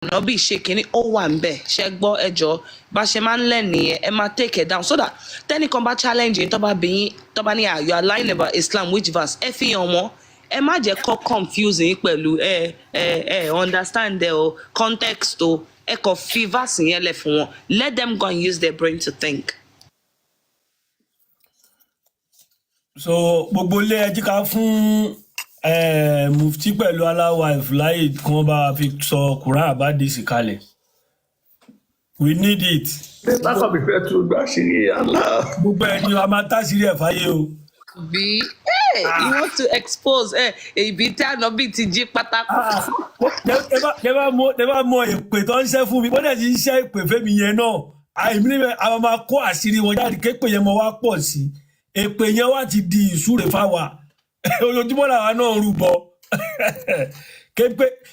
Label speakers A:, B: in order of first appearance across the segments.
A: ànábì ṣe kínní ó wà ń bẹ̀ ṣe gbọ́ ẹjọ́ bá ṣe máa ń lẹ̀ nìyẹn ẹ máa take it down so that tẹ́nìkan bá challenge yín tó bá bí yín tó bá ní you are lying about Islam which verse ẹ fi hàn wọ́n ẹ má jẹ́ kó confuse yín pẹ̀lú understand the context o ẹ kò fi verse yẹn lẹ̀ fún wọn let them go and use their brain to think.
B: So gbogbo ilé ẹjí ká fún mufti pẹ̀lú aláwa ìfúláyè kí wọ́n bá fi sọ Quran àbádìsí kalẹ̀. We need it.
C: Lákàn mi fẹ́ tún gbà ṣírí àlá.
B: Gbogbo ẹni a máa táṣírí ẹ̀ fáyé o.
A: Bí you want to expose ibi tí ànábì ti jí pátákó.
B: Ẹ bá mọ èpè tó ń ṣe fún mi bó dẹ̀ ti ń ṣe èpè fẹ́mi yẹn náà àìmí níbẹ̀ àwọn máa kó àṣírí wọn jáde kéèpè yẹn mọ wá pọ̀ sí èpè yẹn wá ti di ìsúre fáwa ojoojúmọ́ làwa náà rúbọ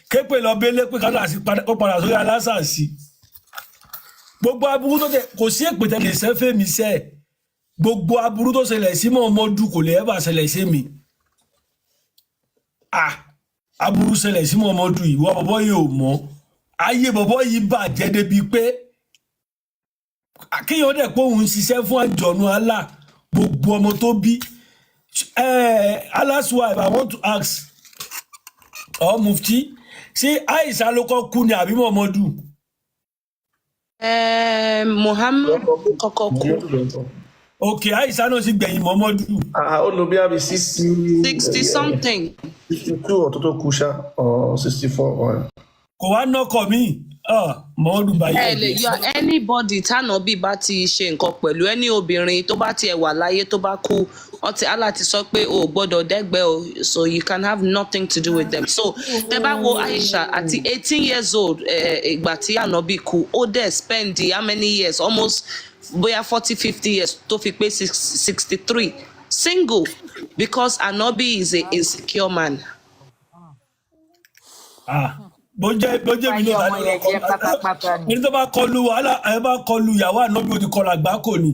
B: kéèpè lọ bẹ́lẹ́ pé kó padà sórí alásàsì gbogbo aburú tó tẹ kò sí èpè tẹ̀lé sẹ́fẹ́ mi sẹ́ gbogbo aburú tó ṣẹlẹ̀ sí Muhammadu kò lè ẹ́bà ṣẹlẹ̀ sí mi aburú ṣẹlẹ̀ sí Muhammadu ìwọ bọ̀bọ̀ yìí ò mọ̀ ayé bọ̀bọ̀ yìí bàjẹ́ débi pé akéèyàn dẹ̀ pé òun ṣiṣẹ́ fún àjọ̀nù Allah gbogbo ọmọ tó bí Allah's wife I want to ask Mufti ṣé Aisha ló kọ́ kú ni àbí Muhammadu?
A: Muhammad kọ́kọ́ kú.
B: Okay, Aisha náà sì gbẹ̀yìn Muhammadu.
C: Ó lò bí àbí
A: 60 something.
C: 62 ọ̀tọ̀ tó kú ṣá or 64.
B: Kò wá nọ́kọ̀ mí. Muhammadu báyìí.
A: Lè yọ anybody tánàbí bá ti ṣe nǹkan pẹ̀lú ẹni obìnrin tó bá tiẹ̀ wà láyé tó bá kú ọtí Allah ti sọ pé o gbọ́dọ̀ dẹ́gbẹ́ o so you can have nothing to do with them. So tẹ́ bá wo Aisha àti 18 years old ìgbà tí ànábì kú ó dẹ̀ spend how many years almost bóyá 40-50 years tó fi pé 63 single because ànábì is a insecure man.
B: Bọ́jẹ́ mi ló ta ní ọkọ̀ ní tó bá kọlu wàhálà ẹ bá kọlu ìyàwó ànábì òdì kọlu àgbákò ni.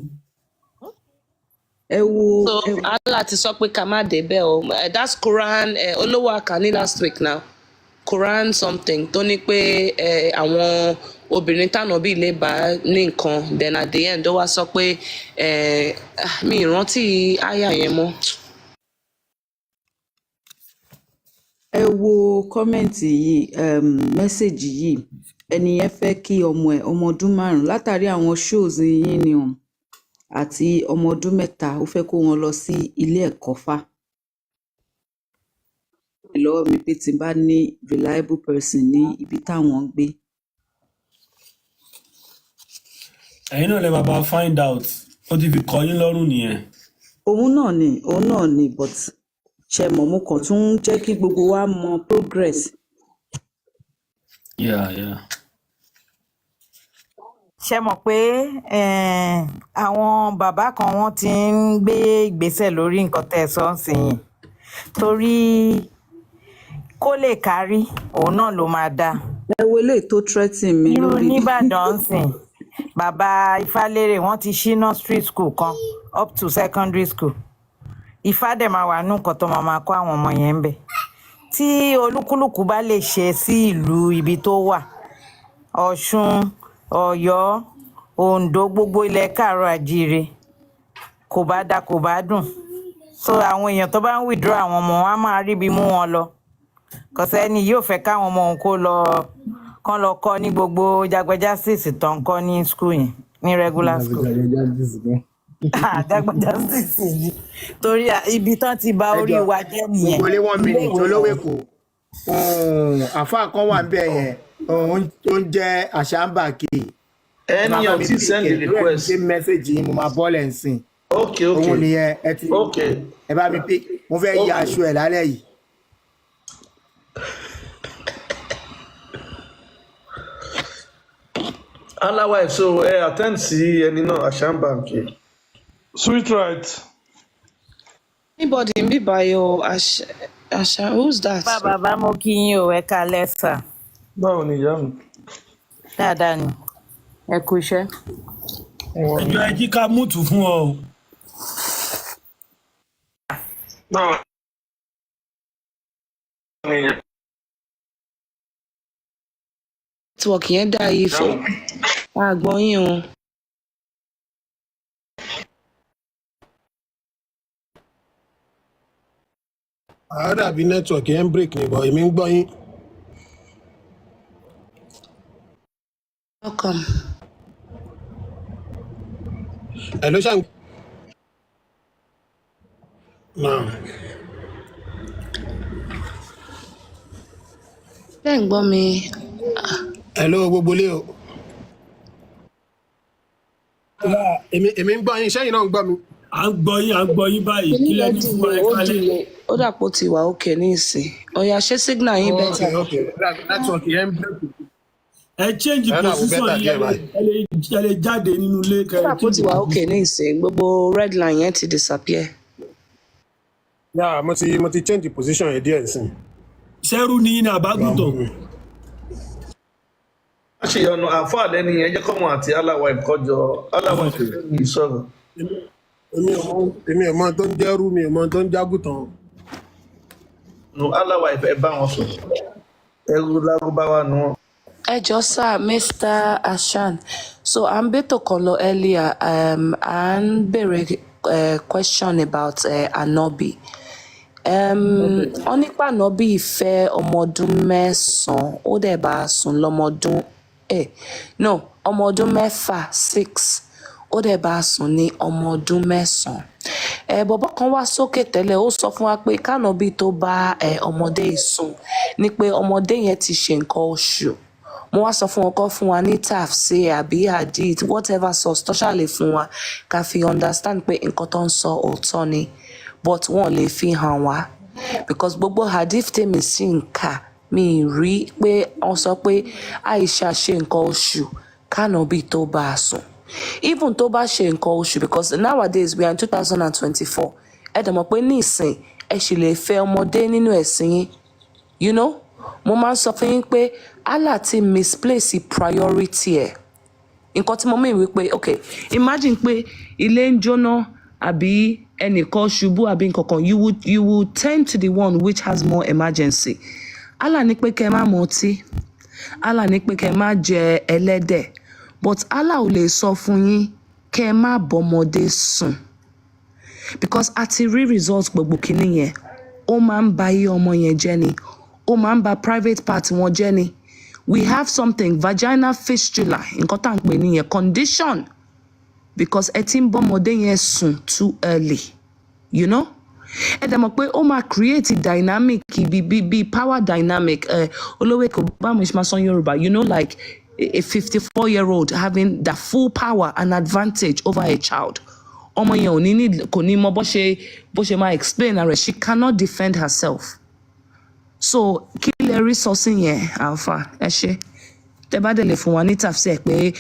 A: So Allah ti sọ pé ká má débẹ̀ o that's Quran olówó àkànní last week now Quran something tó ní pé àwọn obìnrin tànàbí lè bá ní nǹkan then at the end ó wá sọ pé mi ìrántí àyà yẹn mọ́.
D: Ẹ wo kọ́mẹ̀ntì yìí mẹ́sẹ̀gì yìí ẹni yẹn fẹ́ kí ọmọ ọdún 5 látàrí àwọn shows yín ni òun àti ọmọ ọdún 3 ó fẹ́ kó wọn lọ sí ilé ẹ̀kọ́ fá. Lọ́wọ́ mi pé tí n bá ní reliable person ní ibi táwọn ń gbé.
B: Ẹ̀yin náà lè bàbá find out ó ti fi kọ́ yín lọ́rùn nìyẹn.
D: Òun náà ni but ṣe mọ̀ mo kàn tún jẹ́ kí gbogbo wa mọ progress.
B: Yeah.
E: Ṣé mọ̀ pé àwọn bàbá kan wọ́n ti ń gbé ìgbésẹ̀ lórí nǹkan tẹ́ sọ ń sìn yín torí kó lè kárí òun náà ló máa dá.
D: Ẹ wo eléyìí tó threatening mi
E: irú
D: lórí.
E: nìbàdàn ń sìn bàbá Ifálérè wọ́n ti ṣí nursery school kan up to secondary school Ifá dẹ̀ máa wà nù nǹkan tó máa kọ́ àwọn ọmọ yẹn ń bẹ̀ tí olúkúlùkù bá lè ṣe sí ìlú ibi tó wà Ọ̀ṣun Ọ̀yọ́ Oǹdó gbogbo ilẹ̀ káàárọ̀ àjíire kò bá dá kò bá dùn so àwọn èèyàn tó bá ń withdraw àwọn ọmọ wọn á máa ríbi mú wọn lọ kọsẹ́ni yóò fẹ́ káwọn ọmọ òun kán lọ kọ́ ní gbogbo Jagbajásìsì tó ń kọ́ ní school yẹn ní regular school Jagbajásìsì yìí torí ibi tán ti bà orí wa jẹ́ nìyẹn.
F: Wọlé 1 minute olówó èkó àfáà kan wà ń bẹ̀ yẹn ó ń jẹ́ àṣàmbàkì.
C: Any of you send the request.
F: Ṣé mẹ́sẹ̀gì yìí mo máa bọ́ọ̀lù ẹ̀ ń sìn.
C: Okay.
F: Òun nìyẹn ẹ bá mi pé mo fẹ́ yí aṣọ ẹ̀ lálẹ́ yìí.
C: Allah wife so attend sí ẹni náà àṣàmbàkì.
G: Sweet right.
A: Anybody in Bibayo Asha who's that?
E: Bàbá mo kí yín o ẹ káalẹ́ sà.
G: Báwo ni ìyá mi?
E: Dáadáa ni ẹ kú iṣẹ́.
B: Ẹjọ́ ẹ jí ká múùtù fún ọ o.
G: Báwo ni ìyá?
A: network yẹn dà yìí fún àgbọ̀n yín o.
H: Dàbí network yẹn ń break ni bọ̀ èmi ń gbọ́ yín.
A: Welcome.
H: Hello, ṣáà. Náà.
A: Ṣé ń gbọ́ mi?
H: Hello gbogbo ilé o. Èmi ń gbọ́ yín, ṣẹ́yìn náà ń gbọ́ mi.
B: À ń gbọ́ yín báyìí.
A: Kí
B: Kí
A: ló
B: lẹ́ni fún ẹ
A: dìde? Ó
B: kálẹ̀?
A: dìde. Ó dàpọ̀ ti wà òkè ní ìsìn. Ọ̀yà ṣé signal yín bẹ́tà?
H: Okay. Network yẹn ń break.
B: Ẹ change
H: Ẹ náà wo
B: position
H: better
B: yín,
H: díẹ̀ báyìí.
B: ẹ lè jáde nínú ilé
A: Ó
B: kẹ́ ẹ
A: dàpọ̀ ti
B: change
A: wà òkè
B: position.
A: ní ìsìn. Gbogbo red line yẹn ti disappear.
H: Yeah, mo ti change position yẹn díẹ̀ sí.
B: Ṣẹ́rú ni yín ní àbágùntàn.
C: ṣe ọ̀nà àǹfààní ẹni yẹn jẹ́ kọ́mọ àti aláwa ìkọjọ aláwa ìfẹ́ sọ̀rọ̀.
H: Èmi ò mọ tó ń jẹ́rú, mi ò mọ tó ń jágùtàn.
C: nu aláwa ìfẹ́ bá wọn sọ ẹrú lárúbáwá ni wọn.
A: Ẹ jọ̀ọ́ sir, Mr. Ashan. So à ń bẹ́tò kan lọ earlier, à ń béèrè question about Anobi. Wọ́n nípa Anobi fẹ́ ọmọ ọdún mẹ́sàn-án, ó dẹ̀ bá a sùn lọ́mọdún ọmọ ọdún mẹ́fà 6, ó dẹ̀ bá a sùn ní ọmọ ọdún mẹ́sàn-án. Bọ̀bọ́ kan wá sókè tẹ́lẹ̀, ó sọ fún wa pé k'Anobi tó bá ọmọdé yìí sùn ni pé ọmọdé yẹn ti ṣe nǹkan oṣù. Mo wá sọ fún wọn kó fún wa ní tafsir àbí hadith whatever source tó ṣáà lè fún wa ká fi understand pé nǹkan tó ń sọ òótọ́ ni, but wọn lè fi hàn wá because gbogbo hadith tèmi sì ń kà mi rí pé wọ́n sọ pé Aisha ṣe nǹkan oṣù k'Anobi tó bá a sùn. Even tó bá ṣe nǹkan oṣù, because nowadays we are in 2024, ẹ dẹ̀ mọ̀ pé ní ìsìn ẹ sì lè fẹ́ ọmọdé nínú ẹ̀sìn yín, you know. Mo máa ń sọ fún yín pé Allah ti misplace priority ẹ̀. Nǹkan tí mo mọ̀ wípé okay, imagine pé ilé ń jóná àbí ẹnìkan ṣubú àbí nǹkankan, you would tend to the one which has more emergency. Allah ní pé kẹ́ má mu ọtí, Allah ní pé kẹ́ má jẹ ẹlẹ́dẹ̀, but Allah ò lè sọ fún yín kẹ́ má bọ́mọdé sùn because a ti rí result gbogbo kìíní yẹn. Ó máa ń ba iye ọmọ yẹn jẹ́ ni, ó máa ń ba private part wọn jẹ́ ni. We have something, vaginal fistula, nǹkan tá à ń pè nìyẹn condition, because ẹ ti ń bọ́mọdé yẹn sùn too early, you know. Ẹ dẹ̀ mọ̀ pé ó máa create dynamic bí power dynamic. Olówó kò bá mi ṣe máa sọ Yorùbá, you know, like a 54-year-old having the full power and advantage over a child. Ọmọ yẹn ò ní kò ní mọ bó ṣe máa explain rẹ̀, she cannot defend herself. So kí lè rí sọ sí yẹn Alpha? Ẹ ṣe tẹ́ bá dẹ̀ lè fún wa ní tafsir pé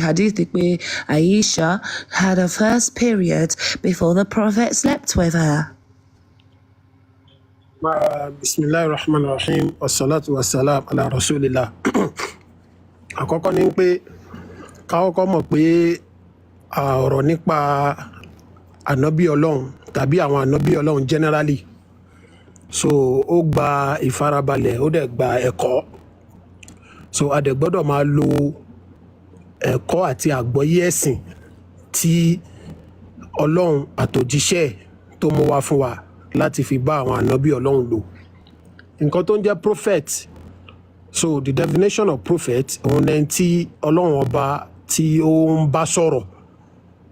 A: hadith pé Aisha had her first period before the Prophet slept with her.
H: Bismillahirrahmanirrahim, wassalatu wassalam ala rasulillah. Àkọ́kọ́ ni pé ká kọ́kọ́ mọ̀ pé ọ̀rọ̀ nípa ànábì Ọlọ́run tàbí àwọn ànábì Ọlọ́run generally, so ó gba ìfarabalẹ̀, ó dẹ̀ gba ẹ̀kọ́. So a dẹ̀ gbọ́dọ̀ máa lo ẹ̀kọ́ àti àgbọ́yé ẹ̀sìn tí Ọlọ́run àtòjíṣẹ́ tó mú wá fún wa láti fi bá àwọn ànábì Ọlọ́run lò. Nǹkan tó ń jẹ́ prophet, so the definition of prophet òun ẹni tí Ọlọ́run ọba tí ó ń bá sọ̀rọ̀,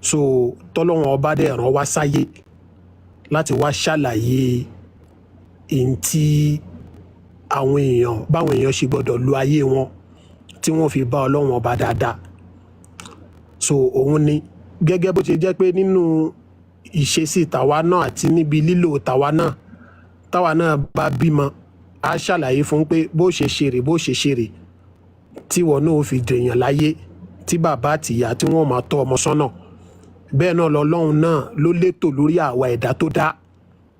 H: so tọ́lọ́run ọba dẹ̀ rán wá sáyé láti wá ṣàlàyé in tí báwọn èèyàn ṣe gbọ́dọ̀ lo ayé wọn tí wọ́n fi bá Ọlọ́run ọba dáadáa. So òun ni gẹ́gẹ́ bó ṣe jẹ́ pé nínú ìṣesí tàwa náà àti níbi lílò tàwa náà, táwa náà bá bímọ á ṣàlàyé fún pé bó ṣe ṣe rè tí wọn náà fi dèèyàn láyé, tí bàbá àtìyá tí wọ́n máa tọ́ ọmọ sọ́nà. Bẹ́ẹ̀ náà lọ́lọ́run náà ló létò lórí àwa ẹ̀dá tó dá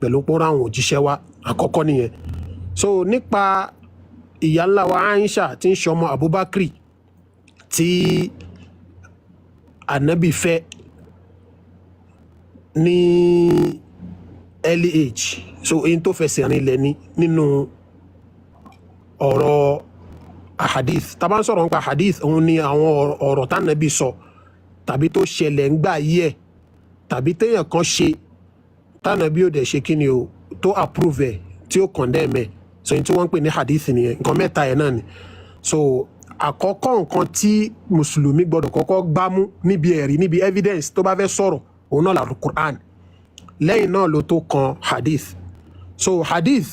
H: pẹ̀lú pọ́nrọ́ àwọn òjíṣẹ́ wa. Àkọ́kọ́ nìyẹn. So nípa ìyá ńlá wa Aisha tí ń ṣọmọ Abubakar tí Ànábì fẹ́ ní early age, so èyí tó fẹsẹ̀ rinlẹ̀ ni nínú ọ̀rọ̀ ahadith tá bá ń sọ̀rọ̀ nípa hadith òun ni àwọn ọ̀rọ̀ tánàbí sọ tàbí tó ṣẹlẹ̀ ńgbà yẹ tàbí téèyàn kan ṣe tánàbí ò dẹ̀ ṣe kí ni o tó approve ẹ̀ tí ó condemn ẹ̀ so ní tí wọ́n ń pè ní hadith nìyẹn nǹkan mẹ́ta ẹ̀ náà ni so àkọ́kọ́ nǹkan tí mùsùlùmí gbọ́dọ̀ kọ́kọ́ gbámú níbi ẹ̀rí níbi evidence tó bá fẹ́ sọ̀rọ̀ òun náà làlù Qur'an lẹ́yìn náà ló tó kan hadith so hadith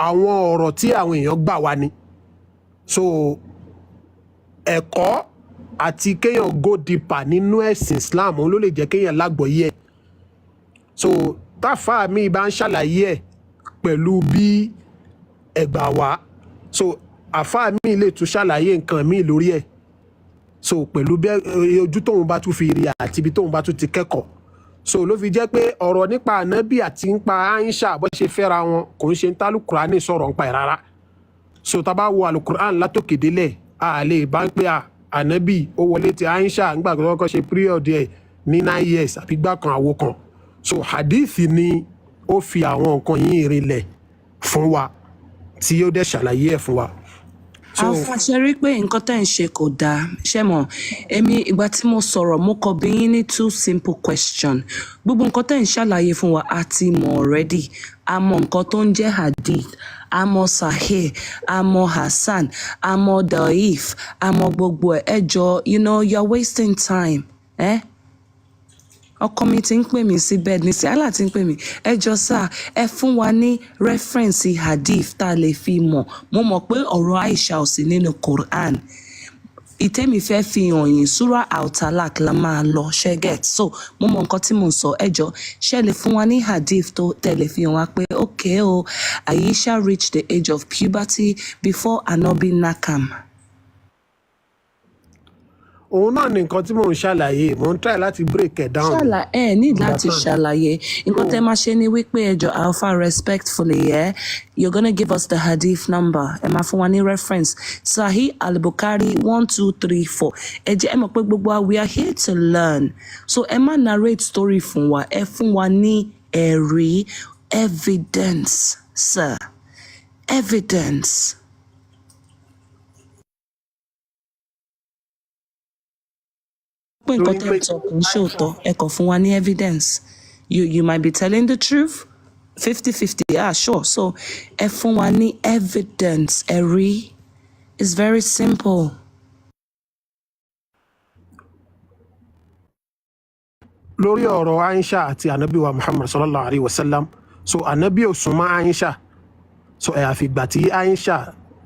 H: àwọn ọ̀rọ̀ tí àwọn èèyàn gbà wá ni so ẹ̀kọ́ àti kéèyàn go deeper nínú ẹ̀sìn Islam òun ló lè jẹ́ kéèyàn lágbọ̀ọ́yé ẹ̀ so táfà mi bá ń ṣàlàyé ẹ̀ pẹ̀lú bí ẹgbà wá so àfà mi lè tún ṣàlàyé nǹkan mi lórí ẹ̀ so pẹ̀lú bí ojú tóun bá tún fi rí àti ibi tóun bá tún ti kẹ́kọ̀ọ́ so ló fi jẹ́ pé ọ̀rọ̀ nípa ànábì àti nípa Aisha bó ṣe fẹ́ra wọn kò ń ṣe ń tálù Kùránì sọ̀rọ̀ nípa ẹ̀ rárá so tá a bá wo àlùkùránì látòkè délẹ̀ a lè bá ń pè ànábì ó wọlé ti Aisha ńgbà tó kọ́kọ́ ṣe period ẹ̀ ní 9 years àbí gbà kan àwo kan so hadith ni ó fi àwọn nǹkan yìí rinlẹ̀ fún wa tí ó dẹ̀ ṣàlàyé ẹ̀ fún wa.
A: So Alpha ṣe rí pé nǹkan tẹ́ ń ṣe kò dáa ṣé mọ̀ èmi ìgbà tí mo sọ̀rọ̀ mo kọ bí yín ní 2 simple question gbogbo nǹkan tẹ́ ń ṣàlàyé fún wa a ti mọ̀ already a mọ̀ nǹkan tó ń jẹ́ hadith a mọ̀ sahih a mọ̀ hasan a mọ̀ daif a mọ̀ gbogbo ẹ̀ jọ you know you're wasting time ọkọ mi ti ń pè mí sí bed ní sí àlá ti ń pè mí ẹ jọ sá ẹ fún wa ní rẹ́fẹ̀rẹ̀nsì hadith tá a lè fi mọ̀ mo mọ̀ pé ọ̀rọ̀ Aisha ò sí nínú Quran ìtẹ́mi fẹ́ fi hàn yín súrà Al-Talaq la máa lọ ṣẹ́gẹ̀t so mo mọ̀ nǹkan tí mo ń sọ ẹ jọ ṣe lè fún wa ní hadith tó tẹ̀lé fi hàn wá pé okay o Aisha reached the age of puberty before Anabi nakam.
H: òun náà ni nǹkan tí mò ń ṣàlàyé mò ń try láti break it down.
A: ní láti ṣàlàyé nǹkan tẹ́ máa ṣe ni wípé ẹjọ́ Alpha respectfully you're gonna give us the hadith number ẹ máa fún wa ní reference Sahih al-Bukhari 1234 ẹ jẹ́ ẹ mọ̀ pé gbogbo wa we are here to learn so ẹ má narrate story fún wa ẹ fún wa ní ẹ̀rí evidence sir evidence. pé nǹkan tẹ́ ń sọ kò ń ṣòótọ́ ẹ kàn fún wa ní evidence you might be telling the truth 50-50 sure so ẹ fún wa ní evidence ẹ̀rí it's very simple.
H: lórí ọ̀rọ̀ Aisha àti anabi wa Muhammad sallallahu alayhi wa sallam so anabi ò súnmọ́ Aisha so ẹ̀ àfìgbà tí Aisha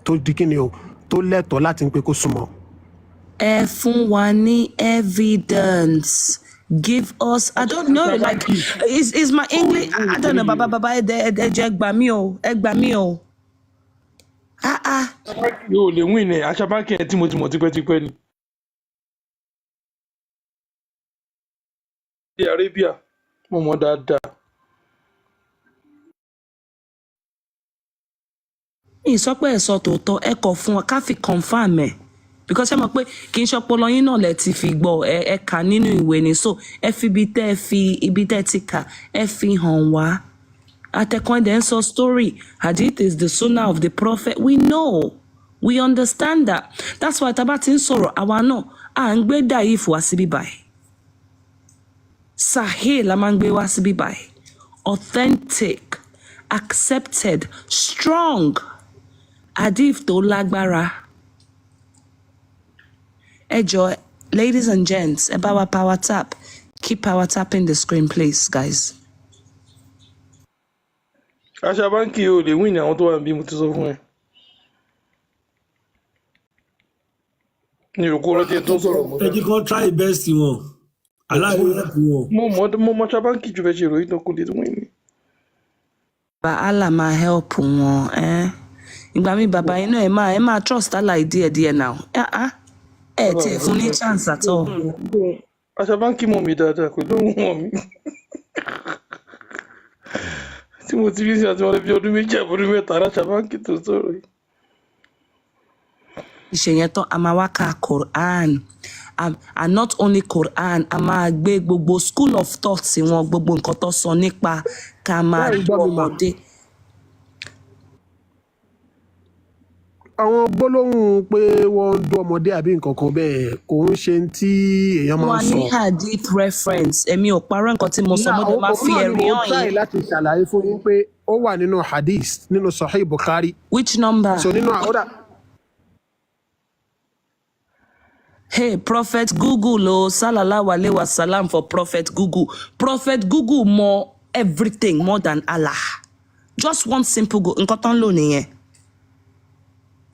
H: tó di kíni o tó lẹ́tọ̀ọ́ láti ń pé kó súnmọ́.
A: Ẹ fún wa ní evidence. Give us. I don't know. Like, is my English? I don't know. Baba, ẹ jẹ́ gbà mí o. Ẹ gbà mí o.
G: Yóò lè win ẹ̀ aṣábánkì ẹ̀ tí mo ti mọ̀ tipẹ́tipẹ́ ni. Ní Arabia, mo mọ̀ dáadáa.
A: Mi sọ pé ẹ sọ tòótọ́ ẹ kọ̀ fún wa ká fi confirm ẹ̀. Because ẹ mọ̀ pé kì í ṣe ọpọlọ yín náà lẹ ti fi gbọ́ ẹ kà nínú ìwé ni so ẹ fi ibi tẹ́ ti kà ẹ fi hàn wá atẹ́kùn ẹ̀dẹ̀ ń sọ story hadith is the sunnah of the prophet we know we understand that's why tá bá ti ń sọ̀rọ̀ àwa náà à ń gbé dàífù wá síbí báyìí sahih la máa ń gbé wá síbí báyìí authentic accepted strong hadith tó lágbára. Ejo, ladies and gents, about our power tap. Keep power tapping the screen, please, guys.
G: Aṣábánkì yóò lè win àwọn tó wà níbí mo ti sọ fún ẹ. Ní òkú ọlọ́tí tó sọ̀rọ̀ mọ́.
B: ẹ jí kan try best wọn aláàbò help wọn.
G: Mo mọ Aṣábánkì ju bẹ́ẹ̀ ṣe ròyìn tó kó lè win ni.
A: Bàbá Allah máa help wọn. Ìgbà mi bàbá yín náà ẹ máa trust Allah díẹ̀díẹ̀ now. Tiẹ̀ fún ní chance at all.
G: Aṣábánkì mọ̀ mí dáadáa kò lóhùn mọ̀ mí. Tí mo ti rí sí àti wọn lè fi ọdún méjì àbọ̀dún mẹ́ta Aṣábánkì tó sọ̀rọ̀ yìí.
A: Ìṣe yẹn tán a máa wá ka Quran and not only Quran a máa gbé gbogbo school of thought sí wọn gbogbo nǹkan tó sọ nípa ká máa rí ọmọdé.
H: àwọn gbólóhùn pé wọ́n ń dún ọmọdé àbí nǹkan kan bẹ́ẹ̀ kò ń ṣe tí èèyàn máa
A: wà
H: ń sọ.
A: ní hadith reference èmi ò parọ́ nǹkan tí mo sọ mo dẹ̀ máa fi
H: òun náà
A: ẹ̀rí
H: ni mo
A: hàn
H: try
A: yín.
H: láti ṣàlàyé fún yín pé ó wà nínú hadith nínú Sahih Bukhari.
A: Which number?
H: So nínú àkọ́dà.
A: Hey, Prophet Google, oh, sallallahu alaihi wasallam for Prophet Google. Prophet Google more everything more than Allah. Just one simple go. Nǹkan tán lò nìyẹn.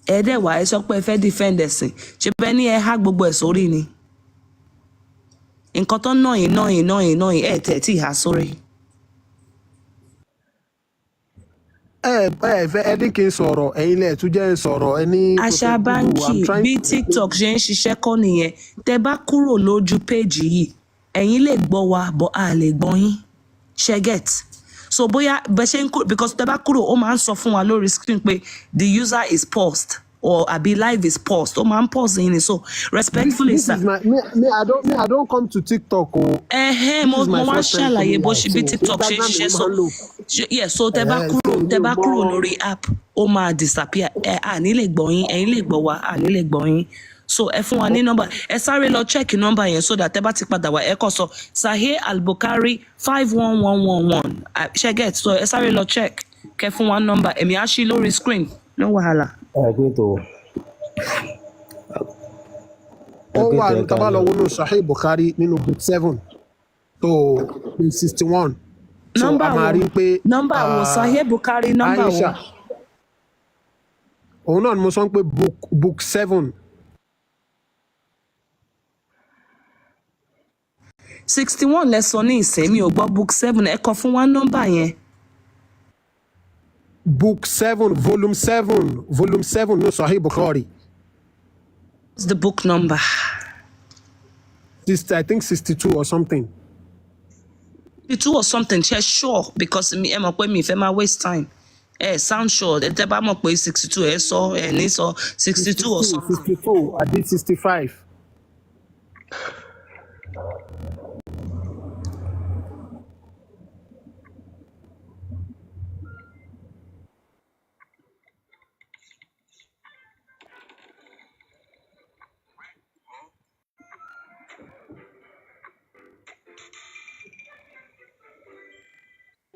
A: Ẹ dẹ̀ wá ẹ sọ pé ẹ fẹ́ defend ẹ̀sìn. Ṣé bẹ́ẹ̀ ni ẹ há gbogbo ẹ̀ sórí ni? Nǹkan tán náà yìí ẹ̀ tẹ̀ tí há sórí.
H: Ẹni kì í sọ̀rọ̀ ẹ̀yin lẹ̀ tún jẹ́ sọ̀rọ̀ ẹni.
A: Àṣà báńkì bí TikTok ṣe ń ṣiṣẹ́ kọ́ nìyẹn. Tẹ bá kúrò lójú péjì yìí, ẹ̀yin lè gbọ́ wa but a lè gbọ́ yín. Ṣé get? So bóyá bẹ́ẹ̀ ṣe ń kúrò because tẹ bá kúrò ó máa ń sọ fún wa lórí screen pé the user is paused or àbí live is paused. Ó máa ń pause yín ni so respectfully
H: This
A: sir.
H: is my I don't come to TikTok o.
A: Mo wá ṣàlàyé bó ṣe bí TikTok ṣe ń ṣiṣẹ́ so yeah so tẹ bá kúrò lórí app ó máa disappear à ní lè gbọ́ yín ẹ̀yin lè gbọ́ wa à ní lè gbọ́ yín so ẹ fún wa ní nọ́mbà ẹ sáré lọ check nọ́mbà yẹn so that tẹ bá ti padà wá ẹ kọ sọ Sahih Al-Bukhari 51111 ṣe get so ẹ sáré lọ check kẹ fún wa nọ́mbà èmi á ṣí lórí screen no wàhálà.
H: Ó wà ní tábà lọ wọnú Sahih Bukhari nínú book 7 to 61. So a máa rí pé
A: nọ́mbà wo Sahih Bukhari nọ́mbà wo.
H: Aisha òun náà ni mo sọ pé book 7.
A: 61 lẹ́sọ̀ ní ìsìn mi ò gbọ́ book 7 ẹ kọ fún wa nọ́mbà yẹn.
H: Book 7 volume 7 no Sahih Bukhari.
A: What's the book number?
H: I think 62 or something.
A: 62 or something ṣe sure because ẹ mọ̀ pé mi fẹ́ máa waste time. Sound sure ẹ tẹ́ bá mọ̀ pé 62 ẹ sọ ẹ ní sọ 62 or something.
H: 62 I did 65.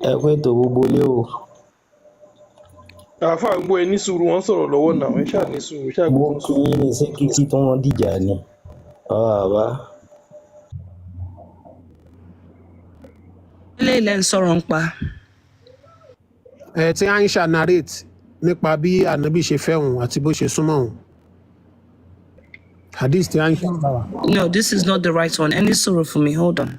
I: Ẹ pé tó gbogbo lé o.
G: àáfàá gbọ́ ẹ ní sùúrù wọ́n sọ̀rọ̀ lọ́wọ́ náà ẹ ṣáà ní sùúrù ṣáà gbọ́
I: Wọ́n kí yín ní ṣé kíkí tó wọ́n dìjà ni. Bàbá
A: ilé ilẹ̀ ń sọ̀rọ̀ ń pa.
H: Tí Aisha narrate nípa bí Ànábì ṣe fẹ́ òun àti bó ṣe súnmọ́ òun. Hadith tí Aisha ń bá wa.
A: No, this is not the right one. Any sorrow for me? Hold on.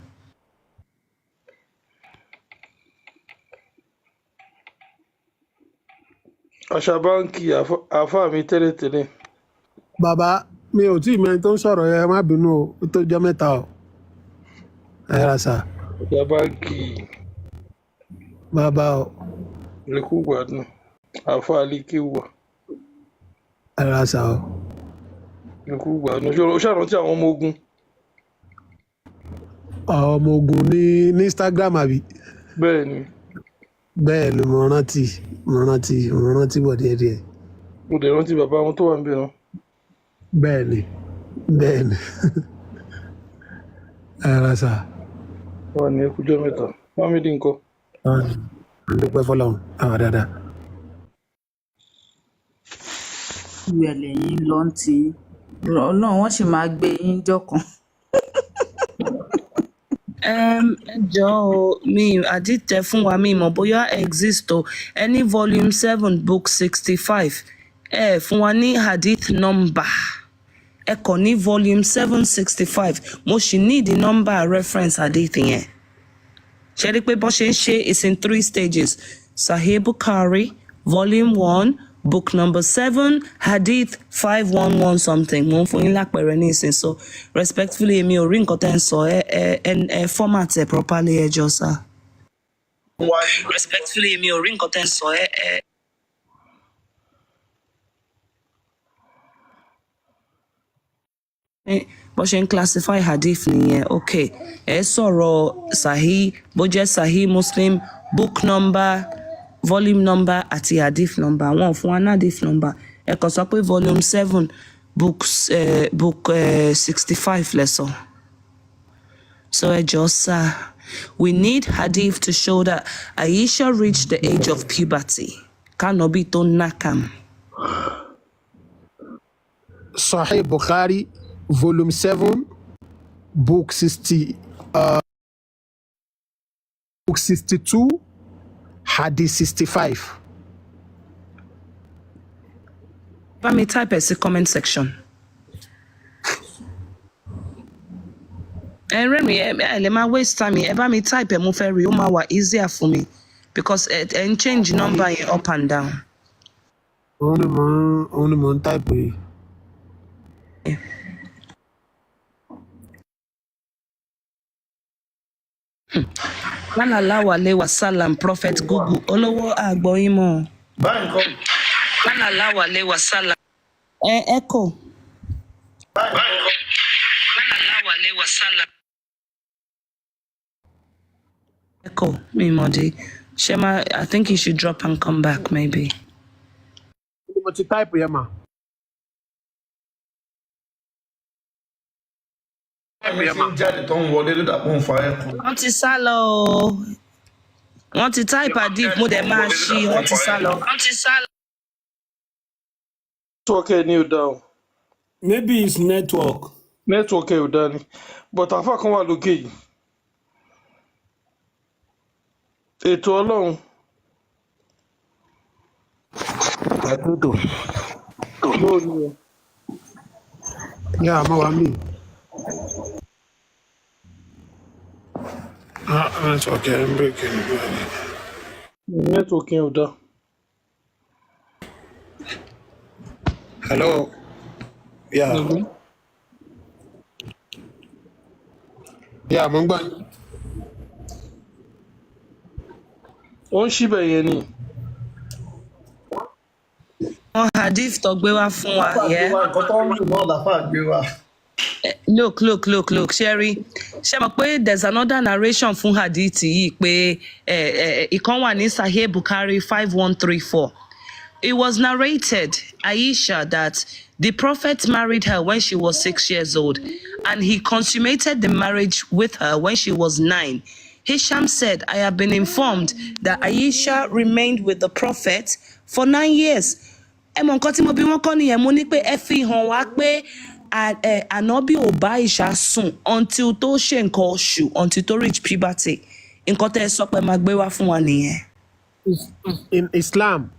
G: àṣà báńkì àáfàá mi tẹ́lẹ̀tẹ́lẹ̀.
H: Bàbá mi ò tí ì mẹ́rin tó ń sọ̀rọ̀ yẹn má bínú o ó tó jọ́ mẹ́ta o. Ẹ ra sà.
G: àṣà báńkì
H: Bàbá o.
G: lẹ́kùn gbádùn àáfàá alékéwà
H: Ẹ ra sà o.
G: lẹ́kùn gbádùn ó ṣàrántí àwọn ọmọ ogun.
H: Àwọn ọmọ ogun ní Instagram àbí.
G: bẹ́ẹ̀ ni
H: Bẹ́ẹ̀ ló mo rántí bọ̀ díẹ̀díẹ̀.
G: mo dẹ̀ rántí bàbá wọn tó wà níbẹ̀ náà.
H: Bẹ́ẹ̀ ni. Ẹ ra sà.
G: wà ní ẹkùjọ́ mẹ́ta fámílì nǹkan.
H: Dúpẹ́ fọlọ́run àwọn dáadáa.
D: ìwẹ̀ lẹ́yìn lọ ń ti ọlọ́run wọ́n sì máa gbé yín jọ́kan.
A: Ẹ jọ̀ọ́ mi àdìtẹ̀ fún wa mi mọ̀ bóyá exist o any volume 7 book 65 fún wa ní hadith number ẹ kàn ní volume 765 mo sì need the number reference hadith yẹn ṣe rí pé bó ṣe ń ṣe is in 3 stages Sahih Bukhari volume 1 book number 7 hadith 511 something mo ń fún yín lápẹẹrẹ ní ìsìn so respectfully èmi ò rí nǹkan tẹ́ ń sọ ẹ format ẹ properly ẹ jọ sá. Respectfully èmi ò rí nǹkan tẹ́ ń sọ bó ṣe ń classify hadith nìyẹn ok ẹ sọ̀rọ̀ Sahih bó jẹ́ Sahih Muslim book number volume number àti hadith number wọn fún wa ní hadith number ẹ kàn sọ pé volume 7 book 65 lẹ́sọ̀. So ẹ jọ̀ọ́ sir, we need hadith to show that Aisha reached the age of puberty. Kanobi to nakam.
H: Sahih Bukhari, volume 7, book 60, book 62, hadith 65.
A: Let me type as a comment section. And Remy, let me waste time. Let me type a move very easier for me because it and change number up and down.
H: Only mon type.
A: Sallallahu alaihi wasallam, Prophet Google. Olowo agboimo. Sallallahu alaihi wasallam. Echo. Sallallahu alaihi wasallam. Echo, me Modi. Shema, I think you should drop and come back, maybe.
H: What you type, Yama?
A: Wọ́n ti sá lọ o. Wọ́n ti type Adif mo dẹ̀ máa ṣí, wọ́n ti sá lọ.
G: Network ẹ ní ò dá o.
B: Maybe it's network.
G: Network ẹ ò dá ni. But àfáà kan wà lókè yìí. Ètò Ọlọ́run. Lórí ẹ.
H: Yeah, I'm me. That's okay. I'm breaking.
G: Network ẹ ò dá.
H: Hello. Yeah. Yeah, I'm going.
G: Ó ń ṣíbẹ̀ yẹn ni.
A: Wọ́n Hadith tó gbé wá fún wa, yeah.
C: Nǹkan tó ń lò náà làfáà gbé wá.
A: Look, Sherry. Ṣé mọ̀ pé there's another narration fún Hadith yìí pé ìkan wà ní Sahih Bukhari 5134. It was narrated, Aisha, that the Prophet married her when she was 6 years old, and he consummated the marriage with her when she was 9. Hisham said, I have been informed that Aisha remained with the Prophet for 9 years. Ẹ mọ̀ nǹkan tí mo bí wọ́n kọ́ nìyẹn, mo ní pé ẹ fi hàn wá pé Ànábì ò bá Aisha sùn until tó ṣe nǹkan oṣù, until tó reach puberty. Nǹkan tẹ́ ẹ sọ pé máa gbé wá fún wa nìyẹn.
H: In Islam.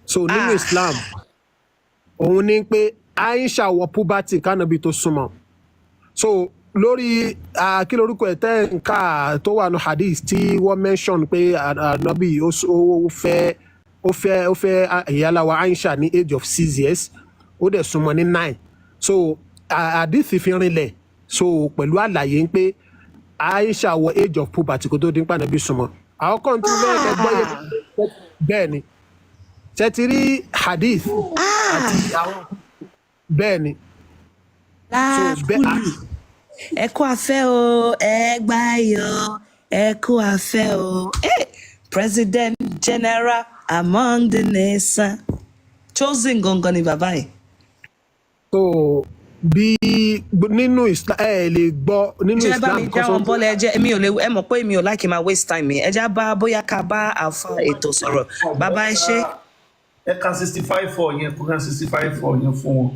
H: So nínú Islam, òun ní pé Aisha wọ puberty kánàbí tó súnmọ́. So lórí kí lorúkọ ẹ̀ tẹ́ nǹka tó wà ní hadith tí wọ́n mention pé Ànábì ó fẹ́ ìyáláwa Aisha ní age of 6 years, ó dẹ̀ súnmọ́ ní 9. So hadith fi rinlẹ̀ so pẹ̀lú àlàyé pé Aisha wọ age of puberty kó tó dín pàdánù súnmọ́. Àwọn kan tún fẹ́ gbọ́ bẹ́ẹ̀ ni. Ṣé hadith àti àwọn bẹ́ẹ̀ ni.
A: Ẹ kú afẹ́ o, ẹ gbáyọ̀, ẹ kú afẹ́ o. President General among the nation. Chosen gangan ni bàbá yìí.
H: So bí nínú Islam lè gbọ́ nínú Islam.
A: Ẹ bá mi dá wọn bọ́lẹ̀ ẹ mi ò lè ẹ mọ̀ pé mi ò like máa waste time mi. Ẹ já bá bóyá ká bá àfa ètò sọ̀rọ̀. Bàbá ẹ ṣé.
C: Ẹ ka 65-4 yẹn, kó ka 65-4 yẹn fún wọn.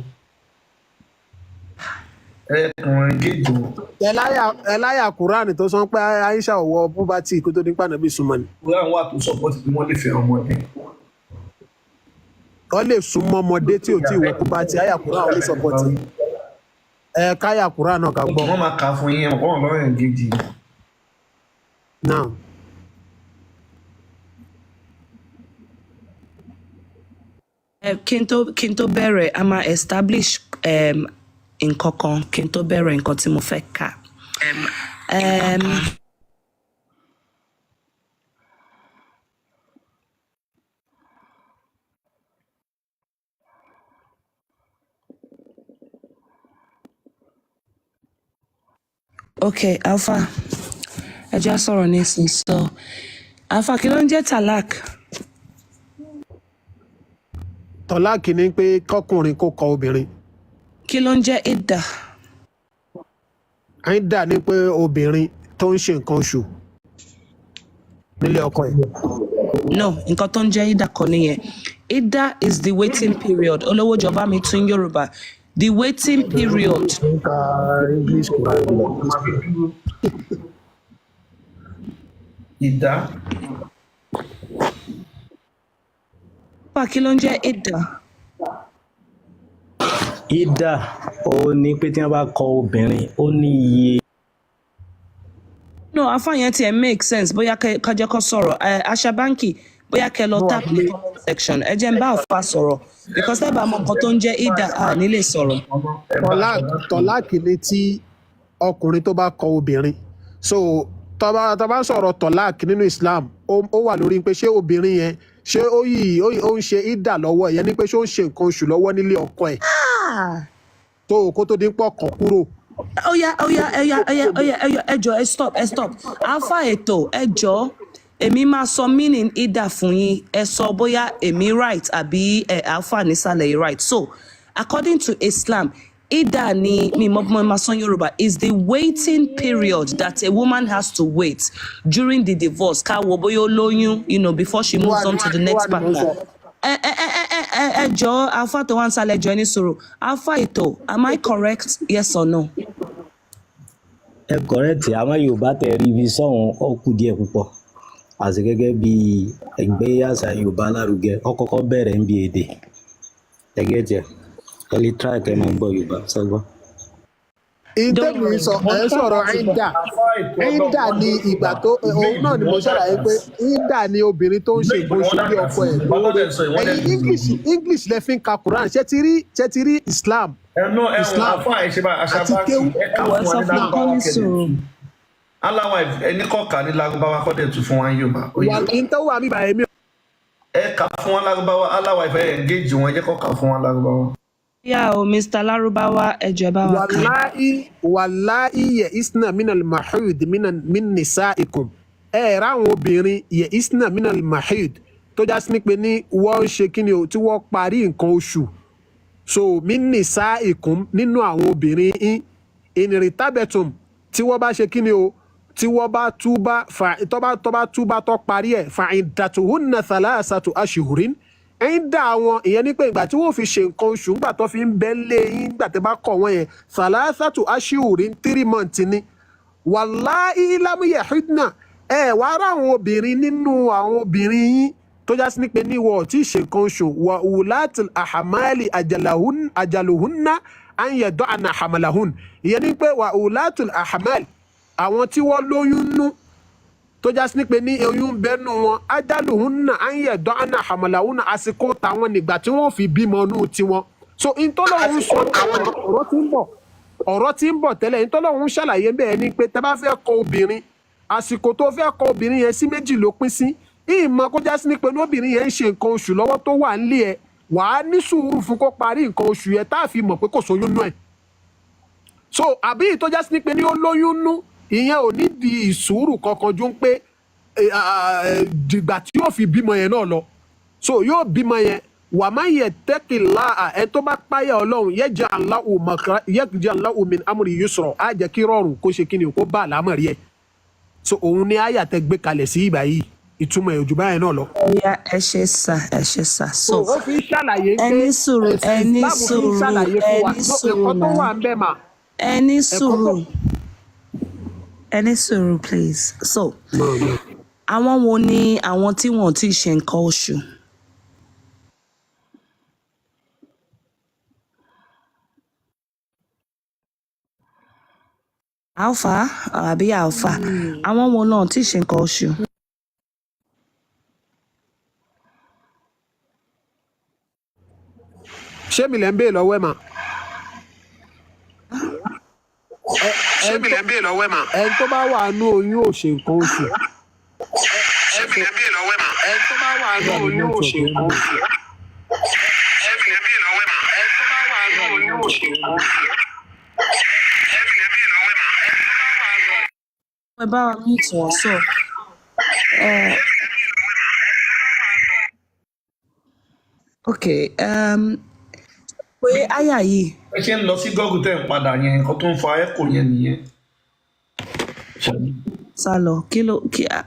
C: Ẹ kàn ń géjì wọn.
H: Ẹláyà Kùránì tó sọ pé Aisha wọ puberty kó tó dín pàdánù súnmọ́ ni.
C: Kùránì wà tó sọpọ́tì pé wọ́n lè fẹ́ ọmọdé.
H: Wọ́n lè súnmọ́ ọmọdé tí ò tí wọ puberty, Àyà Kùránì lè sọpọ́tì. Káyà Kùránì náà ká gbọ́.
C: Wọ́n máa kà fún yín, wọ́n lọ́rọ̀ ẹ̀ géjì.
H: Now.
A: Kí n tó bẹ̀rẹ̀ a máa establish nǹkan kan kí n tó bẹ̀rẹ̀ nǹkan tí mo fẹ́ kà. Okay, Alpha, ẹ já sọ̀rọ̀ nísìnyí. So, Alpha, kí ló ń jẹ́ talak?
H: tọ́láàkì ni pé kọkùnrin kó kọ obìnrin.
A: Kí ló ń jẹ́ ìdà?
H: Ìdà ni pé obìnrin tó ń ṣe nǹkan oṣù nílé ọkọ ẹ̀.
A: No, nǹkan tó ń jẹ́ ìdà kọ́ nìyẹn. Ìdà is the waiting period. Olówó jọba mi tún Yorùbá. The waiting period.
H: English kò
C: ìdá.
A: Kí ló ń jẹ́ ìdà?
I: Ìdà ó ní pé tí wọ́n bá kọ obìnrin ó ní iye.
A: No, àfààyàn tiẹ̀ make sense bóyá kájẹ́ kó sọ̀rọ̀. Aṣabáǹkì bóyá kẹ́ lọ tap ní comment section. Ẹ jẹ́ n bá àfà sọ̀rọ̀ because tẹ́ bá mọ nǹkan tó ń jẹ́ ìdà à ní lè sọ̀rọ̀.
H: tọ́láàkì ni tí ọkùnrin tó bá kọ obìnrin. So tó bá sọ̀rọ̀ tọ́láàkì nínú Islam ó wà lórí pé ṣé obìnrin yẹn ṣé ó ń ṣe ìdà lọ́wọ́ ìyẹn ni pé ṣé ó ń ṣe nǹkan oṣù lọ́wọ́ nílé ọkọ ẹ̀ tó kó tó dín pọ̀ kàn kúrò.
A: Oya, ẹ jọ̀ọ́, ẹ stop. Alpha ètò, ẹ jọ̀ọ́, èmi máa sọ meaning ìdà fún yín, ẹ sọ bóyá èmi right àbí Alpha nísàlẹ̀ yìí right. So, according to Islam, ìdà ni mi mọ máa sọ Yorùbá is the waiting period that a woman has to wait during the divorce. Ká wo bóyá ó lóyún, before she moves on to the next partner. Ẹ jọ̀ọ́, Alpha tó wà ń sálẹ̀ jọ̀ọ́ ní sùúrù. Alpha ètò, am I correct? Yes or no?
I: Ẹ correct, àmọ́ Yorùbá tẹ̀ rí ibi sọ́hun ó kù díẹ̀ púpọ̀. Àti gẹ́gẹ́ bí ẹgbẹ́ àṣà Yorùbá lárugẹ, ó kọ́kọ́ bẹ̀rẹ̀ ń bí èdè. Ẹgẹ́ tiẹ̀, ẹ lè try kẹ́ máa gbọ́ Yorùbá sọ́gbọ́n.
H: Ìtẹ́mi sọ̀rọ̀ ìdà ni ìgbà tó òun náà ni mo ṣàlàyé pé ìdà ni obìnrin tó ń ṣe nǹkan oṣù bí ọkọ ẹ̀. Ẹ̀yin English lẹ fi ń ka Quran ṣé ti rí Islam.
C: Islam àti kéwù. Aláwọ̀ ẹni kọ̀ọ̀kan ní Lárúbáwá kọ́dẹ̀ tún fún wa Yorùbá.
H: Ìtọ́ wà mí báyìí mi.
C: Ẹ kà fún wa Lárúbáwá, aláwọ̀ ìfẹ́ engage wọn, ẹ jẹ́ kọ̀ọ̀kan fún wa Lárúbáwá.
A: Yeah, Mr. Lárúbáwá, ẹ jọ̀ọ́ bá wa kà.
H: Wàláì yẹ isna minal mahid min nisaikum. Ráwọn obìnrin yẹ isna minal mahid tó já sí pé ní wọ́n ṣe kí ni o tí wọ́n parí nǹkan oṣù. So min nisaikum nínú àwọn obìnrin in iritabetum tí wọ́n bá ṣe kí ni o tí wọ́n bá túbá tó parí ẹ̀ fa iddatuhunna thalathatu ashhurin. Ìdà wọn ìyẹn ní pé ìgbà tí wọ́n fi ṣe nǹkan oṣù ńgbà tó fi ń bẹ́ lé yín nígbà tí bá kọ̀ wọ́n yẹn thalathatu ashhurin 3 months ni. Wallahi lam yahidna wá rá àwọn obìnrin nínú àwọn obìnrin yín tó já sí pé ní wọ́n tí ì ṣe nǹkan oṣù wa ulatul ahmali ajaluhunna an yada'na hamalahun. Ìyẹn ní pé wa ulatul ahmal àwọn tí wọ́n lóyún nú tó já sí pé ní oyún bẹ́nu wọn ajaluhunna an yada'na hamalahun àsìkò táwọn nígbà tí wọ́n fi bímọ nú tiwọn. So ìtọ́lọ́hún sọ ọ̀rọ̀ tí ń bọ̀ tẹ́lẹ̀ ìtọ́lọ́hún ṣàlàyé bẹ́ẹ̀ ni pé tẹ́ bá fẹ́ kọ obìnrin àsìkò tó fẹ́ kọ obìnrin yẹn sí méjì ló pín sí. Ìmọ̀ kó já sí pé ní obìnrin yẹn ń ṣe nǹkan oṣù lọ́wọ́ tó wà nílé ẹ̀ wàá ní sùúrù fún kó parí nǹkan oṣù yẹn tá a fi mọ̀ pé kò sóyún nú ẹ̀. So àbí ìtọ́já sí pé ní ó lóyún nú ìyẹn ò ní di ìsùúrù kankan ju pé dìgbà tí yóò fi bímọ yẹn náà lọ. So yóò bímọ yẹn wà má yẹ tẹ́kìlá ẹ tó bá páyà Ọlọ́run yaj'al lahu min amri yusra á jẹ́ kí rọrùn kó ṣe kí ni kó bá àlámọ̀rí ẹ̀. So òun ni àyà tẹ gbé kalẹ̀ sí ìgbà yìí ìtumọ̀ ẹ̀ òjò báyẹn náà lọ.
A: Ẹ ṣe sà. So
H: ó fi ṣàlàyé pé
A: ẹni sùúrù ẹni sùúrù please. So àwọn wo ni àwọn tí wọn ò tí ì ṣe nǹkan oṣù? Alpha àbí Alpha àwọn wo náà tí ì ṣe nǹkan oṣù?
H: Ṣé mi lẹ́ ń bèè lọ́wọ́ ẹ̀ mà? Ẹni tó bá wà nú oyún ò ṣe nǹkan oṣù. Ẹni tó bá wà nú oyún ò ṣe nǹkan oṣù.
A: Ẹ bá wa mú ìtàn sọ. Okay. Pé àyà yìí.
C: ẹ ṣe ń lọ sí gọ́gùn tẹ̀ ń padà yẹn nǹkan tó ń fa ẹ̀kọ́ yẹn nìyẹn.
A: Sálọ,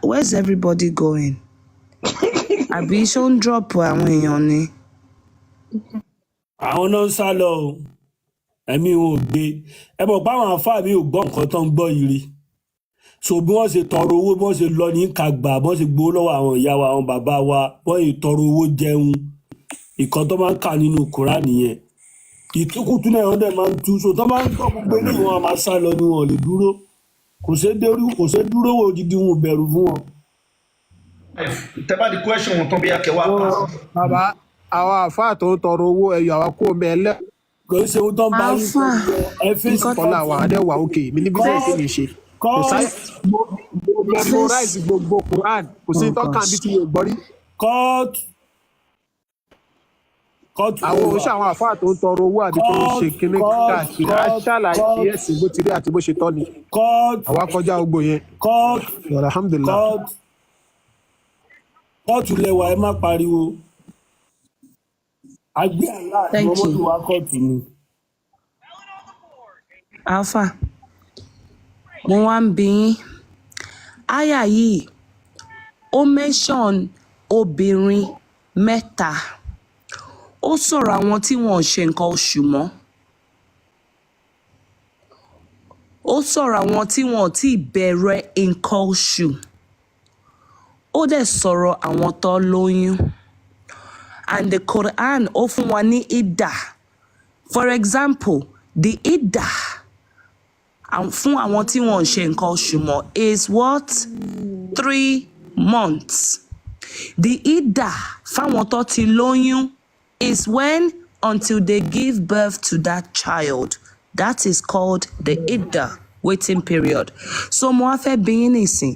A: where's everybody going? Àbí ṣó ń drop àwọn èèyàn ni?
B: àwọn náà ń sá lọ o ẹ̀mí wọn ò gbé ẹ mọ̀ pé àwọn àfáà mi ò gbọ́ nǹkan tó ń gbọ́ yìí rí so bí wọ́n ṣe tọrọ owó bí wọ́n ṣe lọ ní kàgbà bí wọ́n ṣe gbowó lọ́wọ́ àwọn ìyá wa àwọn bàbá wa wọ́n yìí tọrọ owó jẹun ìkan tó máa ń kà nínú Kùránì nìyẹn ìtúkùtù náà wọ́n dẹ̀ máa ń tú so tó máa ń gbọ́ gbogbo eléyìí wọn máa sá lọ ni wọn ò lè dúró kò ṣe dúró wò odidi wọn ò bẹ̀rù fún wọn.
C: tẹ bá di question wọn tán bí akẹwà pa.
H: bàbá àwọn àfáà tó ń tọrọ owó ẹyọ àwọn kó bẹ ẹlẹ.
B: kò ṣe ohun tó ń bá yín sọ ẹ fèsì
H: kọ́lá àwọn àdẹ́wà òkè mi ní bísíǹsì mi ṣe kò sáyé memorize gbogbo Quran kò sí tọ́kàn bí ti yóò gbọ́ rí. àwọn oṣù àwọn àfáà tó ń tọrọ owó àti tó ń ṣe kíní káàkiri á ṣàlàyé ẹ̀sìn bó ti rí àti bó ṣe tọ́ ni àwa kọjá gbogbo yẹn. alhamdulilah.
B: kóòtù lẹwà ẹ má pariwo àgbẹ̀ aláàbò mọ́tò wa kóòtù ni.
A: Alpha, mo wá ń bi yín àyà yìí ó mention obìnrin mẹ́ta ó sọ̀rọ̀ àwọn tí wọn ò ṣe nǹkan oṣù mọ́ ó sọ̀rọ̀ àwọn tí wọn ò tí ì bẹ̀rẹ̀ nǹkan oṣù ó dẹ̀ sọ̀rọ̀ àwọn tó lóyún and the Quran ó fún wa ní idda for example the idda fún àwọn tí wọn ò ṣe nǹkan oṣù mọ́ is what 3 months the idda fáwọn tó ti lóyún is when until they give birth to that child. That is called the idda waiting period. So mo wá fẹ́ bi yín nísìn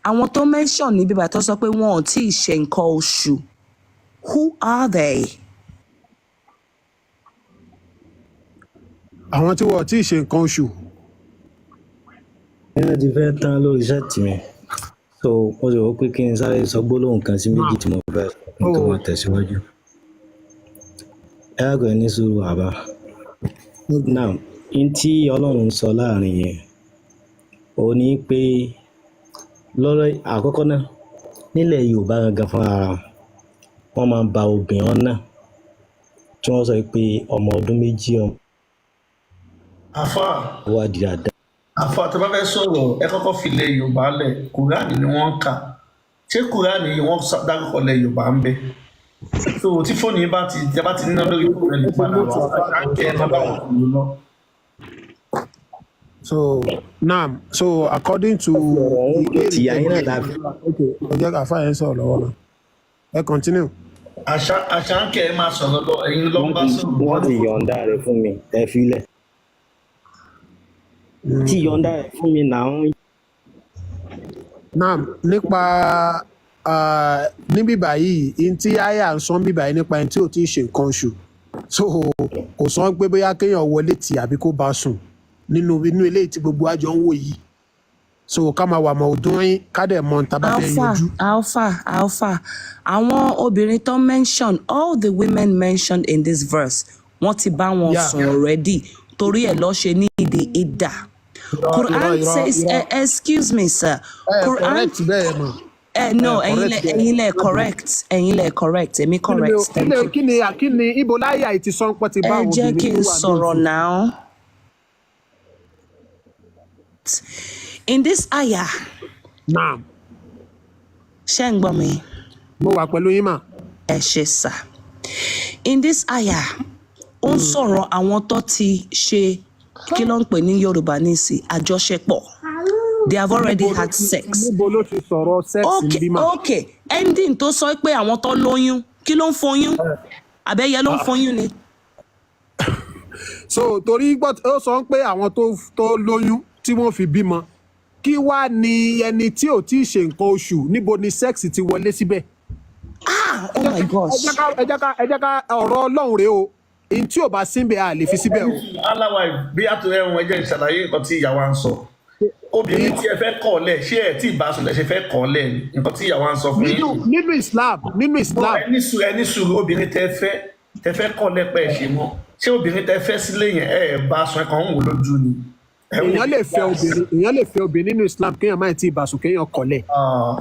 A: àwọn tó mention níbi bàtà tó sọ pé wọn ò tí ì ṣe nǹkan oṣù who are they?
H: àwọn tí wọn ò tí ì ṣe nǹkan oṣù.
I: ẹnlẹ́ ti fẹ́ tán lórí ṣẹ́ẹ̀tì mi so mo sì rò pé kí n sáré sọ gbólóhùn kan sí méjì tí mo fẹ́ nítorí wọn tẹ̀síwájú. ẹ àgọ́ ẹ ní sùúrù àbá. now n tí Ọlọ́run ń sọ láàrin yẹn ò ní pé lọ́rọ̀ àkọ́kọ́ náà nílẹ̀ Yorùbá gangan fún ara wọn máa ń ba obìnrin náà tí wọ́n sọ pé ọmọ ọdún méjì
C: àfà
I: wà di dáadáa.
C: àfà tó bá fẹ́ sọ̀rọ̀ ẹ kọ́kọ́ fi ilẹ̀ Yorùbá lẹ̀ Kùránì ni wọ́n ń kà ṣé Kùránì yìí wọ́n dárúkọ ilẹ̀ Yorùbá ń bẹ so tí fóònù yìí bá ti ná lórí Kùránì lè padà wá àkàkẹ́ ẹ̀ má bá wọn kúrò lọ.
H: So according to
I: tìyà yín náà láfi.
H: ẹ jẹ́ ká fáyẹn sọ̀rọ̀ lọ́wọ́ náà ẹ continue.
C: àṣàkẹ́ ẹ máa sọ̀rọ̀ lọ ẹ̀yin ló ń bá sọ̀rọ̀.
I: wọ́n ti yọ̀ǹda rẹ̀ fún mi ẹ filẹ̀. tí yọ̀ǹda rẹ̀ fún mi náà ń.
H: náà nípa níbí báyìí tí àyà ń sọ níbí báyìí nípa ẹni tí ò tí ì ṣe nǹkan oṣù so kò sọ pé bóyá kéèyàn wọlé tì àbí kó bá sùn nínú eléyìí tí gbogbo àjọ ń wò yìí so ká máa wà mọ ọdún yín ká dẹ̀ mọ níta bá fẹ́ yanjú.
A: alpha àwọn obìnrin tó mention all the women mentioned in this verse wọ́n ti bá wọn sùn already torí ẹ̀ lọ́ ṣe ní ìdí ìdá. Quran says excuse me sir. Quran
H: correct bẹ́ẹ̀ mọ̀.
A: No ẹ̀yin lẹ correct èmi correct.
H: kí ni ibo láyà ìtì sọ́npọ̀ ti bá àwọn obìnrin
A: ẹ jẹ́ kí n sọ̀rọ̀ now. In this ayah.
H: Naam.
A: Ṣé ń gbọ́ mi?
H: Mo wà pẹ̀lú yín mà.
A: Ẹ ṣé sà. In this ayah, ó ń sọ̀rọ̀ àwọn tó ti ṣe kí ló ń pè ní Yorùbá nísì àjọṣepọ̀. They have already had sex.
H: Níbo ló ti sọ̀rọ̀ sex níbí mà?
A: Okay, ending tó sọ pé àwọn tó lóyún kí ló ń foyún? Àbẹ́yẹ ló ń foyún ni.
H: So torí ó sọ pé àwọn tó lóyún tí wọ́n fi bímọ kí wá ní ẹni tí ò tí ì ṣe nǹkan oṣù níbo ni sex ti wọlé síbẹ̀.
A: Oh my gosh.
H: ẹ jẹ́ ká ọ̀rọ̀ Ọlọ́run rèé o èyí tí ò bá síbẹ̀ a lè fi síbẹ̀ o.
C: aláwa bí àtúnyẹ̀ wọn jẹ́ ìṣàlàyé nǹkan tí ìyàwó ń sọ obìnrin tí ẹ fẹ́ kọ̀ lẹ̀ ṣé ẹ tí ì bá sùn lẹ̀ ṣe fẹ́ kọ̀ lẹ̀ ni nǹkan tí ìyàwó à ń sọ fún yín.
H: nínú Islam
C: ẹni sùúrù obìnrin tẹ fẹ́ kọ̀ lẹ́pẹ́ ẹ̀ ṣe mọ́ ṣé obìnrin tẹ fẹ́ sílé yẹn ẹ bá sùn ẹ kàn ń wò lójú ni.
H: èèyàn lè fẹ́ obìnrin nínú Islam kéèyàn máa ti ìbásùn kéèyàn kọ̀lẹ̀.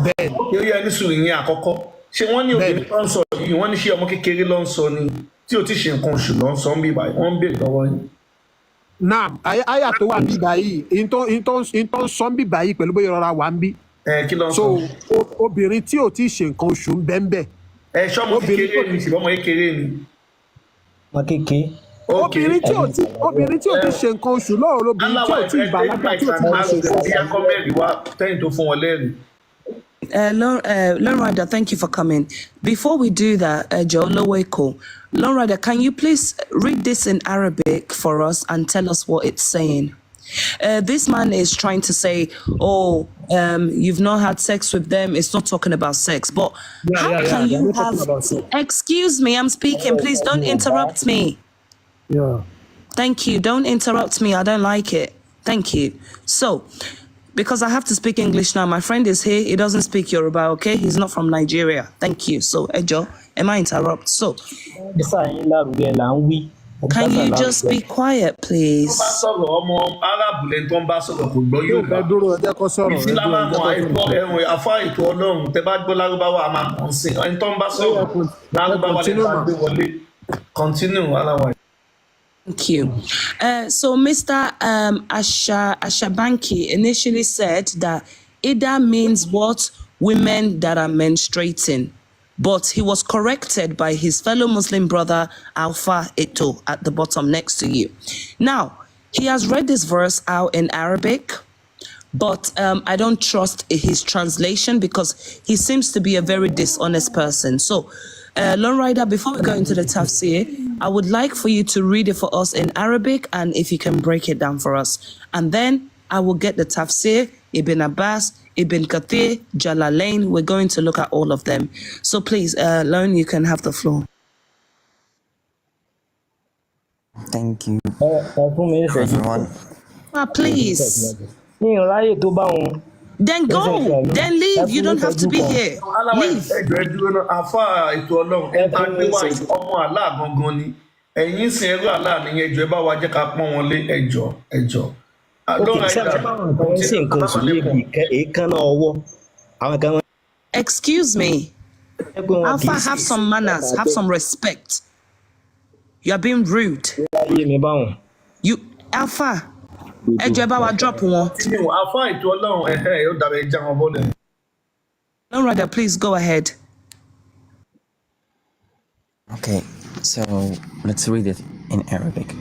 C: bẹ́ẹ̀ ni ó yẹ ẹni sùúrù yẹn àkọ́kọ́ ṣé wọ́n ní obìnrin tó ń sọ yìí wọ́n ní ṣé ọmọ kékeré ló ń sọ ni tí o ti ṣe nǹkan oṣù ló ń sọ ń bí báyìí wọ́n ń béèrè lọ́wọ́ yín.
H: náà àyà tó wà bí báyìí ìtọ́ ń sọ ń bí báyìí pẹ̀lú bóyá rọra wà ń bí.
C: kí ló ń
H: so
C: sọ.
H: obìnrin tí ò tí ì ṣe nǹkan oṣù ń bẹ́ẹ̀ bẹ́ẹ̀.
C: ṣọmọ kékeré ni ṣùgbọ́n ọmọ kékeré ni.
I: ọmọ kékeré.
H: obìnrin tí ò tí ṣe nǹkan oṣù lọ́wọ́ lóbìnrin tí ò tí ì bàlágà tí ò tí ì ṣe nǹkan oṣù.
A: Lorada, thank you for coming. Before we do that, Joe Loweko, Lorada, can you please read this in Arabic for us and tell us what it's saying? This man is trying to say, oh, you've not had sex with them. It's not talking about sex. But how can you have... Excuse me, I'm speaking. Please don't interrupt me.
H: Yeah.
A: Thank you. Don't interrupt me. I don't like it. Thank you. So, because I have to speak English now, my friend is here. He doesn't speak Yoruba, okay? He's not from Nigeria. Thank you. So, Ejo, am I interrupt? So, can you just be quiet, please?
C: Continue, otherwise.
A: Thank you. So Mr. Ashabanki initially said that Ida means what? Women that are menstruating. But he was corrected by his fellow Muslim brother Alpha Eto at the bottom next to you. Now, he has read this verse out in Arabic, but I don't trust his translation because he seems to be a very dishonest person. So, Lone Rider, before we go into the tafsir, I would like for you to read it for us in Arabic and if you can break it down for us. And then I will get the tafsir, Ibn Abbas, Ibn Kathir, Jalalain. We're going to look at all of them. So please, Lone, you can have the floor.
J: Thank you, everyone.
A: Please. Then go. Then leave. You don't have to be here. Leave. Excuse me. Alpha, have some manners. Have some respect. You are being rude. You, Alpha. Drop one. No, rather, please go ahead.
J: Okay, so let's read it in Arabic.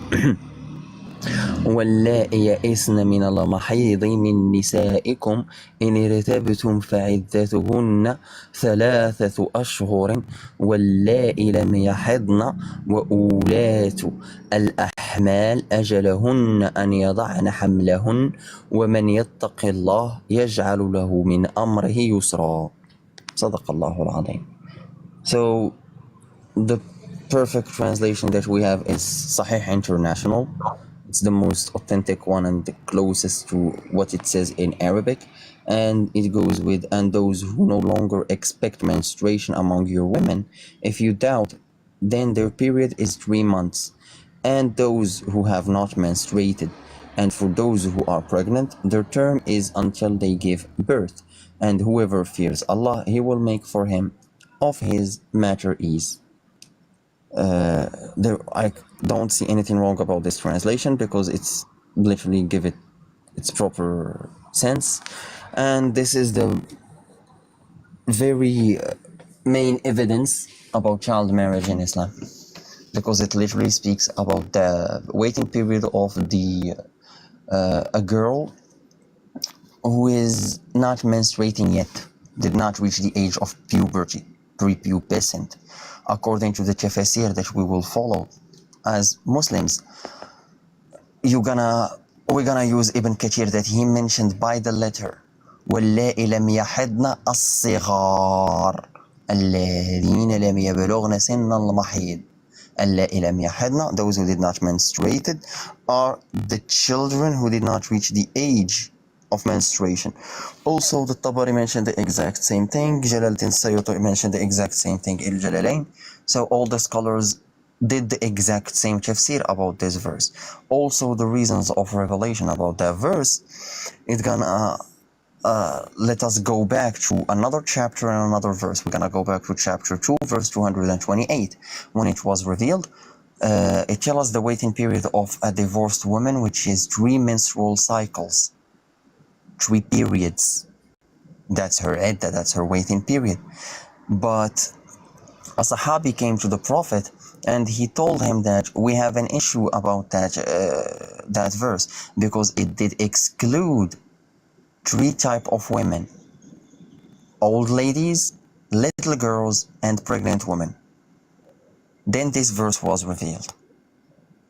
J: واللائي يئسن من المحيض من نسائكم إن ارتبتم فعدتهن 3 أشهر واللائي لم يحضن وأولات الأحمال أجلهن أن يضعن حملهن ومن يتق الله يجعل له من أمره يسرا. صدق الله العظيم. So the perfect translation that we have is Sahih International. It's the most authentic one and the closest to what it says in Arabic. And it goes with, and those who no longer expect menstruation among your women, if you doubt, then their period is 3 months. And those who have not menstruated, and for those who are pregnant, their term is until they give birth. And whoever fears Allah, He will make for him of His matter ease. I don't see anything wrong about this translation because it's literally give it its proper sense, and this is the very main evidence about child marriage in Islam, because it literally speaks about the waiting period of a girl who is not menstruating yet, did not reach the age of puberty, prepubescent, according to the tafsir that we will follow as Muslims. We're gonna use Ibn Kathir that he mentioned by the letter واللائي لم يحضن الصغار الذين لم يبلغن سن المحيض. اللائي لم يحضن, those who did not menstruated, are the children who did not reach the age of menstruation. Also, the Tabari mentioned the exact same thing. Jalaluddin Suyuti mentioned the exact same thing in Jalalain. So all the scholars did the exact same tafsir about this verse. Also, the reasons of revelation about that verse, it's gonna let us go back to another chapter and another verse. We're gonna go back to chapter 2, verse 228. When it was revealed, it tells us the waiting period of a divorced woman, which is 3 menstrual cycles, 3 periods. That's her iddah, that's her waiting period. But a Sahabi came to the Prophet and he told him that we have an issue about that verse because it did exclude 3 types of women: old ladies, little girls, and pregnant women. Then this verse was revealed.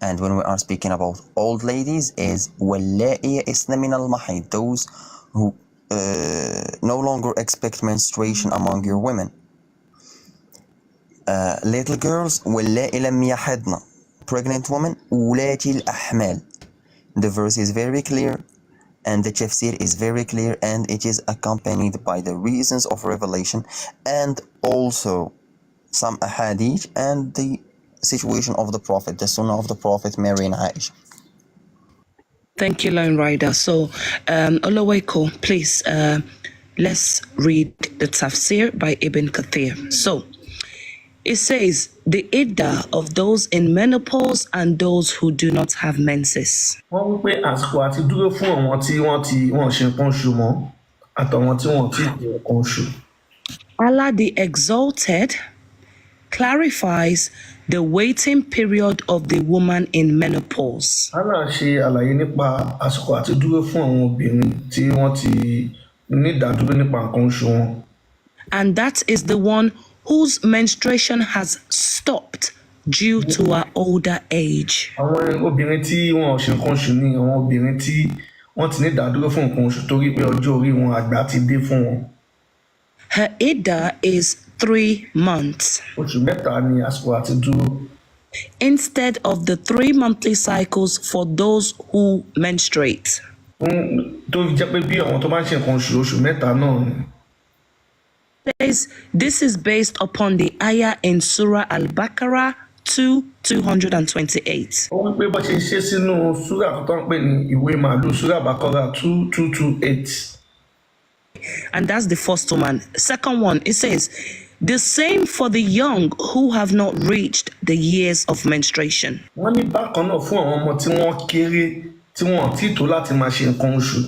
J: And when we are speaking about old ladies, is وَاللَّائِي يَئِسْنَ مِنَ الْمَحِيضِ, those who no longer expect menstruation among your women. Little girls, وَاللَّائِي لَمْ يَحِضْنَ, pregnant women, أُولَاتِ الْأَحْمَالِ. The verse is very clear, and the tafsir is very clear, and it is accompanied by the reasons of revelation, and also some ahadith, and the situation of the Prophet, the sunnah of the Prophet, Mary and Aisha.
A: Thank you, Lone Rider. So, Olaweko, please, let's read the tafsir by Ibn Kathir. So, it says, the iddah of those in menopause and those who do not have menses.
C: Wọ́n wí pé àsìkò àti dúró fún àwọn tí wọ́n ṣe nǹkan oṣù mọ́ àtàwọn tí wọ́n ti ṣe nǹkan oṣù.
A: Allah the Exalted clarifies the waiting period of the woman in menopause.
C: Allah ṣe àlàyé nípa àsìkò àti dúró fún àwọn obìnrin tí wọ́n ti ní ìdádúró nípa nǹkan oṣù wọn.
A: And that is the one whose menstruation has stopped due to her older age.
C: Àwọn obìnrin tí wọ́n ṣe nǹkan oṣù ni àwọn obìnrin tí wọ́n ti ní ìdádúró fún nǹkan oṣù torí pé ọjọ́ orí wọn àgbà ti dé fún wọn.
A: Her iddah is 3 months.
C: Oṣù mẹ́ta ni àsìkò àti dúró.
A: Instead of the 3 monthly cycles for those who menstruate.
C: Tó jẹ́ pé bí àwọn tó bá ń ṣe nǹkan oṣù mẹ́ta náà ni.
A: This is based upon the ayah in Surah Al-Baqarah 2:228.
C: Ó wí pé bó ṣe ṣe sínú súrà tó ń pè ní ìwé màálù, Surah Al-Baqarah 2:228.
A: And that's the first one. Second one, it says, the same for the young who have not reached the years of menstruation.
C: Wọ́n ní bákan náà fún àwọn ọmọ tí wọ́n kéré tí wọ́n ti tó láti máa ṣe nǹkan oṣù.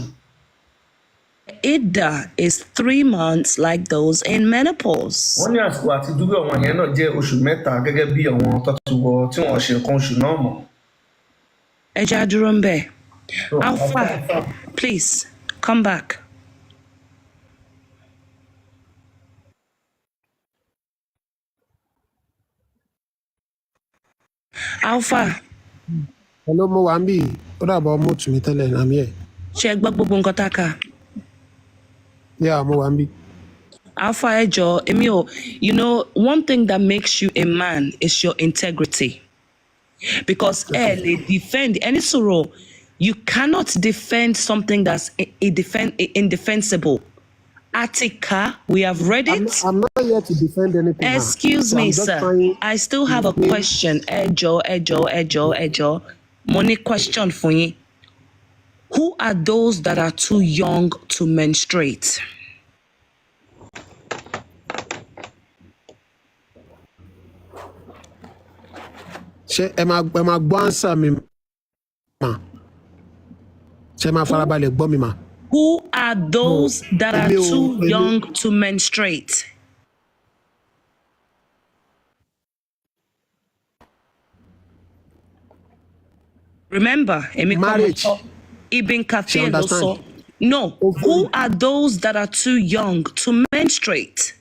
A: Iddah is 3 months like those in menopause.
C: Wọ́n ní àsìkò àti dúró àwọn yẹn náà jẹ́ oṣù mẹ́ta gẹ́gẹ́ bí àwọn tó ti wọ tí wọ́n ṣe nǹkan oṣù náà mọ̀.
A: Eja Durumbe, Alpha, please come back. Alpha.
H: Hello, mo wà ń bí. Ó dàbọ̀ mo tù mí tẹ́lẹ̀ náà mi ẹ̀.
A: Ṣé ẹ gbọ́ gbogbo nǹkan tá a kà?
H: Yeah, mo wà ń bí.
A: Alpha Ejo, Emio, you know, one thing that makes you a man is your integrity. Because defend any sorrow, you cannot defend something that's indefensible. Atika, we have read it.
H: I'm not here to defend anything.
A: Excuse me, sir. I still have a question. Ejo. Money question for you. Who are those that are too young to menstruate?
H: Ṣé ẹ máa gbọ́ answer mi mà? Ṣé ẹ máa farabalẹ̀ gbọ́ mi mà?
A: Who are those that are too young to menstruate? Remember,
H: marriage.
A: Ibn Kathir also. No, who are those that are too young to menstruate?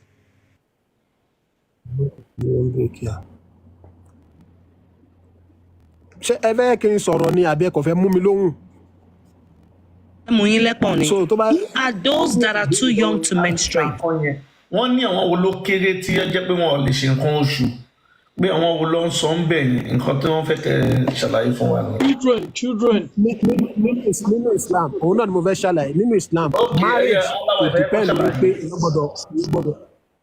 H: Ṣé ẹ fẹ́ kí n sọ̀rọ̀ ni àbí ẹ kò fẹ́ mú mi lóhùn?
A: Who are those that are too young to menstruate?
C: Wọ́n ní àwọn wo ló kéré tí ó jẹ́ pé wọn ò lè ṣe nǹkan oṣù. pé àwọn wo ló ń sọ ń bẹ̀ yẹn nǹkan tí wọ́n fẹ́ kẹ́ ṣàlàyé fún wa nìyẹn.
G: Children.
H: nínú Islam òun náà ni mo fẹ́ ṣàlàyé nínú Islam marriage kò depend lórí pé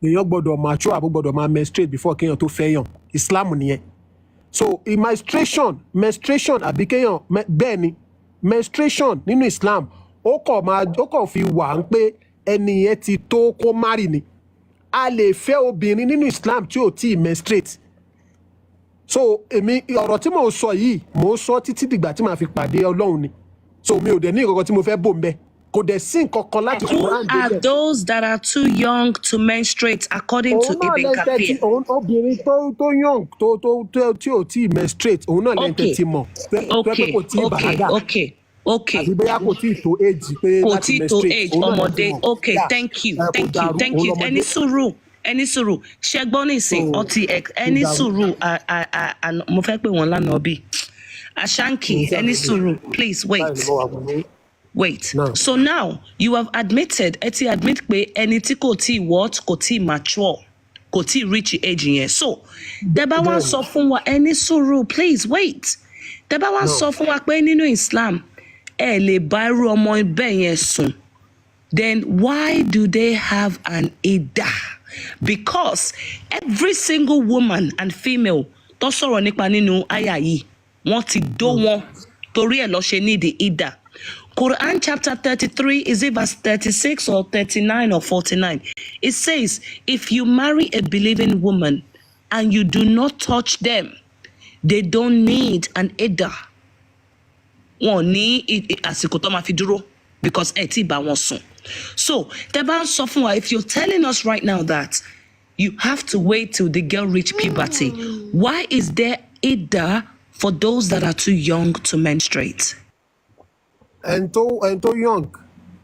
H: èèyàn gbọ́dọ̀ mature àbó gbọ́dọ̀ máa menstruate before kéèyàn tó fẹ́ yàn Islam nìyẹn. So menstruation àbí kéèyàn bẹ́ẹ̀ ni menstruation nínú Islam ó kàn fi wà ń pé ẹni yẹn ti tó kó marry ni. A lè fẹ́ obìnrin nínú Islam tí ò tí menstruate. So èmi ọ̀rọ̀ tí mò ń sọ yìí mò ń sọ títí dìgbà tí màá fi pàdé Ọlọ́run ni. So mi ò dẹ̀ ní nǹkan tí mo fẹ́ bò ń bẹ. Kò dẹ̀ sí nǹkan kan láti
A: Who are those that are too young to menstruate according to Ibn Kathir?
H: Obìnrin tó young tí ò tí menstruate òun náà lẹ́yìn tẹ́tí mọ̀.
A: Okay.
H: Àbí bóyá kò tí tó age pé láti menstruate.
A: Ọmọdé. Okay, thank you. Ẹni sùúrù. Ṣẹ́gbọ́n nìsín ọtí ẹni sùúrù mo fẹ́ pè wọ́n lánàá bí. Ashanki, ẹni sùúrù, please wait. No. So now you have admitted, admit pé ẹni tí kò tí mature, kò tí reach age yẹn. So, tẹ́ bá wá sọ fún wa ẹni sùúrù, please wait. Tẹ́ bá wá sọ fún wa pé nínú Islam ẹ lè bá irú ọmọ bẹ́ẹ̀ yẹn sùn. Then why do they have an iddah? Because every single woman and female tó sọ̀rọ̀ nípa nínú àyà yìí, wọ́n ti dó wọn torí ẹ̀ ló ṣe ní the iddah. Quran chapter 33, is it verse 36 or 39 or 49? It says, if you marry a believing woman and you do not touch them, they don't need an iddah. Wọ́n ní àsìkò tó máa fi dúró because ẹ ti bá wọn sùn. So, tẹ́ bá ń sọ fún wa, if you're telling us right now that you have to wait till the girl reach puberty, why is there iddah for those that are too young to menstruate?
H: And tó young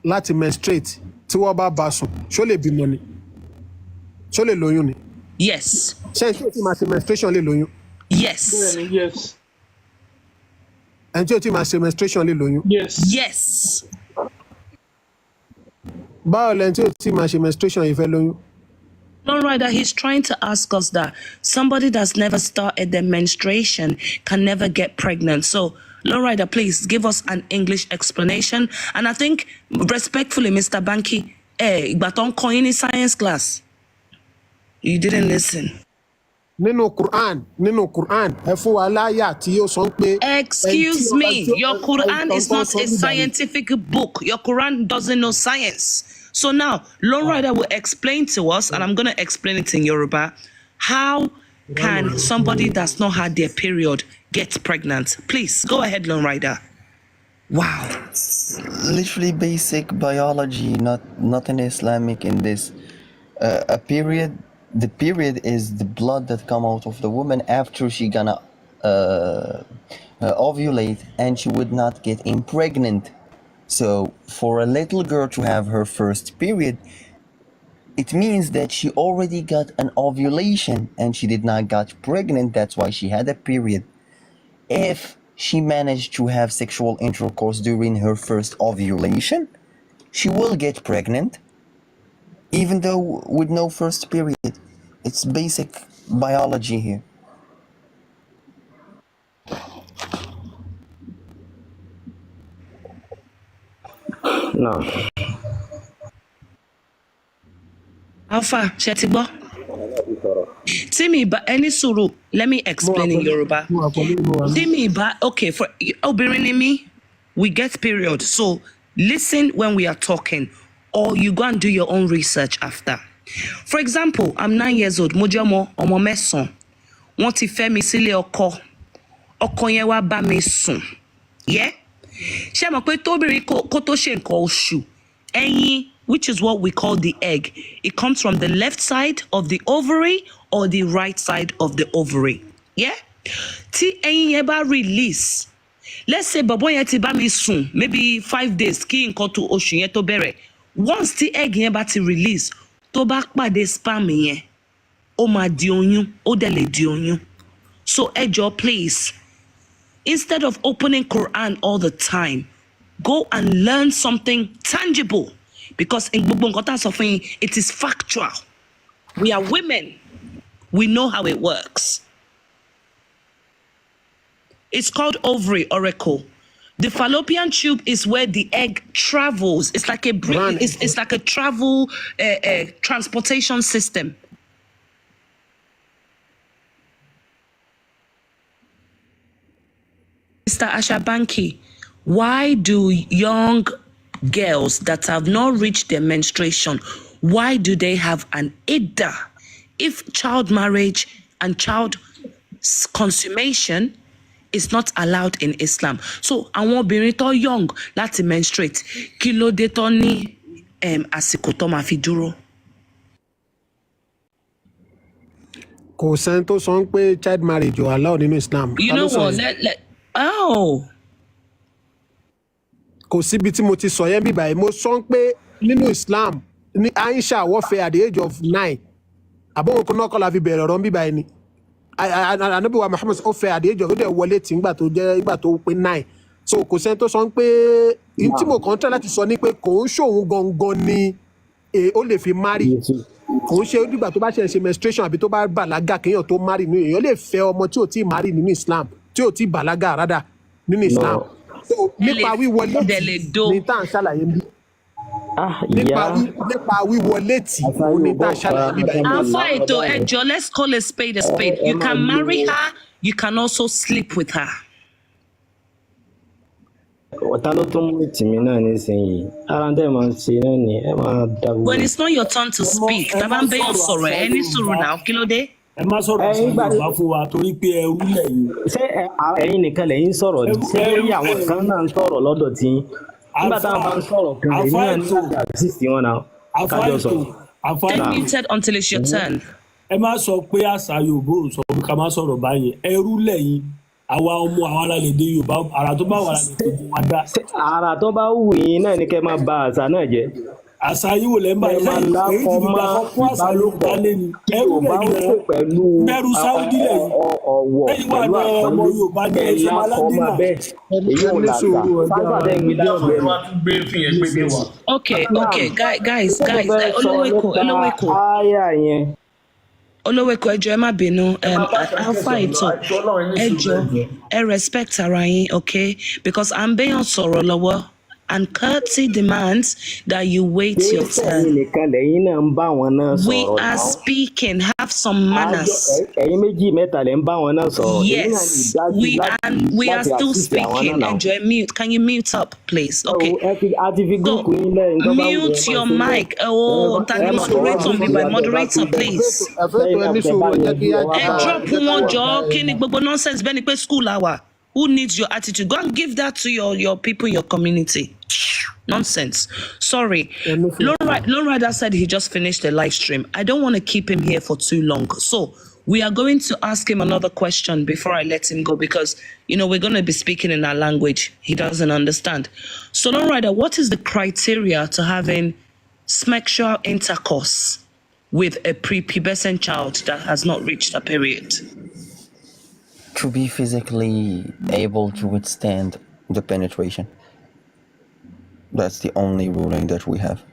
H: láti menstruate tí wọ́n bá sùn ṣó lè bímọ ni ṣó lè lóyún ni.
A: Yes.
H: Ṣé tí o ti máa ṣe menstruation lè lóyún.
A: Yes.
G: Yes.
H: And tí o ti máa ṣe menstruation lè lóyún.
A: Yes.
H: Báwo lẹ́yìn tí o ti máa ṣe menstruation yìí fẹ́ lóyún.
A: No, right, that he's trying to ask us that somebody that's never started their menstruation can never get pregnant. So, Lowrider, please give us an English explanation. And I think, respectfully, Mr. Banky, ìgbà tó ń kọ́ yín ní science class, you didn't listen.
H: Nínú Quran, ẹ fún wa láyà tí yóò sọ pé.
A: Excuse me, your Quran is not a scientific book. Your Quran doesn't know science. So now, Lowrider will explain to us, and I'm going to explain it in Yoruba, how can somebody that's not had their period get pregnant? Please, go ahead, Lowrider. Wow.
J: Literally basic biology, nothing Islamic in this. The period is the blood that come out of the woman after she gonna ovulate, and she would not get pregnant. So for a little girl to have her first period, it means that she already got an ovulation and she did not get pregnant. That's why she had a period. If she managed to have sexual intercourse during her first ovulation, she will get pregnant, even though with no first period. It's basic biology here.
I: No.
A: Alpha, Shetibo. Timi ba any suru. Let me explain in Yoruba. Timi ba okay for obirinimi, we get period. So listen when we are talking, or you go and do your own research after. For example, I'm 9 years old. Mojamo omo meson. Wọ́n ti fẹ́ mi sílé ọkọ. Ọkọ yẹn wá bá mi sùn. Yeah? Ṣé mọ̀ pé tóbìnrin kó tó ṣe nǹkan oṣù, ẹyin, which is what we call the egg, it comes from the left side of the ovary or the right side of the ovary. Yeah? Tí ẹyin yẹn bá release, let's say bọ̀bọ́ yẹn ti bá mi sùn, maybe 5 days kí nǹkan tó oṣù yẹn tó bẹ̀rẹ̀. Once the egg yẹn bá ti release, tó bá pàdé sperm yẹn, ó máa di oyún, ó dẹ̀ lè di oyún. So ẹ jọ̀ọ́, please, instead of opening Quran all the time, go and learn something tangible. Because in gbogbo nǹkan tá a sọ fún yín, it is factual. We are women. We know how it works. It's called ovary auricle. The fallopian tube is where the egg travels. It's like a it's like a travel transportation system. Mr. Ashabanki, why do young girls that have not reached their menstruation, why do they have an idda? If child marriage and child consummation is not allowed in Islam. So, àwọn obìnrin tó young láti menstruate, kí ló dé tó ní àsìkò tó máa fi dúró?
H: Kò sẹ́ni tó sọ pé child marriage ò allowed nínú Islam.
A: You know what?
H: Kò síbi tí mo ti sọ yẹn bí báyìí. Mo sọ pé nínú Islam ní Aisha wọ́n fẹ́ at the age of 9. Àbọ̀wò kan náà kọ́ la fi bẹ̀rẹ̀ ọ̀rọ̀ bí báyìí ni. Ànábì wa Muhammad ó fẹ́ at the age of ó dẹ̀ wọlé tí ìgbà tó pé 9. So kò sẹ́ni tó sọ pé tí mo kàn tẹ́ láti sọ ni pé kò ń ṣòun gangan ni ó lè fi marry. Kò ń ṣe nígbà tó bá ṣe menstruation àbí tó bá bàlágà kéèyàn tó marry nínú èèyàn lè fẹ́ ọmọ tí ò tí marry nínú Islam tí ò tí bàlágà rádà nínú Islam. So nípa wíwọlé tí ní tá à ń ṣàlàyé bí. Nípa wíwọlé tí ní tá à ń ṣàlàyé bí báyìí.
A: Àfáà ètò ẹjọ́, let's call a spade a spade. You can marry her, you can also sleep with her.
I: Ta ló tún mú ìtìmí náà nísìnyí? Ara ń tẹ́ máa ń ṣe náà ni ẹ máa dàgbò.
A: When it's not your turn to speak, tàbá ń bẹ́yàn sọ̀rọ̀ ẹ ní sùúrù náà, kí ló dé?
B: Ẹ má sọ̀rọ̀ sí Yorùbá fún wa torí pé ẹrú lẹ́yìn.
I: Ṣé ẹ̀yin nìkan lẹ́yìn sọ̀rọ̀ ni? Ṣé lórí àwọn kan náà ń sọ̀rọ̀ lọ́dọ̀ tí? Nígbà táwọn bá ń sọ̀rọ̀ kan, èmi náà ní ìgbà sísì wọn náà. Kájọ sọ̀rọ̀.
A: Stay muted until it's your turn.
B: Ẹ má sọ pé àṣà Yorùbá ò sọ pé ká má sọ̀rọ̀ báyẹn. Ẹrú lẹ́yìn. Àwa ọmọ àwọn alálẹ̀dẹ̀ Yorùbá ara tó bá wà lálẹ́ tó wá dá.
I: Ara tó bá wù yín náà ni kẹ́ máa bà àṣà náà jẹ́.
B: Àṣà yìí wò lẹ́ ń bá
I: ẹ máa dákọ̀ máa
B: Yorùbá lẹ́nu. Ẹrú lẹ́yìn
I: pẹ̀lú
B: bẹ́rù Sáúdí lẹ́yìn.
I: ọ̀wọ̀
B: pẹ̀lú
I: àpọ́nlé
B: Yorùbá ní ẹ̀ṣọ́ aládìmọ̀.
I: Èyí ò là sá.
A: Okay, guys, Olóweko ẹjọ́ ẹ má bínú, Alpha ètò ẹjọ́ ẹ respect ara yín, okay? Because I'm being sọ̀rọ̀ lọ́wọ́ and courtesy demands that you wait your turn. We are speaking, have some manners. Yes, we are still speaking. Enjoy, mute. Can you mute up, please? Okay. So, mute your mic. Oh, thank you, moderator, please. Drop one job. Kini gbogbo nonsense bẹ́ẹ̀ ni pé school hour. Who needs your attitude? Go and give that to your people in your community. Nonsense. Sorry. Lone Rider said he just finished the live stream. I don't want to keep him here for too long. So we are going to ask him another question before I let him go because, we're going to be speaking in our language. He doesn't understand. So Lone Rider, what is the criteria to having sexual intercourse with a prepubescent child that has not reached a period?
J: To be physically able to withstand the penetration. That's the only ruling that we have.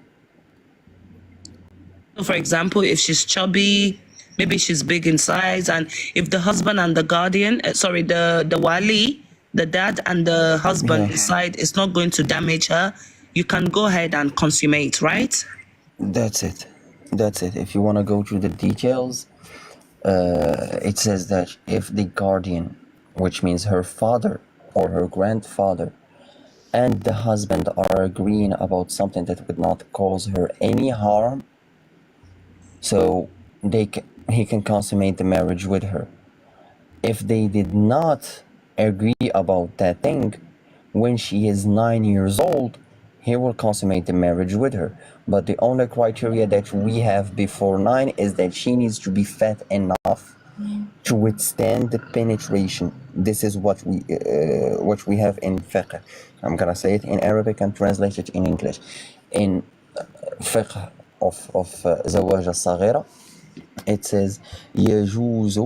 A: For example, if she's chubby, maybe she's big in size, and if the husband and the guardian, the wali, the dad and the husband decide it's not going to damage her, you can go ahead and consummate, right?
J: That's it. If you want to go through the details, it says that if the guardian, which means her father or her grandfather, and the husband are agreeing about something that would not cause her any harm, so he can consummate the marriage with her. If they did not agree about that thing, when she is 9 years old, he will consummate the marriage with her. But the only criteria that we have before 9 is that she needs to be fat enough to withstand the penetration. This is what we have in fiqh. I'm gonna say it in Arabic and translate it in English. In fiqh of زواج الصغيرة, it says يجوز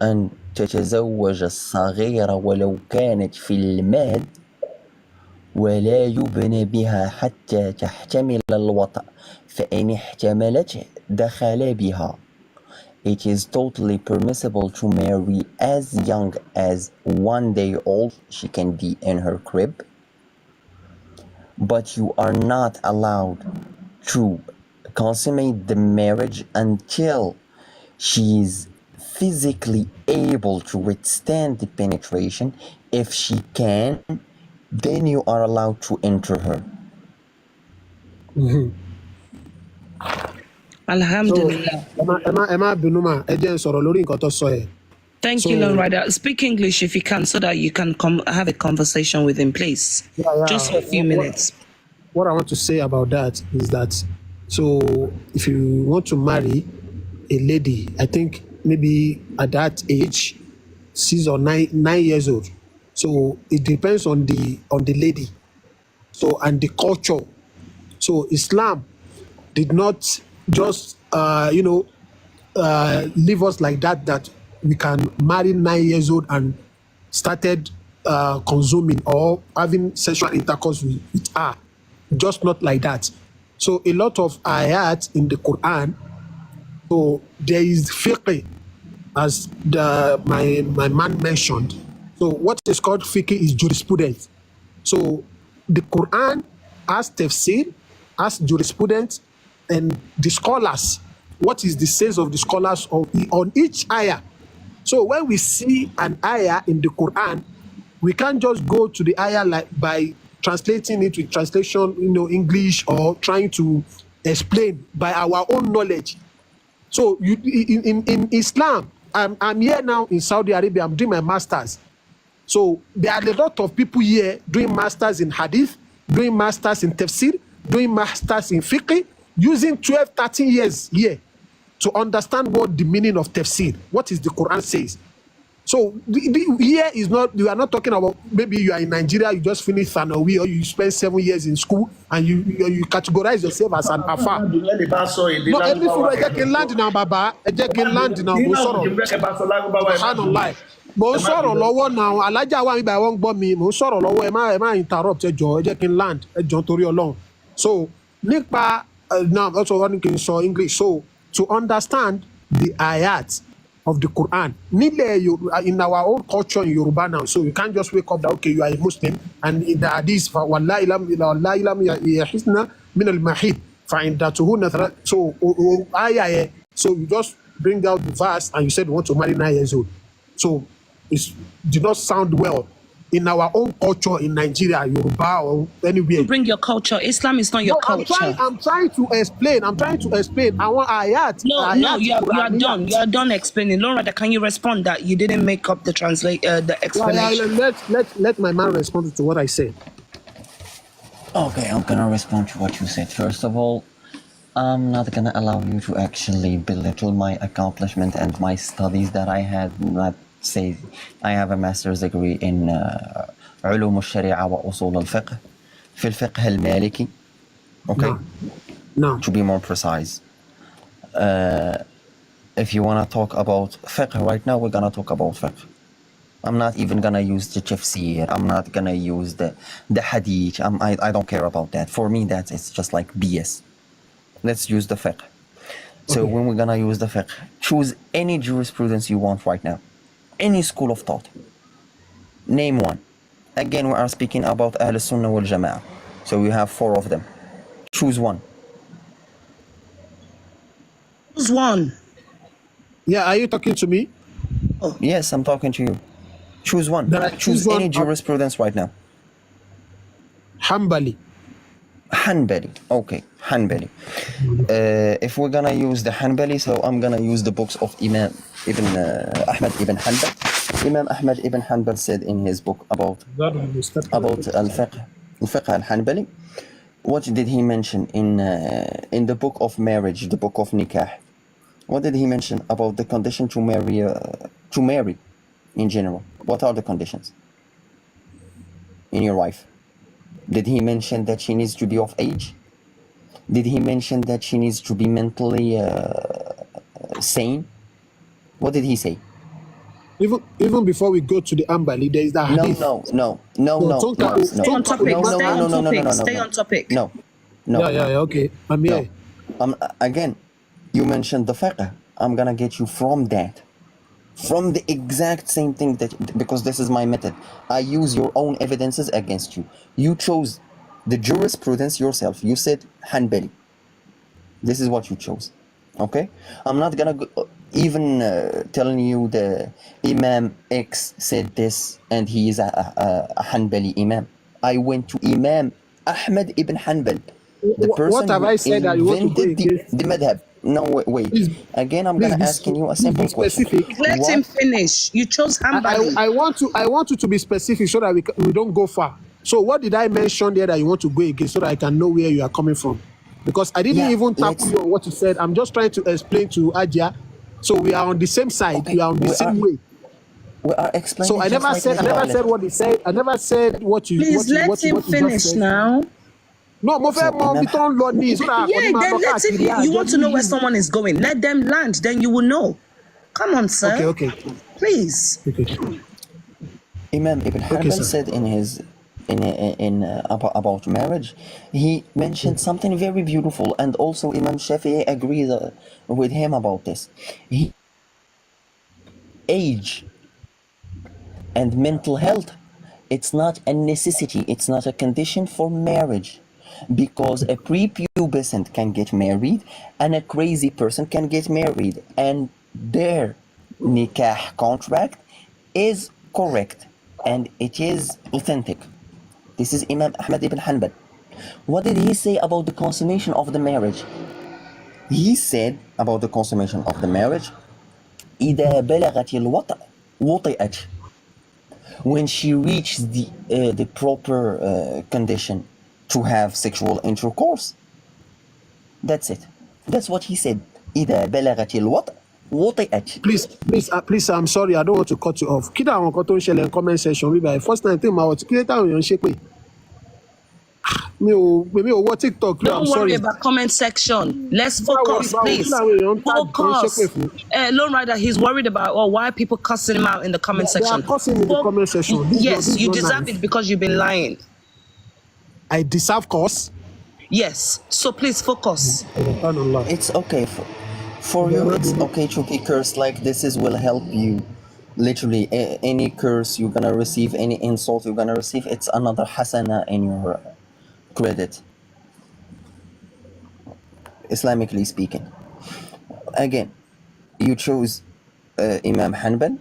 J: أن تتزوج الصغيرة ولو كانت في المهد ولا يبنى بها حتى تحتمل الوطأ فإن احتملت دخل بها. it is totally permissible to marry as young as 1 day old. She can be in her crib, but you are not allowed to consummate the marriage until she is physically able to withstand the penetration. If she can, then you are allowed to enter her.
H: So
A: Alhamdulillah.
H: Emma Binuma, ẹ sọ̀rọ̀ lórí nǹkan tó sọ ẹ̀.
A: Thank you, Lord Rider. Speak English if you can, so that you can have a conversation with him, please. Just for a few minutes.
H: What I want to say about that is that, so if you want to marry a lady, I think maybe at that age, 6 or 9 years old. So it depends on the lady. So and the culture. So Islam did not just leave us like that we can marry 9 years old and started consuming or having sexual intercourse with her. Just not like that. So a lot of ayat in the Quran. So there is fiqh, as my man mentioned. So what is called fiqh is jurisprudence. So the Quran has tafsir, has jurisprudence, and the scholars. What is the sense of the scholars on each ayah? So when we see an ayah in the Quran, we can't just go to the ayah like by translating it with translation, English, or trying to explain by our own knowledge. So in Islam, I'm here now in Saudi Arabia. I'm doing my masters. So there are a lot of people here doing masters in hadith, doing masters in tafsir, doing masters in fiqh, using 12, 13 years here to understand what the meaning of tafsir, what is the Quran says. So here is not, you are not talking about maybe you are in Nigeria, you just finished Thanawi, or you spend 7 years in school and you categorize yourself as an afa. No, every food I can land now, Baba. I can land now. Subhanallah. Mo ń sọ̀rọ̀ lọ́wọ́ now, alájà wa nígbà wọ́n ń gbọ́ mi, mo ń sọ̀rọ̀ lọ́wọ́, ẹ má interrupt, ẹ jẹ́ kí n land, ẹ jọ̀ọ́ torí Ọlọ́run. So nípa now also one can show English. So to understand the ayat of the Quran, in our own culture in Yoruba now, so you can't just wake up that okay, you are a Muslim, and in the hadith, wallahi lam yahisna min al-mahid, so you just bring out the verse and you said you want to marry 9 years old. So it did not sound well in our own culture in Nigeria, Yoruba, or anywhere.
A: You bring your culture. Islam is not your culture.
H: I'm trying to explain. I want ayat.
A: No, you are done. You are done explaining. Laura, can you respond that you didn't make up the explanation?
H: Let my man respond to what I said.
J: Okay, I'm gonna respond to what you said. First of all, I'm not gonna allow you to actually belittle my accomplishment and my studies that I had. Not say I have a master's degree in علوم الشريعة وأصول الفقه في الفقه المالكي. Okay.
H: No.
J: To be more precise, if you wanna talk about fiqh right now, we're gonna talk about fiqh. I'm not even gonna use the tafsir. I'm not gonna use the hadith. I don't care about that. For me, it's just like BS. Let's use the fiqh. So when we're gonna use the fiqh, choose any jurisprudence you want right now. Any school of thought. Name one. Again, we are speaking about Ahl Sunnah wal Jama'ah. So we have 4 of them. Choose one.
A: Choose one.
H: Yeah, are you talking to me?
J: Oh. Yes, I'm talking to you. Choose one. Choose any jurisprudence right now.
H: Hanbali.
J: Okay, Hanbali. If we're gonna use the Hanbali, so I'm gonna use the books of Imam Ahmad ibn Hanbal. Imam Ahmad ibn Hanbal said in his book about al-fiqh al-Hanbali. What did he mention in the book of marriage, the book of nikah? What did he mention about the condition to marry in general? What are the conditions in your wife? Did he mention that she needs to be of age? Did he mention that she needs to be mentally sane? What did he say?
H: Even before we go to the Hanbali, there is the hadith.
J: No.
A: Stay on topic. Stay on topic.
J: No.
H: Yeah, okay. I'm here.
J: Again, you mentioned the fiqh. I'm gonna get you from that. From the exact same thing that, because this is my method. I use your own evidences against you. You chose the jurisprudence yourself. You said Hanbali. This is what you chose. Okay? I'm not gonna even telling you the Imam X said this and he is a Hanbali Imam. I went to Imam Ahmed ibn Hanbal, the
H: What
J: person
H: have
J: who
H: I said that you want to go
J: invented
H: against?
J: the madhab. No, wait.
H: Please,
J: Again, I'm
H: please
J: gonna
H: be,
J: asking you a
H: please be
J: simple question.
H: specific.
A: Let him
J: What?
A: finish. You chose Hanbali.
H: I want you to be specific so that we don't go far. So what did I mention there that you want to go against so that I can know where you are coming from? Because I didn't
J: Yeah,
H: even tackle
J: let's.
H: you on what you said. I'm just trying to explain to Adia. So we are on the same side.
J: Okay,
H: We are on the same way.
J: we are
H: So
J: explaining
H: I
J: just
H: never
J: like
H: said
J: little
H: what he said. I never said
A: Please let him
H: what you just
A: finish
H: said.
A: now.
H: No, mo fẹ́
J: So
H: mọ ibi tó ń lọ ní so that
A: Yeah, then let him. You want to know where
H: you.
A: someone is going. Let them land. Then you will know. Come on, sir.
H: Okay.
A: Please.
J: Imam Ibn
H: Okay,
J: Hanbal
H: sir.
J: said in his about marriage, he mentioned something very beautiful, and also Imam Shafi'i agrees with him about this. Age and mental health, it's not a necessity, it's not a condition for marriage, because a prepubescent can get married and a crazy person can get married, and their nikah contract is correct and it is authentic. This is Imam Ahmad ibn Hanbal. What did he say about the consummation of the marriage? He said about the consummation of the marriage, إذا بلغت الوطأ وطئت. When she reaches the proper condition to have sexual intercourse, that's it. That's what he said. إذا بلغت الوطأ وطئت.
H: Please, I'm sorry, I don't want to cut you off. Kí ni àwọn nǹkan tó ń ṣẹlẹ̀ ní comment section bí báyìí? First time tí màá wọ̀ tí kí ló táwọn èèyàn ń ṣe pé mi ò wọ TikTok. I'm
A: Don't worry
H: sorry.
A: about comment section. Let's focus, please. Focus. Lone Rider, he's worried about why people cussing him out in the comment
H: They are
A: section.
H: cussing in the comment section.
A: Yes, you
H: not
A: deserve
H: nice.
A: it because you've been lying.
H: I deserve curse.
A: Yes. So please focus.
J: It's okay for you. It's okay to be cursed like this. Will help you. Literally, any curse you're gonna receive, any insult you're gonna receive, it's another hasana in your credit. Islamically speaking. Again, you chose Imam Hanbal.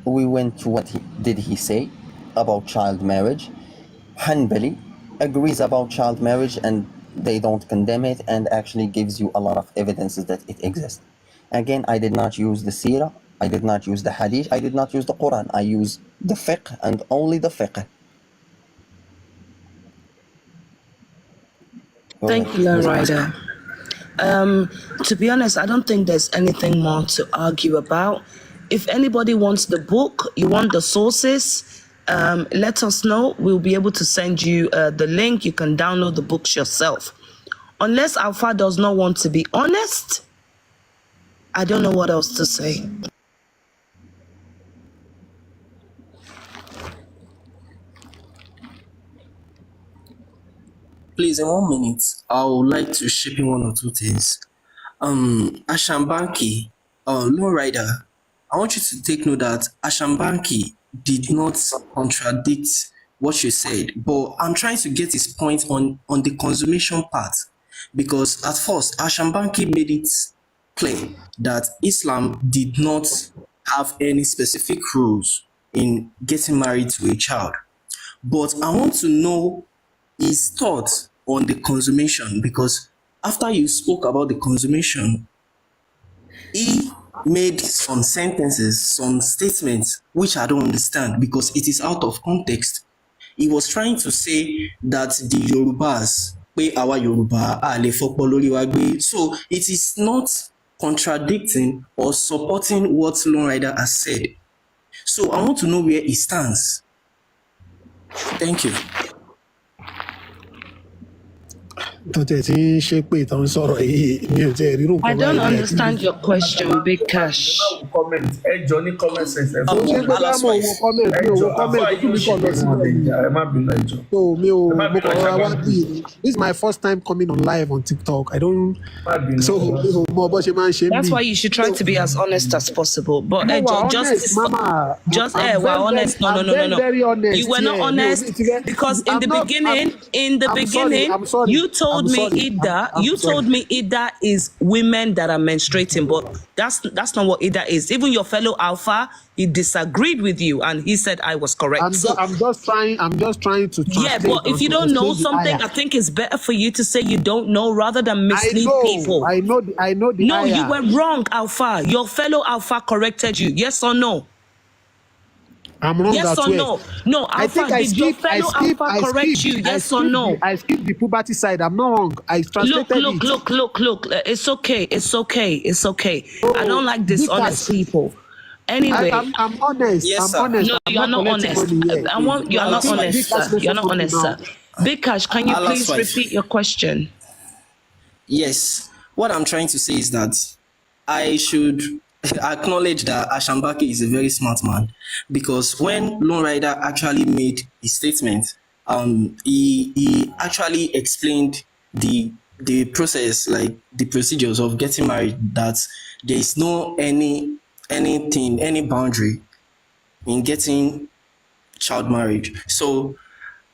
J: We went to what did he say about child marriage. Hanbali agrees about child marriage and they don't condemn it, and actually gives you a lot of evidences that it exists. Again, I did not use the seerah, I did not use the hadith, I did not use the Quran. I use the fiqh and only the fiqh.
A: Thank you, Lone Rider. To be honest, I don't think there's anything more to argue about. If anybody wants the book, you want the sources, let us know. We'll be able to send you the link. You can download the books yourself. Unless Alpha does not want to be honest, I don't know what else to say.
K: Please, in 1 minute, I would like to chip in one or two things. Ashambanki, Lone Rider, I want you to take note that Ashambanki did not contradict what you said, but I'm trying to get his point on the consummation part, because at first Ashambanki made it clear that Islam did not have any specific rules in getting married to a child. But I want to know his thoughts on the consummation, because after you spoke about the consummation, he made some sentences, some statements which I don't understand because it is out of context. He was trying to say that the Yorubas, pé àwa Yorùbá a lè fọpọ lórí wa gbé. So it is not contradicting or supporting what Lone Rider has said. So I want to know where he stands. Thank you.
H: tó tẹ̀ tí ń ṣe pé tó ń sọ̀rọ̀ yìí mi ò tẹ̀ rírun
A: I
H: kan
A: don't
H: báyìí.
A: understand your question, Big Cash.
C: comment ẹ jọ ní comment section.
H: Ó ṣe pé bá mo wo comment mi ò wo comment ojú mi kàn lọ síbẹ̀ ni.
C: ẹ má bínú ẹ jọ.
H: So mi ò mo kàn rọra wá bí this is my first time coming on live on TikTok. I don't so mo bó ṣe máa ń ṣe mí.
A: That's why you should try to be as honest as possible. But
H: No, we're
A: just
H: honest, Mama.
A: just
H: I'm
A: we're
H: very,
A: honest.
H: very-
A: No.
H: I'm very, very honest,
A: You were not
H: yeah.
A: honest because in
H: I'm
A: the
H: not-
A: beginning,
H: I'm sorry.
A: you told
H: I'm
A: me
H: sorry.
A: Ida,
H: I'm
A: you
H: sorry.
A: told me Ida is women that are menstruating, but that's not what Ida is. Even your fellow Alpha, he disagreed with you and he said I was correct.
H: I'm just trying to
A: Yeah,
H: translate
A: but if you
H: or
A: don't know
H: explain the
A: something,
H: ayah.
A: I think it's better for you to say you don't know rather than mislead people.
H: I know the
A: No,
H: ayah.
A: you were wrong, Alpha. Your fellow Alpha corrected you. Yes or no?
H: I'm wrong
A: Yes
H: that
A: or
H: way.
A: no? No,
H: I
A: Alpha,
H: think I
A: did your
H: skip.
A: fellow Alpha correct you? Yes or no?
H: I skipped the puberty side. I'm not wrong. I translated it.
A: Look. It's okay. I don't like dishonest people. Anyway,
H: I'm honest.
K: Yes,
H: I'm
K: sir.
H: honest.
A: no,
H: I'm
A: you are not
H: collecting
A: honest.
H: money yet.
A: You are not
K: Big
A: honest,
H: Cash
A: sir. You're not
H: listen to me
A: honest, sir. Big Cash, can you
K: Allah's
A: please
K: wife.
A: repeat your question?
K: Yes. What I'm trying to say is that I should acknowledge that Ashambaki is a very smart man, because when Lone Rider actually made his statement, he actually explained the process, like the procedures of getting married, that there is no any boundary in getting child marriage. So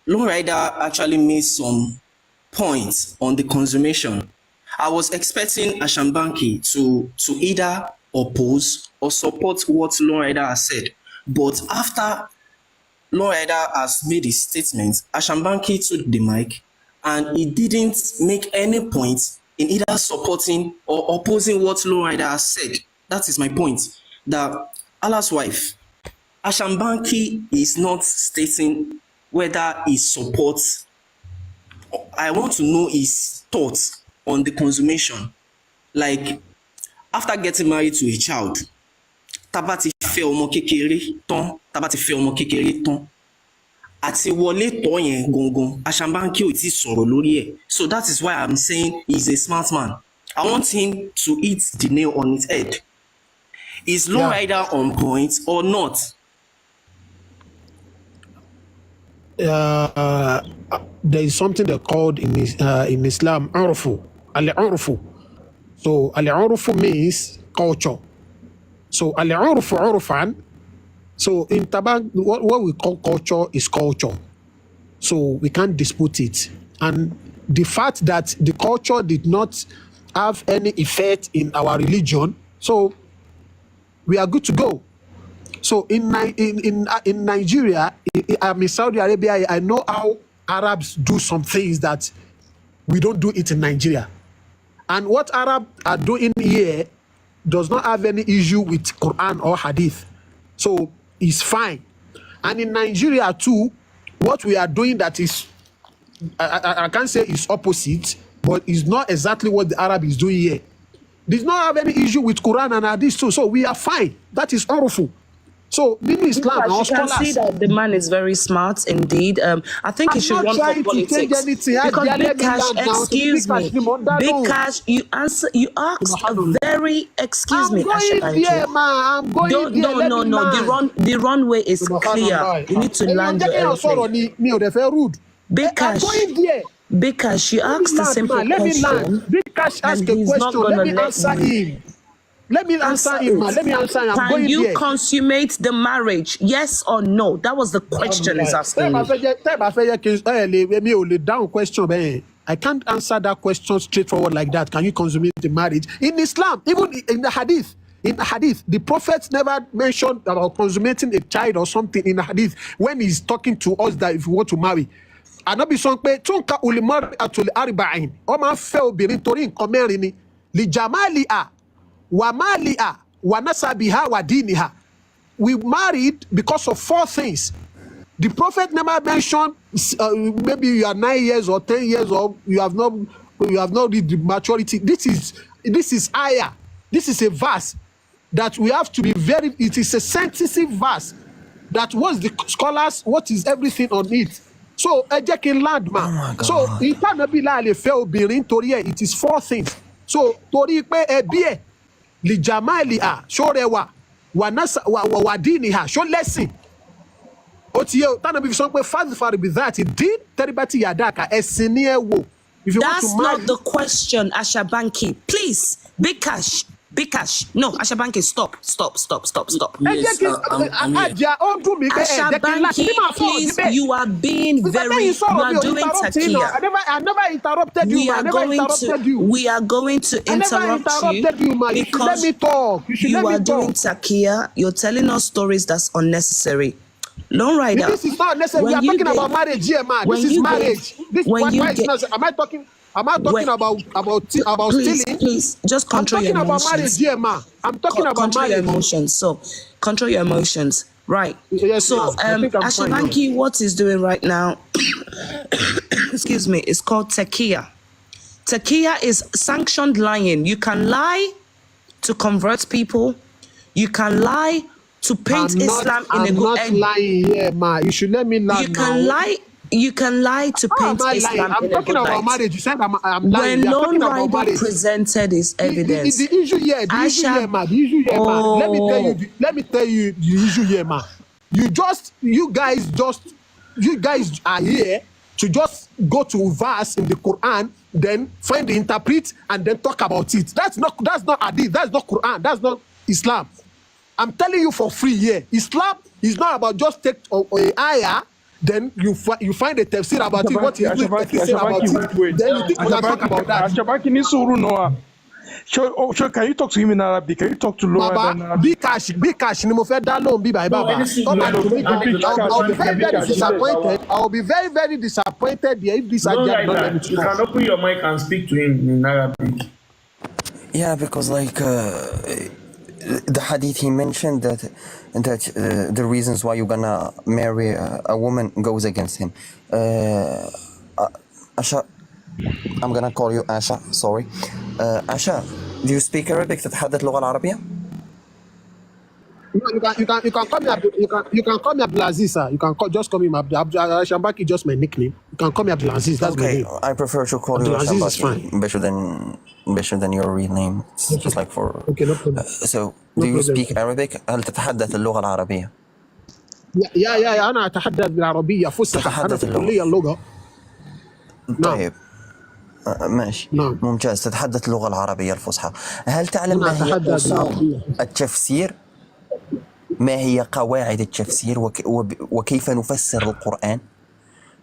K: Lone Rider actually made some points on the consummation. I was expecting Ashambanki to either oppose or support what Lone Rider has said. But after Lone Rider has made his statement, Ashambanki took the mic and he didn't make any point in either supporting or opposing what Lone Rider has said. That is my point. That Allah's wife, Ashambanki is not stating whether he supports. I want to know his thoughts on the consummation. Like, after getting married to a child, tabati fe ọmọ kékeré tán, àti wọlé tọ́ yẹn gangan, Ashambanki ò tí sọ̀rọ̀ lórí ẹ̀. So that is why I'm saying he's a smart man. I want him to hit the nail on his head. Is Lone Rider on point or not?
H: There is something they called in Islam urfu, al-urfu. So al-urfu means culture. So al-urfu urfan. So in Tabang, what we call culture is culture. So we can't dispute it. And the fact that the culture did not have any effect in our religion, so we are good to go. So in Nigeria, I'm in Saudi Arabia, I know how Arabs do some things that we don't do it in Nigeria. And what Arabs are doing here does not have any issue with Quran or Hadith. So it's fine. And in Nigeria too, what we are doing that is, I can't say it's opposite, but it's not exactly what the Arab is doing here. Does not have any issue with Quran and Hadith too. So we are fine. That is awful. So, Islam,
A: You can see that the man is very smart indeed. I think he should run for politics. Because Big Cash, excuse me, Big Cash, you asked a very, excuse me, Ashanti. No, the runway is clear. You need to land your airplane. Big Big Cash, you asked a simple question.
H: Let me land. Big Cash asked a question. Let me answer him. Let me answer him, man. Let me answer him.
A: Can you consummate the marriage? Yes or no? That was the question he's asking you.
H: I can't answer that question straightforward like that. Can you consummate the marriage? In Islam, even in the Hadith, the Prophet never mentioned about consummating a child or something in the Hadith when he's talking to us that if you want to marry. Anabi sọ pé tunka ulimari atul arba'in. Ó máa fẹ́ obìnrin torí nǹkan mẹ́rin ni. Li jamaliha wa maliha wa nasabiha wa diniha. We married because of 4 things. The Prophet never mentioned maybe you are 9 years or 10 years old, you have not reached the maturity. This is ayah. This is a verse that we have to be very. It is a sensitive verse. That was the scholars. What is everything on it? So ẹ jẹ́ kí n land ma. So ìtànàbí la lè fẹ́ obìnrin torí ẹ̀ it is 4 things. So torí pé ẹbí ẹ̀ lè jàmáìlì à ṣó rẹwà wà díìnì à ṣó lẹ́sìn. Ó ti yẹ tànàbí fi sọ pé fàdífàrì bí that dín tẹ́rìbátì yàdáka ẹ̀sìn ní ẹ wò.
A: That's not the question, Ashabanki. Please, Big Cash. No, Ashabanki, stop.
K: Yes, I'm here.
A: Ashabanki, please, you are being very, you are doing takia.
H: I never interrupted you.
A: We are going to interrupt you because
H: let me talk.
A: You are doing takia. You're telling us stories that's unnecessary. Long rider.
H: This is not necessary. We are talking about marriage here, man. This is marriage. Am I talking about stealing?
A: Please, just control your emotions.
H: I'm talking about marriage here, man. I'm talking about marriage.
A: Your emotions. So, control your emotions. Right.
H: Yes,
A: so, Ashabanki, what he's doing right now, excuse me, is called takia. Takia is sanctioned lying. You can lie to convert people. You can lie to paint Islam in a good
H: I'm not lying here, ma. You should let me lie.
A: You can lie to paint Islam
H: I'm
A: in a good
H: talking about
A: light.
H: Marriage. You said I'm lying.
A: When Lone Rider presented his evidence,
H: the issue here, ma. Let me tell you the issue here, ma. You guys are here to just go to verse in the Quran, then find the interpret and then talk about it. That's not hadith. That's not Quran. That's not Islam. I'm telling you for free here. Islam is not about just take a ayah, then you find a tafsir about it. What you say about it, then you think we can talk about that.
G: Ashabanki ni suru noa. Can you talk to him in Arabic? Can you talk to Laura in Arabic?
H: Big cash. Ni mo fẹ́ dá lóhùn bí bàbá. I'll be very, very disappointed here if this ajah don't let me talk.
C: You can open your mic and speak to him in Arabic.
J: Yeah, because like the hadith he mentioned that the reasons why you're gonna marry a woman goes against him. Asha, I'm gonna call you Asha. Sorry, Asha. Do you speak Arabic? تتحدث اللغة العربية؟
H: You can call me Abdulaziz, sir. You can just call me Shambaki, just my nickname. You can call me Abdulaziz. That's my name.
J: I prefer to call
H: Abdulaziz
J: you
H: is fine.
J: better than your real name. It's just like for.
H: Okay, no problem.
J: So, do you speak Arabic? هل تتحدث اللغة العربية؟
H: يا أنا أتحدث بالعربية فصحى. أنا في الكلية اللغة.
J: طيب. ماشي.
H: نعم.
J: ممتاز. تتحدث اللغة العربية الفصحى. هل تعلم ما هي أصول التفسير؟ ما هي قواعد التفسير وكيف نفسر القرآن؟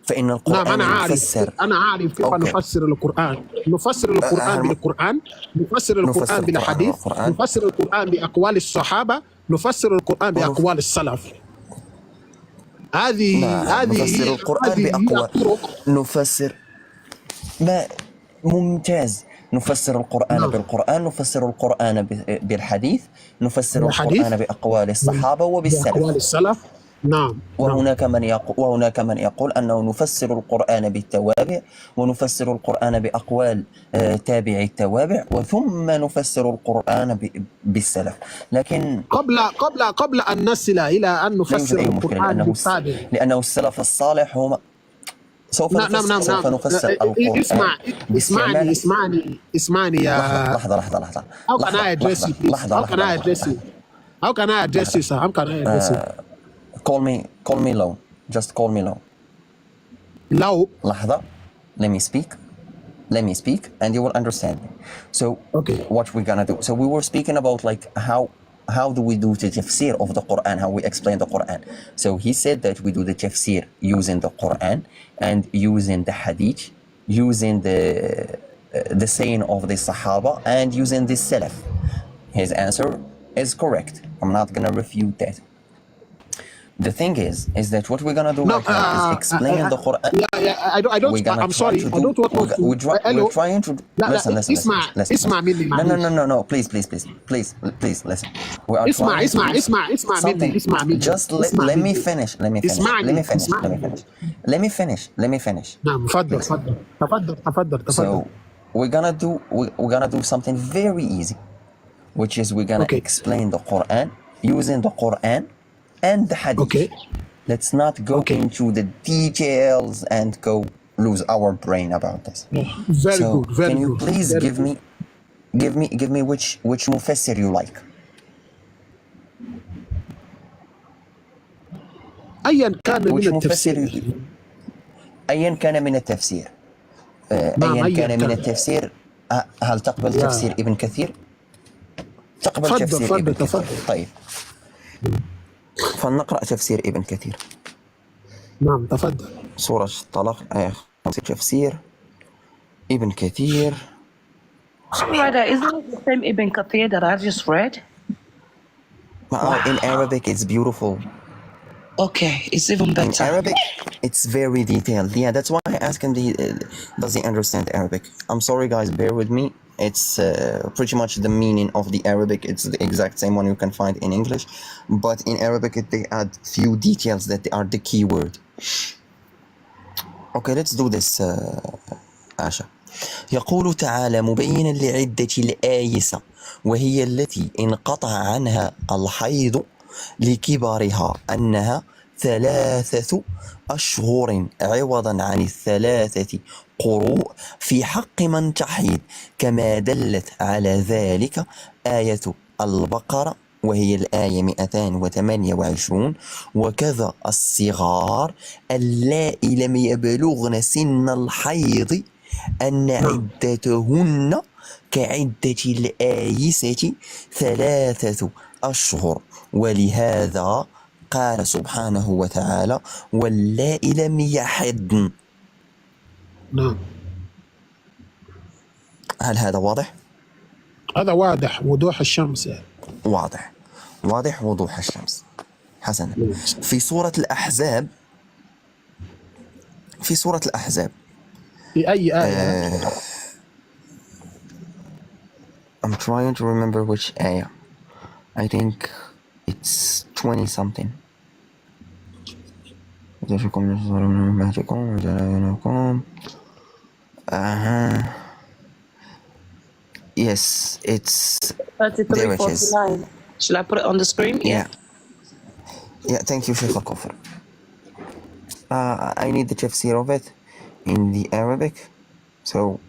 J: فإن القرآن
H: نعم
J: يفسر.
H: أنا عارف كيف نفسر القرآن. نفسر القرآن بالقرآن، نفسر القرآن بالحديث، نفسر القرآن بأقوال الصحابة، نفسر القرآن بأقوال السلف. هذه
J: نفسر القرآن بأقوال نفسر ما ممتاز. نفسر القرآن بالقرآن، نفسر القرآن بالحديث، نفسر القرآن بأقوال الصحابة وبالسلف.
H: نعم.
J: وهناك من يقول أنه نفسر القرآن بالتوابع، ونفسر القرآن بأقوال تابع التوابع، وثم نفسر القرآن بالسلف. لكن
H: قبل أن نصل إلى أن نفسر القرآن بالتابع،
J: لأنه السلف الصالح هم سوف نفسر القرآن.
H: اسمعني يا
J: لحظة.
H: How can I address you, please? How can I address you? How can I address you, sir? How can I address you?
J: Call me low. Just call me low.
H: Low.
J: لحظة. Let me speak and you will understand me. So
H: okay.
J: What we're gonna do. So we were speaking about like how do we do the tafsir of the Quran, how we explain the Quran. So he said that we do the tafsir using the Quran and using the hadith, using the saying of the Sahaba and using the Salaf. His answer is correct. I'm not gonna refute that. The thing is that what we're gonna do right now is explain the Quran.
H: I don't. I'm sorry. I don't want to.
J: We're trying to listen.
H: Isma.
J: No. Please, listen. We are
H: Isma.
J: Just let me finish. Let me finish.
H: نعم. تفضل.
J: So we're gonna do something very easy, which is we're gonna explain the Quran using the Quran and the hadith. Let's not go
F: Okay.
J: into the details and go lose our brain about this.
F: Very
J: So
F: good. Very
J: can you
F: good.
J: please
F: Very
J: give
F: good.
J: me which mufassir you like?
F: أيا كان من
J: which
F: التفسير.
J: مفسر أيا كان من التفسير
F: نعم
J: أيا
F: أيا
J: كان من
F: كان.
J: التفسير هل تقبل
F: يا
J: تفسير ابن كثير؟ تقبل
F: تفضل
J: تفسير ابن
F: تفضل
J: كثير.
F: تفضل.
J: طيب فلنقرأ تفسير ابن كثير.
F: نعم تفضل.
J: سورة الطلاق آية 5 تفسير ابن كثير.
A: Songwriter, isn't it the same Ibn Kathir that I just read?
J: In Arabic it's beautiful.
A: Okay, it's even
J: In
A: better.
J: Arabic it's very detailed. Yeah, that's why I asked him does he understand Arabic. I'm sorry guys, bear with me. It's pretty much the meaning of the Arabic. It's the exact same one you can find in English, but in Arabic they add few details that are the key word. Okay, let's do this Asha. يقول تعالى مبينا لعدة الآيسة وهي التي انقطع عنها الحيض لكبرها أنها 3 أشهر عوضا عن 3 قروء في حق من تحيض كما دلت على ذلك آية البقرة وهي الآية 228 وكذا الصغار اللائي لم يبلغن سن الحيض أن عدتهن كعدة الآيسة 3 أشهر ولهذا قال سبحانه وتعالى واللائي لم يحضن.
F: نعم.
J: هل هذا واضح؟
F: هذا واضح وضوح الشمس يعني.
J: واضح وضوح الشمس. حسنا. في سورة الأحزاب
F: في أي آية؟
J: I'm trying to remember which ayah. I think it's 20 something. Yes, it's
A: 33,
J: there it is.
A: 49. Shall I put it on the screen?
J: Yeah. Thank you, Sheikh Al-Kufr. I need the tafsir of it in the Arabic, so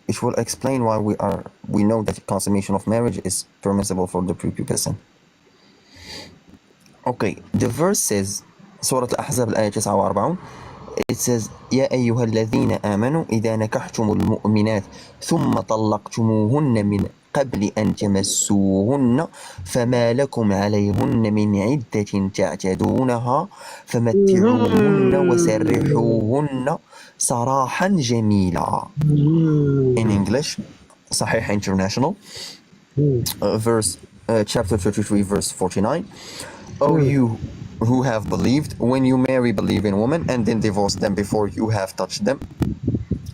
J: it will explain why we know that consummation of marriage is permissible for the prepubescent. Okay, the verse says, Surah Al-Ahzab الآية 49, it says يا أيها الذين آمنوا إذا نكحتم المؤمنات ثم طلقتموهن من قبل أن تمسوهن فما لكم عليهن من عدة تعتدونها فمتعوهن وسرحوهن سراحا جميلا. In English, Sahih International, chapter 33, verse 49. O you who have believed, when you marry believing women and then divorce them before you have touched them,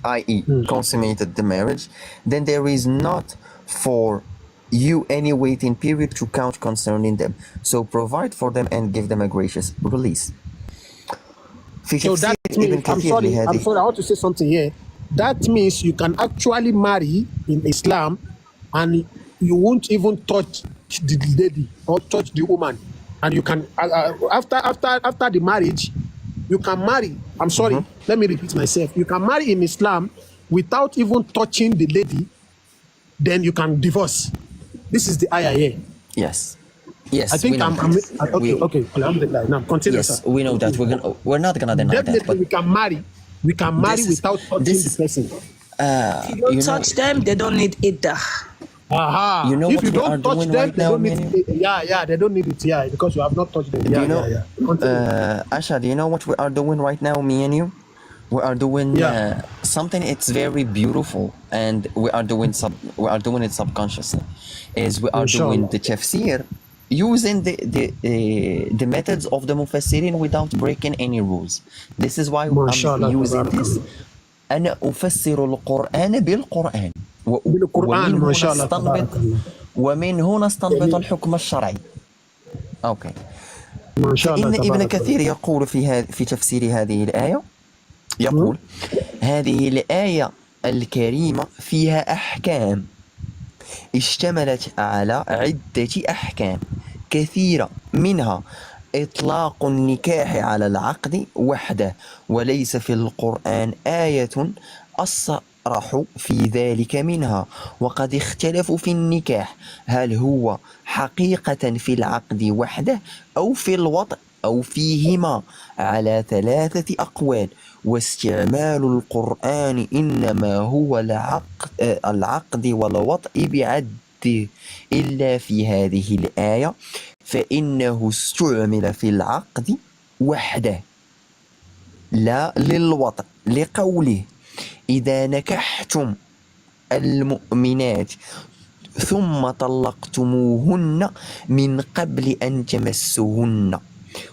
J: i.e. consummated the marriage, then there is not for you any waiting period to count concerning them. So provide for them and give them a gracious release.
F: So that means, I'm sorry, I want to say something here. That means you can actually marry in Islam and you won't even touch the lady or touch the woman. And you can, after the marriage, you can marry. I'm sorry, let me repeat myself. You can marry in Islam without even touching the lady, then you can divorce. This is the ayah here.
J: Yes.
F: I think okay. Alhamdulillah. Now continue.
J: Yes,
F: sir.
J: we know that. We're not gonna deny
F: Definitely
J: that. But
F: we can marry. We can marry without touching the person.
A: If you don't touch them, they don't need iddah.
F: Aha.
J: You know
F: if
J: what
F: you
J: we are
F: don't touch
J: doing
F: them,
J: right
F: they
J: now,
F: don't need it. Yeah, they don't need it. Yeah, because you have not touched them.
J: Asha, do you know what we are doing right now, me and you? We are doing something. It's very beautiful, and we are doing it subconsciously. Is we are doing the tafsir using the methods of the mufassirin without breaking any rules. This is why I'm using this. أنا أفسر القرآن بالقرآن. ومن هنا استنبط الحكم الشرعي. أوكي. فإن ابن كثير يقول في تفسير هذه الآية، يقول هذه الآية الكريمة فيها أحكام اشتملت على عدة أحكام كثيرة، منها إطلاق النكاح على العقد وحده، وليس في القرآن آية أصرح في ذلك منها. وقد اختلفوا في النكاح، هل هو حقيقة في العقد وحده أو في الوطء أو فيهما، على 3 أقوال. واستعمال القرآن إنما هو العقد والوطء بعد، إلا في هذه الآية فإنه استعمل في العقد وحده لا للوطء، لقوله: إذا نكحتم المؤمنات ثم طلقتموهن من قبل أن تمسوهن.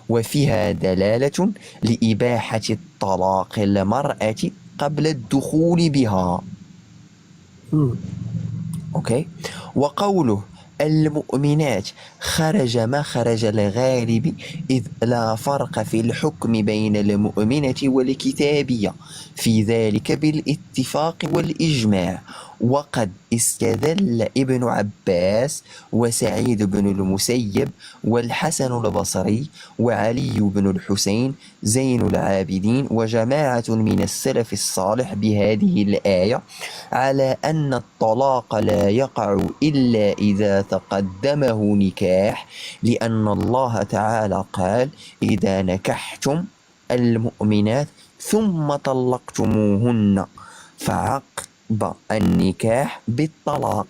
J: وفيها دلالة لإباحة الطلاق المرأة قبل الدخول بها. أوكي. وقوله المؤمنات خرج مخرج الغالب، إذ لا فرق في الحكم بين المؤمنة والكتابية في ذلك بالاتفاق والإجماع. وقد استدل ابن عباس وسعيد بن المسيب والحسن البصري وعلي بن الحسين زين العابدين وجماعة من السلف الصالح بهذه الآية على أن الطلاق لا يقع إلا إذا تقدمه نكاح، لأن الله تعالى قال: إذا نكحتم المؤمنات ثم طلقتموهن، فعقب النكاح بالطلاق،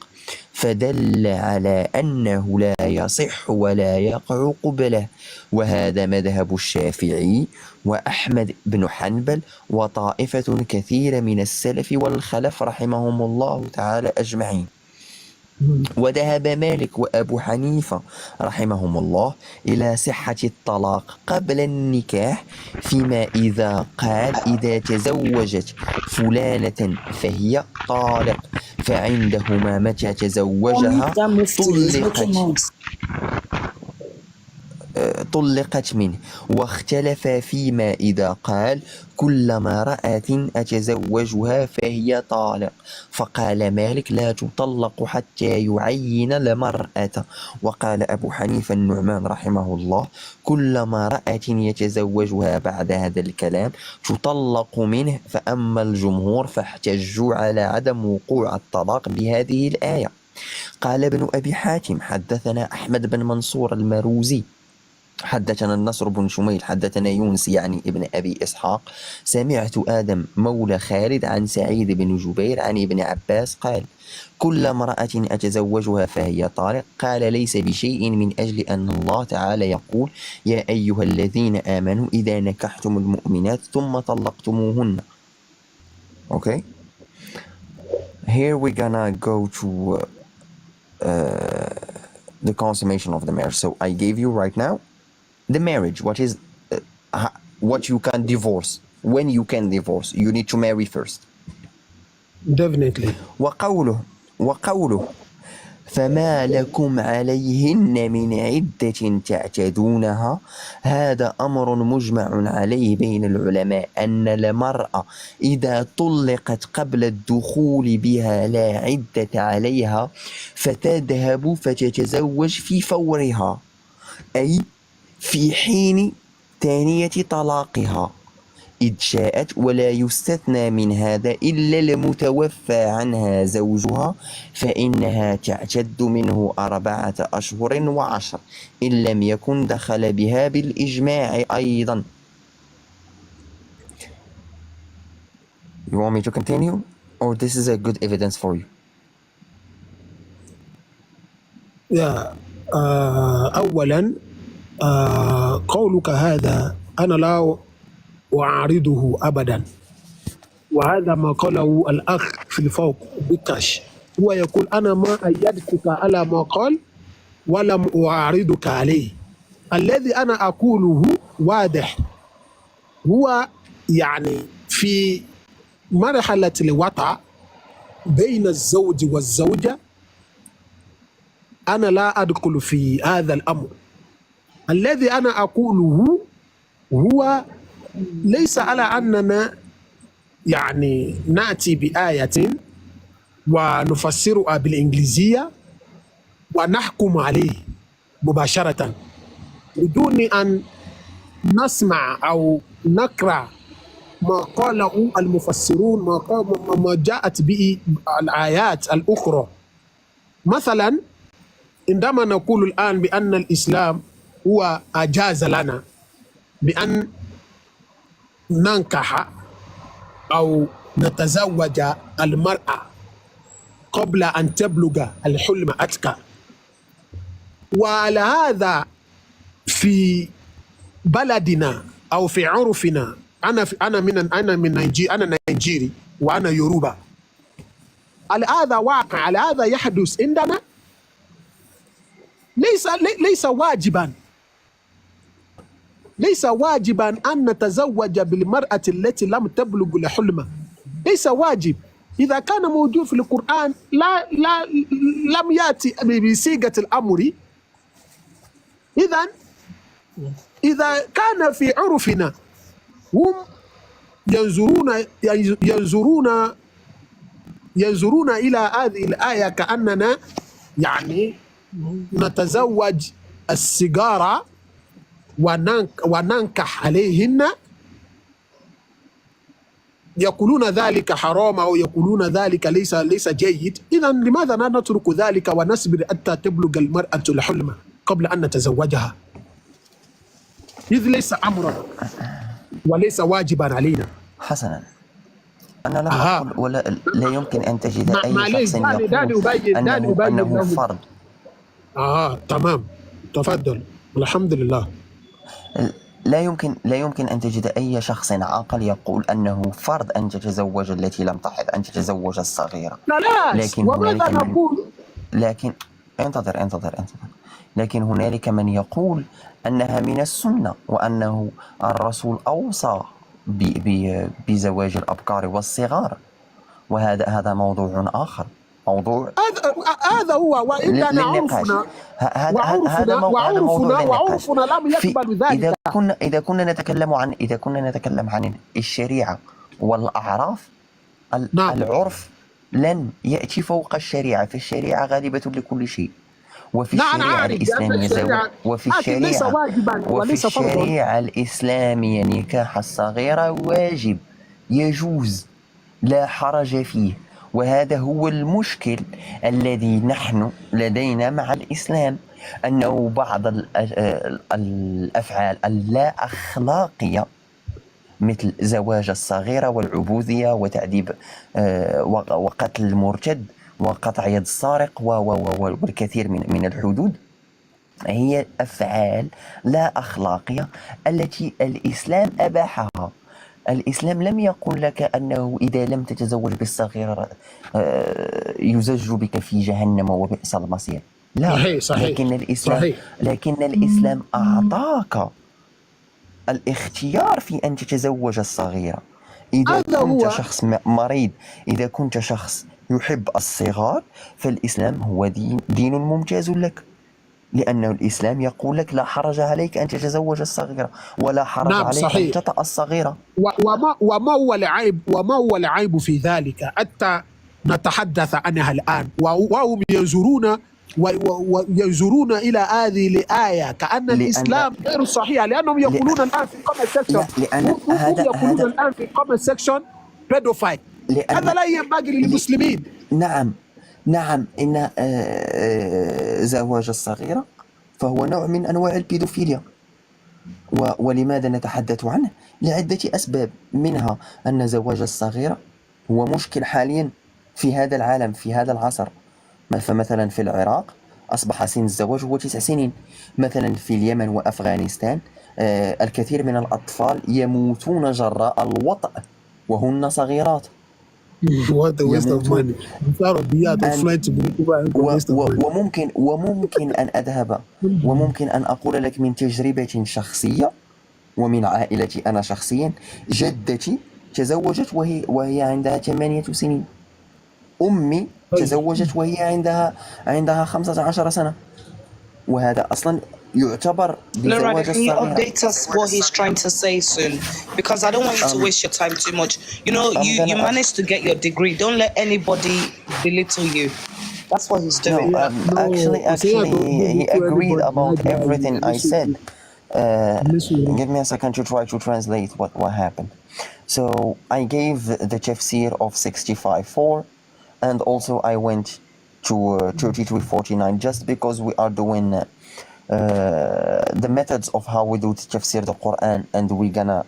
J: فدل على أنه لا يصح ولا يقع قبله. وهذا مذهب الشافعي وأحمد بن حنبل وطائفة كثيرة من السلف والخلف رحمهم الله تعالى أجمعين. وذهب مالك وأبو حنيفة رحمهم الله إلى صحة الطلاق قبل النكاح، فيما إذا قال: إذا تزوجت فلانة فهي طالق، فعندهما متى تزوجها طلقت منه. واختلف فيما إذا قال: كلما رأت أتزوجها فهي طالق، فقال مالك: لا تطلق حتى يعين المرأة. وقال أبو حنيفة النعمان رحمه الله: كلما رأت يتزوجها بعد هذا الكلام تطلق منه. فأما الجمهور فاحتجوا على عدم وقوع الطلاق بهذه الآية. قال ابن أبي حاتم: حدثنا أحمد بن منصور المروزي حدثنا النصر بن شميل حدثنا يونس يعني ابن أبي إسحاق، سمعت آدم مولى خالد عن سعيد بن جبير عن ابن عباس قال: كل امرأة أتزوجها فهي طالق. قال: ليس بشيء، من أجل أن الله تعالى يقول: يا أيها الذين آمنوا إذا نكحتم المؤمنات ثم طلقتموهن. Okay, here we're gonna go to the consummation of the marriage. So I gave you right now the marriage, what you can divorce, when you can divorce. You need to marry first.
H: Definitely.
J: وقوله فما لكم عليهن من عدة تعتدونها، هذا أمر مجمع عليه بين العلماء، أن المرأة إذا طلقت قبل الدخول بها لا عدة عليها فتذهب فتتزوج في فورها، أي في حين ثانية طلاقها إذ شاءت. ولا يستثنى من هذا إلا المتوفى عنها زوجها، فإنها تعتد منه 4 أشهر و10 إن لم يكن دخل بها بالإجماع أيضا. You want me to continue? Or this is a good evidence for you?
H: أولا قولك هذا أنا لا أعارضه أبدا، وهذا ما قاله الأخ في الفوق بكاش، هو يقول: أنا ما أيدتك على ما قال ولم أعارضك عليه. الذي أنا أقوله واضح، هو يعني في مرحلة الوطأ بين الزوج والزوجة أنا لا أدخل في هذا الأمر. الذي أنا أقوله هو ليس على أننا يعني نأتي بآية ونفسرها بالإنجليزية ونحكم عليه مباشرة،
F: بدون أن نسمع أو نقرأ ما قاله المفسرون، ما جاءت به الآيات الأخرى. مثلا عندما نقول الآن بأن الإسلام هو أجاز لنا بأن ننكح أو نتزوج المرأة قبل أن تبلغ الحلم أتقى، وعلى هذا في بلدنا أو في عرفنا، أنا نيجيري وأنا يوروبا، على هذا واقع، على هذا يحدث عندنا، ليس واجبا أن نتزوج بالمرأة التي لم تبلغ الحلم، ليس واجب. إذا كان موجود في القرآن لم يأتي بصيغة الأمر. إذا كان في عرفنا هم ينظرون إلى هذه الآية كأننا يعني نتزوج السيجارة وننكح عليهن، يقولون ذلك حرام أو يقولون ذلك ليس جيد. إذا لماذا لا نترك ذلك ونصبر حتى تبلغ المرأة الحلم قبل أن نتزوجها؟ إذ ليس أمرا وليس واجبا علينا.
J: حسنا، أنا لم أقل ولا لا يمكن أن تجد أي شخص يقول أنه فرض.
F: تمام، تفضل. الحمد لله.
J: لا يمكن أن تجد أي شخص عاقل يقول أنه فرض أن تتزوج التي لم تحض، أن تتزوج الصغيرة.
F: لكن وماذا نقول؟
J: لكن انتظر. لكن هنالك من يقول أنها من السنة، وأنه الرسول أوصى بزواج الأبكار والصغار، وهذا موضوع آخر. موضوع
F: هذا هو، وإننا وعرفنا لم يقبل ذلك.
J: إذا كنا نتكلم عن الشريعة والأعراف، العرف لن يأتي فوق الشريعة، فالشريعة غالبة لكل شيء. وفي الشريعة الإسلامية الشريعة الإسلامية نكاح الصغيرة واجب، يجوز، لا حرج فيه. وهذا هو المشكل الذي نحن لدينا مع الإسلام، أنه بعض الأفعال اللا أخلاقية مثل زواج الصغيرة والعبودية وتعذيب وقتل المرتد وقطع يد السارق والكثير من الحدود، هي أفعال لا أخلاقية التي الإسلام أباحها. الإسلام لم يقل لك أنه إذا لم تتزوج بالصغيرة يزج بك في جهنم وبئس المصير، لا.
F: صحيح.
J: لكن الإسلام أعطاك الاختيار في أن تتزوج الصغيرة. إذا كنت شخص مريض، إذا كنت شخص يحب الصغار، فالإسلام هو دين ممتاز لك، لأن الإسلام يقول لك لا حرج عليك أن تتزوج الصغيرة، ولا حرج عليك أن تطأ الصغيرة.
F: وما هو العيب في ذلك حتى نتحدث عنها الآن؟ وهم ينظرون إلى هذه الآية كأن الإسلام غير صحيح، لأنهم يقولون الآن في comment section pedophile. هذا لا ينبغي للمسلمين.
J: نعم، إن زواج الصغيرة فهو نوع من أنواع البيدوفيليا. ولماذا نتحدث عنه؟ لعدة أسباب، منها أن زواج الصغيرة هو مشكل حاليا في هذا العالم، في هذا العصر. فمثلا في العراق أصبح سن الزواج هو 9 سنين. مثلا في اليمن وأفغانستان الكثير من الأطفال يموتون جراء الوطأ وهن صغيرات. وممكن أن أذهب وممكن أن أقول لك من تجربة شخصية ومن عائلتي أنا شخصيا، جدتي تزوجت وهي عندها 8 سنين، أمي تزوجت وهي عندها 15 سنة، وهذا أصلا يعتبر بزواج
A: Can you
J: الصغيرة.
A: update us what he's trying to say soon? Because I don't want you to waste your time too much. You know, you managed to get your degree. Don't let anybody belittle you. That's what he's doing.
J: Actually, he agreed about everything I said. Give me a second to try to translate what happened. So I gave the tafsir of 65.4, and also I went to 33.49 just because we are doing the methods of how we do tafsir the Quran, and we're gonna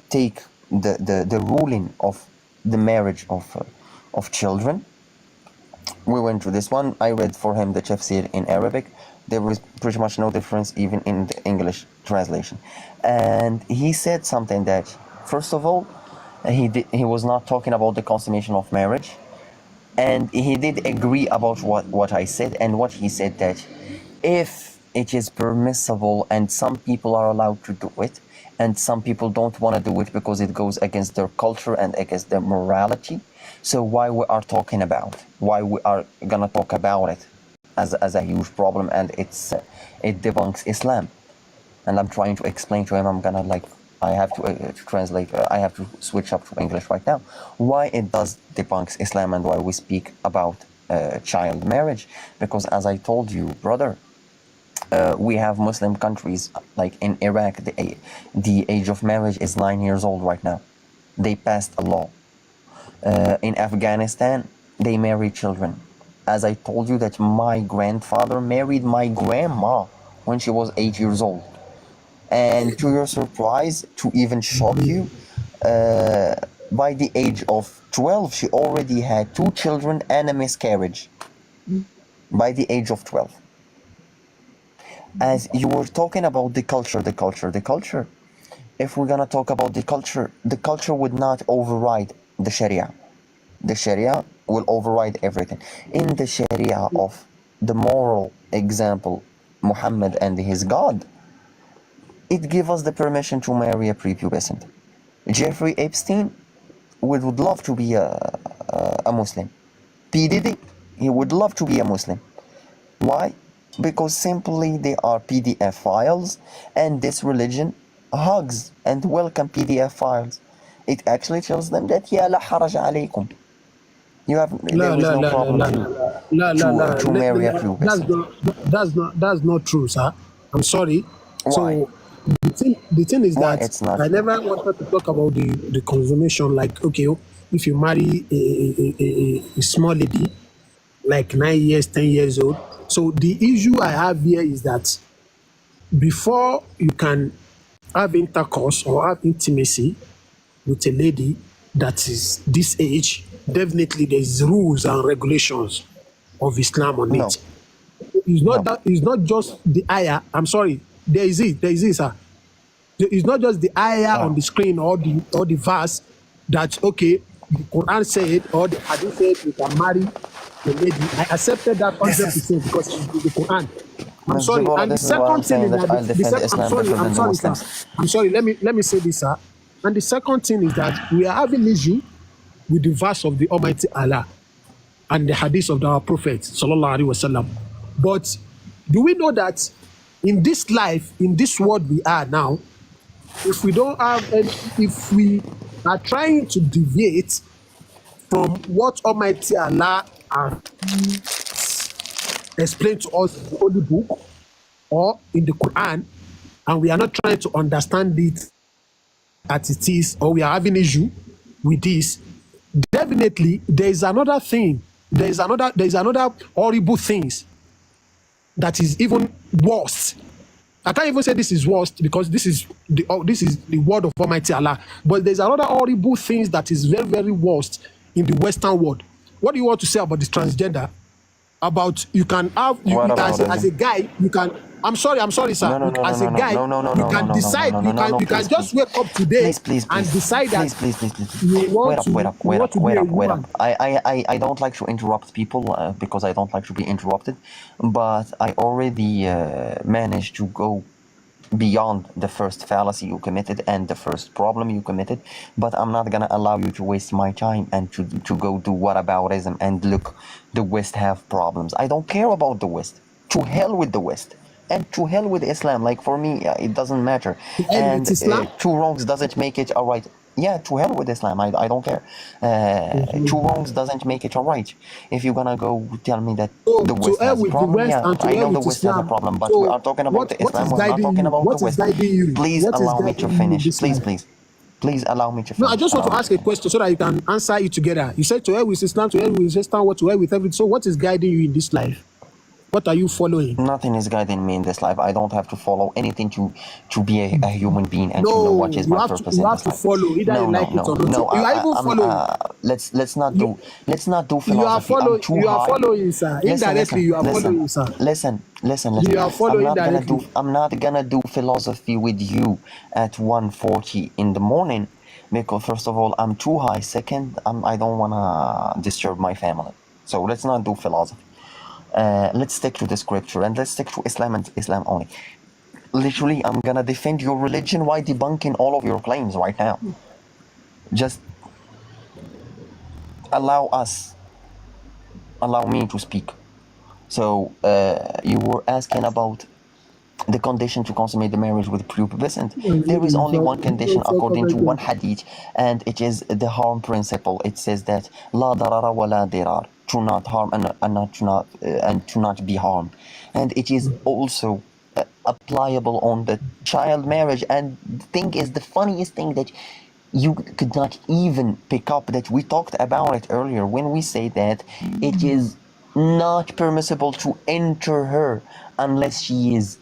J: take the ruling of the marriage of children. We went to this one. I read for him the tafsir in Arabic. There was pretty much no difference even in the English translation. And he said something that, first of all, he was not talking about the consummation of marriage. And he did agree about what I said, and what he said, that if it is permissible and some people are allowed to do it, and some people don't want to do it because it goes against their culture and against their morality, so why we are talking about, why we are gonna talk about it as a huge problem, and it debunks Islam. And I'm trying to explain to him, I'm gonna I have to translate, I have to switch up to English right now, why it does debunks Islam and why we speak about child marriage. Because as I told you, brother, we have Muslim countries, like in Iraq, the age of marriage is 9 years old right now. They passed a law. In Afghanistan, they marry children. As I told you, that my grandfather married my grandma when she was 8 years old. And to your surprise, to even shock you, by the age of 12, she already had 2 children and a miscarriage. By the age of 12. As you were talking about the culture, if we're gonna talk about the culture would not override the Sharia. The Sharia will override everything. In the Sharia of the moral example, Muhammad and his God, it gives us the permission to marry a prepubescent. Jeffrey Epstein would love to be a Muslim. P. Diddy, he would love to be a Muslim. Why? Because simply they are PDF files, and this religion hugs and welcome PDF files. It actually tells them that ya la haraj alaykum. There is no problem to marry a pubescent.
H: That's not true, sir. I'm sorry.
J: Why?
H: So the thing is
J: Why
H: that
J: it's not
H: I
J: true?
H: never wanted to talk about the consummation. Like, okay, if you marry a small lady, like 9 years, 10 years old. So the issue I have here is that before you can have intercourse or have intimacy with a lady that is this age, definitely there's rules and regulations of Islam on
J: No.
H: it. It's not
J: No.
H: that. It's not just the ayah. I'm sorry. There is it, sir. It's not just the ayah on the screen or the verse that, okay, the Quran said or the hadith said you can marry a lady. I accepted that 100% because it's the Quran. I'm
J: Ms.
H: sorry.
J: Jabola,
H: And the
J: this is why I'm
H: second thing
J: saying
H: is
J: that
H: that
J: I'll defend Islam better than the
H: sir.
J: Muslims.
H: I'm sorry. Let me say this, sir. And the second thing is that we are having issue with the verse of the Almighty Allah and the hadith of our Prophet sallallahu alaihi wasallam. But do we know that in this life, in this world we are now, if we don't have any, if we are trying to deviate from what Almighty Allah has explained to us in the Holy Book or in the Quran, and we are not trying to understand it as it is, or we are having issue with this, definitely there is another thing. There is another horrible things that is even worse. I can't even say this is worst because this is the word of Almighty Allah. But there's another horrible things that is very, very worst in the Western world. What do you want to say about this transgender? About you can have as a guy you can. I'm sorry, sir. As a guy, you can decide. You can just wake up today and decide that you want to be a woman.
J: I don't like to interrupt people because I don't like to be interrupted, but I already managed to go beyond the first fallacy you committed and the first problem you committed, but I'm not gonna allow you to waste my time and to go do whataboutism and look, the West have problems. I don't care about the West. To hell with the West. And to hell with Islam. Like for me, it doesn't matter. And
H: Islam?
J: two wrongs doesn't make it all right. yeah, to hell with Islam. I don't care. Two wrongs doesn't make it all right. If you're gonna go tell me that
F: So
J: the
F: to
J: West
F: hell
J: has a
F: with the
J: problem,
F: West
J: yeah,
F: and to
J: I
F: hell
J: know the
F: with
J: West has a
F: Islam.
J: problem, but we
F: So
J: are talking about the
F: what
J: Islam.
F: is
J: We're not
F: guiding
J: talking
F: you?
J: about the
F: What is
J: West.
F: guiding you?
J: Please
F: What is
J: allow me
F: guiding
J: to
F: you in
J: finish.
F: this
J: Please,
F: life?
J: please, please allow me to
F: No,
J: finish.
F: I just want to
J: Allow me
F: ask a question so that you can answer it together. You said to hell with Islam, to hell with Islam, what to hell with everything. So what is guiding you in this life? What are you following?
J: Nothing is guiding me in this life. I don't have to follow anything to be a human being and to know
F: No,
J: what is my purpose
F: you
J: in
F: have
J: this
F: to
J: life.
F: follow, either you
J: No, no,
F: like it
J: no,
F: or not.
J: no.
F: You are even following.
J: Let's not
F: You,
J: do
F: you are
J: philosophy. I'm
F: following.
J: too
F: You are
J: high.
F: following, sir.
J: Listen,
F: Indirectly, you are following, sir.
J: listen.
F: You are following directly.
J: I'm not gonna do philosophy with you at 1:40 in the morning, because first of all, I'm too high. Second, I don't wanna disturb my family. So let's not do philosophy. Let's stick to the scripture and let's stick to Islam and Islam only. Literally, I'm gonna defend your religion while debunking all of your claims right now. Just allow me to speak. So you were asking about the condition to consummate the marriage with pubescent. There is only one condition according to one hadith, and it is the harm principle. It says that la darara wa la dirar, to not harm and to not be harmed, and it is also applicable on the child marriage. And the thing is, the funniest thing that you could not even pick up, that we talked about it earlier when we say that it is not permissible to enter her unless she is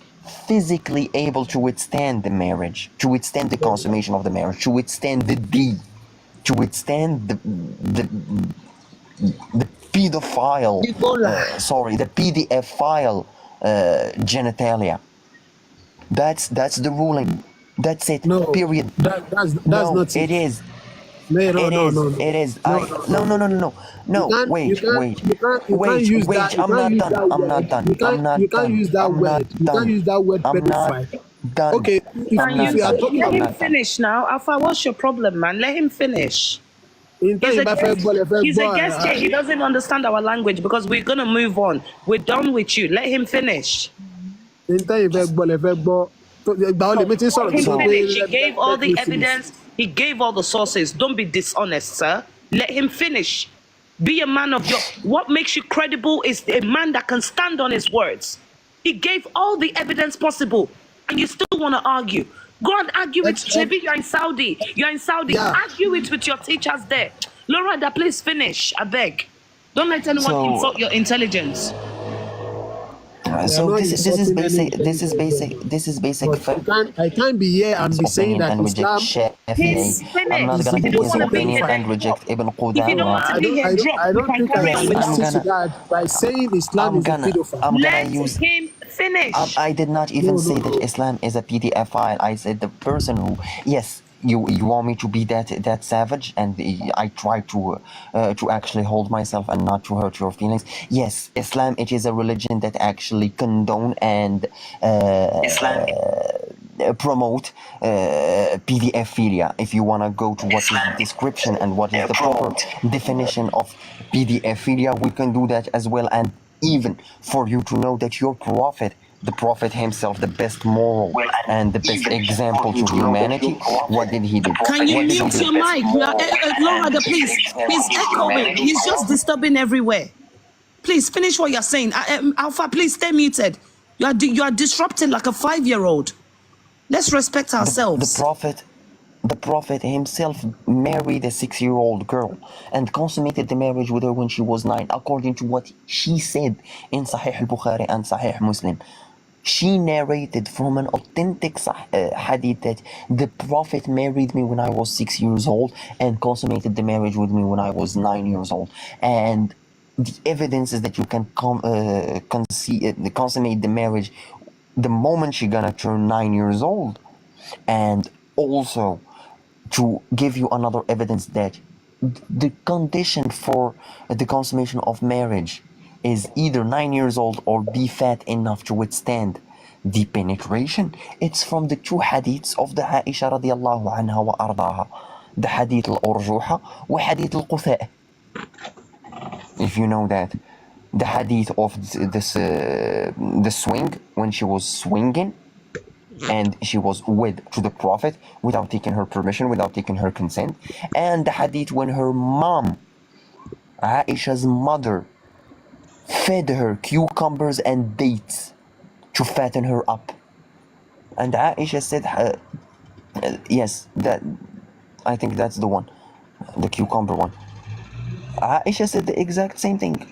J: physically able to withstand the marriage, to withstand the consummation of the marriage, to withstand the deed, to withstand the pedophile, the PDF file genitalia. That's the ruling. That's it.
F: No,
J: Period.
F: that's
J: No,
F: not
J: it is.
F: No,
J: It is. No. Wait.
F: You can't use that. You
J: I'm
F: can't
J: not
F: use
J: done.
F: that
J: I'm not
F: word.
J: done.
F: You
J: I'm
F: can't.
J: not
F: You can't
J: done.
F: use that
J: I'm
F: word.
J: not
F: You can't
J: done.
F: use that word
J: I'm not
F: pedophile.
J: done.
F: Okay,
J: I'm not
F: if you are
J: done.
F: talking
A: Let
J: I'm
A: him
J: not done.
A: finish now. Alpha, what's your problem, man? Let him finish.
F: in time,
A: He's a guest here. He doesn't understand our language because we're gonna move on. We're done with you. Let him finish.
F: in time,
A: Let him
J: So
A: finish. He gave all
F: let
A: the
F: me finish.
A: evidence. He gave all the sources. Don't be dishonest, sir. Let him finish. Be a man of your. What makes you credible is a man that can stand on his words. He gave all the evidence possible, and you still want to argue. Go and argue it. Maybe you're in Saudi. You're in Saudi.
F: Yeah.
A: Argue it with your teachers there. Laura, please finish. I beg. Don't let anyone
J: So
A: insult your intelligence.
J: so
F: not
J: this is
F: insulting
J: basic.
F: any intelligence,
J: This is basic
F: but
J: fact.
F: I can't be here and be saying
J: Opinion
F: that
J: and reject
F: Islam
J: Shafi'i.
A: He's
J: I'm not
A: finished.
F: is
J: gonna
A: If you
J: take
A: don't
J: his
A: want to be
F: supporting
A: here,
J: opinion
A: then
J: and
F: pedophile.
J: reject Ibn
A: if you don't want
J: Qudama.
A: to be here, drop.
F: I
A: You
F: don't
A: can
F: think I
A: carry
F: can
A: on
J: Yes,
A: without.
F: listen to that by saying Islam is a pedophile.
J: I'm gonna
A: Let
J: use.
A: him finish.
J: I did not even say that Islam is a PDF file. I said the person who, yes, you want me to be that savage, and I try to actually hold myself and not to hurt your feelings. Yes, Islam, it is a religion that actually condone and promote pedophilia. If you want to go to what is the description and what is the proper definition of pedophilia, we can do that as well. And even for you to know that your prophet, the prophet himself, the best moral and the best example to humanity, what did he do?
A: Can you
J: What did he
A: mute
J: do?
A: your mic? Laura, please. He's echoing. He's just disturbing everywhere. Please finish what you're saying. Alpha, please stay muted. You are disrupting like a 5-year-old. Let's respect
J: The
A: ourselves.
J: prophet himself married a 6-year-old girl and consummated the marriage with her when she was 9, according to what she said in Sahih al-Bukhari and Sahih Muslim. She narrated from an authentic hadith that the prophet married me when I was 6 years old and consummated the marriage with me when I was 9 years old. And the evidence is that you can consummate the marriage the moment she's gonna turn 9 years old. And also to give you another evidence that the condition for the consummation of marriage is either 9 years old or be fat enough to withstand the penetration. It's from the two hadiths of the Aisha radiallahu anha wa ardaha, the hadith al-urjuha wa hadith al-qutha'. If you know that, the hadith of the swing, when she was swinging, and she was wed to the Prophet without taking her permission, without taking her consent. And the hadith when her mom, Aisha's mother, fed her cucumbers and dates to fatten her up. And Aisha said, yes, that I think that's the one, the cucumber one. Aisha said the exact same thing.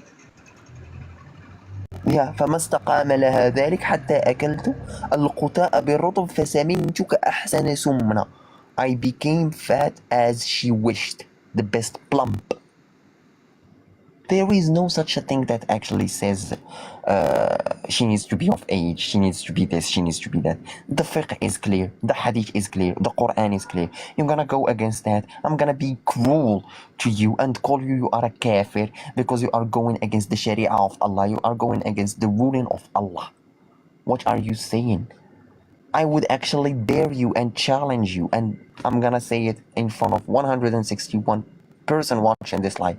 J: Yeah, فما استقام لها ذلك حتى أكلت القطاء بالرطب فسمنت كأحسن سمنة. I became fat as she wished, the best plump. There is no such a thing that actually says she needs to be of age, she needs to be this, she needs to be that. The fiqh is clear, the hadith is clear, the Quran is clear. You're gonna go against that. I'm gonna be cruel to you and call you are a kafir because you are going against the Sharia of Allah. You are going against the ruling of Allah. What are you saying? I would actually dare you and challenge you, and I'm gonna say it in front of 161 person watching this live.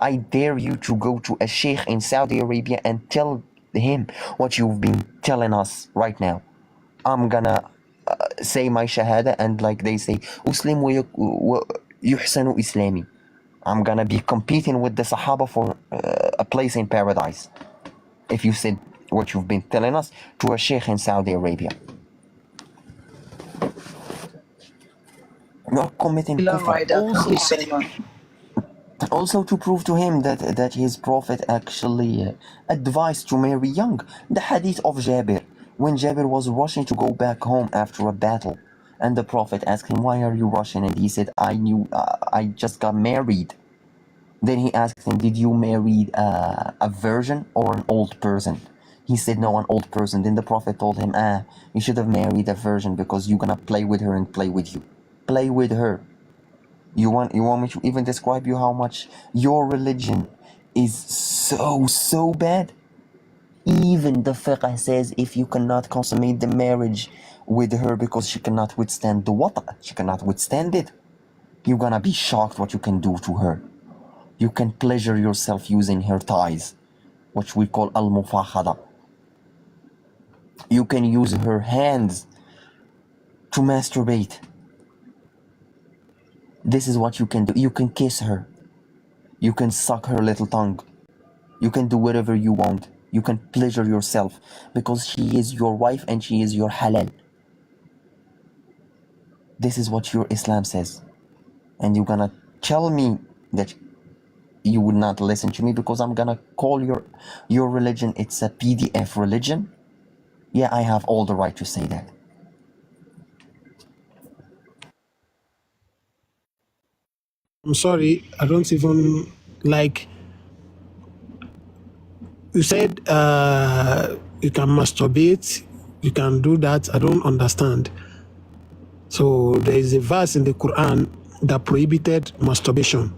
J: I dare you to go to a sheikh in Saudi Arabia and tell him what you've been telling us right now. I'm gonna say my shahada, and like they say, Uslim wa yuhsanu Islami. I'm gonna be competing with the Sahaba for a place in paradise if you said what you've been telling us to a sheikh in Saudi Arabia. You're committing kufr.
A: Thank you so much.
J: Also to prove to him that his prophet actually advised to marry young. The hadith of Jabir, when Jabir was rushing to go back home after a battle, and the prophet asked him, why are you rushing? And he said, I just got married. Then he asked him, did you marry a virgin or an old person? He said, no, an old person. Then the prophet told him, you should have married a virgin because you're gonna play with her and play with you. Play with her. You want me to even describe you how much your religion is so bad? Even the fiqh says if you cannot consummate the marriage with her because she cannot withstand the wata, she cannot withstand it, you're gonna be shocked what you can do to her. You can pleasure yourself using her thighs, which we call al-mufahada. You can use her hands to masturbate. This is what you can do. You can kiss her. You can suck her little tongue. You can do whatever you want. You can pleasure yourself because she is your wife and she is your halal. This is what your Islam says. And you're gonna tell me that you would not listen to me because I'm gonna call your religion, it's a PDF religion? Yeah, I have all the right to say that.
H: I'm sorry, I don't even like. You said you can masturbate, you can do that. I don't understand. So there is a verse in the Quran that prohibited masturbation.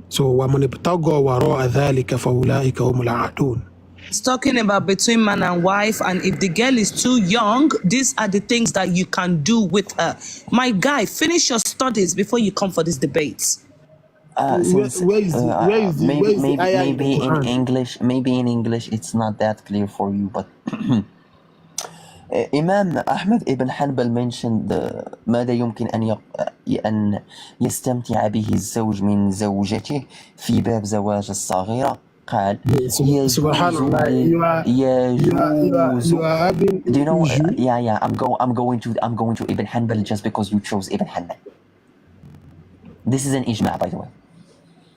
H: So وَمَنِ ابْتَغَى وَرَاءَ ذَلِكَ فَأُولَٰئِكَ هُمُ الْعَادُونَ.
A: It's talking about between man and wife, and if the girl is too young, these are the things that you can do with her. My guy, finish your studies before you come for these debates.
H: Where is the ayah in the Quran?
J: Maybe in English it's not that clear for you, but Imam Ahmad ibn Hanbal mentioned ماذا يمكن أن يستمتع به الزوج من زوجته في باب زواج الصغيرة. قال
H: Subhanallah, you are having.
J: Do you know? Yeah. I'm going to Ibn Hanbal just because you chose Ibn Hanbal. This is an ijma, by the way.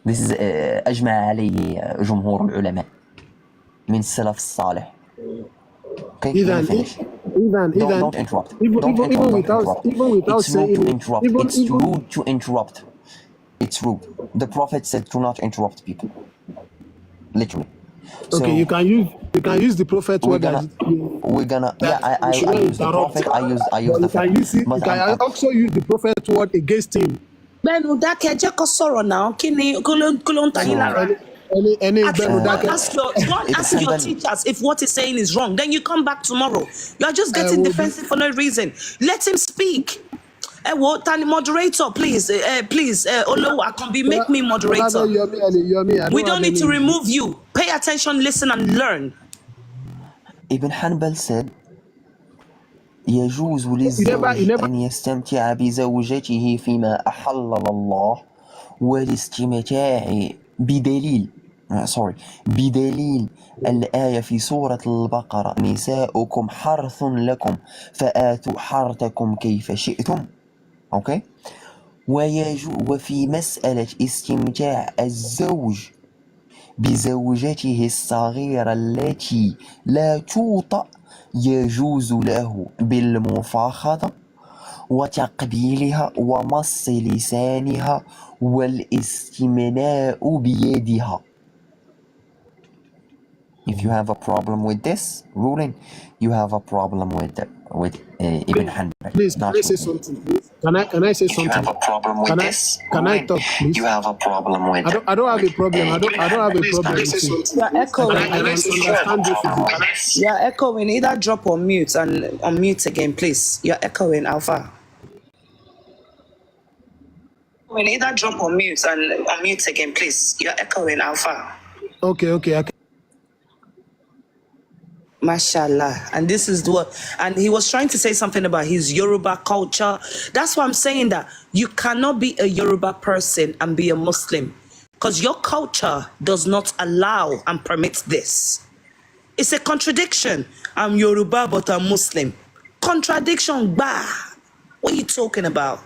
J: This is أجمع عليه جمهور العلماء من السلف الصالح. Okay, don't interrupt. Even without saying, it's rude to interrupt. It's rude to interrupt. It's rude. The Prophet said to not interrupt people. Literally.
H: Okay, so, you can use the Prophet word. I use the Prophet. I use the fact. You can also use the Prophet word against him.
A: Ask your teachers if what he's saying is wrong. Then you come back tomorrow. You are just getting defensive for no reason. Let him speak. Moderator, please, Olowa, make me moderator. We don't need to remove you. Pay attention, listen, and learn.
J: Ibn Hanbal said يجوز
F: You
J: للزوج
F: never
J: أن يستمتع بزوجته فيما أحلل الله والاستمتاع بدليل الآية في سورة البقرة نساؤكم حرث لكم فآتوا حرثكم كيف شئتم. أوكي. وفي مسألة استمتاع الزوج بزوجته الصغيرة التي لا توطأ يجوز له بالمفاخذة وتقبيلها ومص لسانها والاستمناء بيدها. If you have a problem with this ruling, you have a problem with Ibn Hanbal.
F: please,
J: Not
F: can I say
J: with me.
F: something, please? Can I say
J: If you
F: something?
J: have a problem with this
F: Can I
J: ruling,
F: talk, please?
J: you have a problem with
F: I don't have a problem. I don't have a problem with you.
A: You're echoing.
F: I can understand you physically.
A: You're echoing. Either drop on mute and unmute again, please. You're echoing, Alpha. When either drop on mute and unmute again, please. You're echoing, Alpha.
F: Okay.
A: Mashallah. And this is what, and he was trying to say something about his Yoruba culture. That's why I'm saying that you cannot be a Yoruba person and be a Muslim, because your culture does not allow and permit this. It's a contradiction. I'm Yoruba, but I'm Muslim. Contradiction, bah. What are you talking about?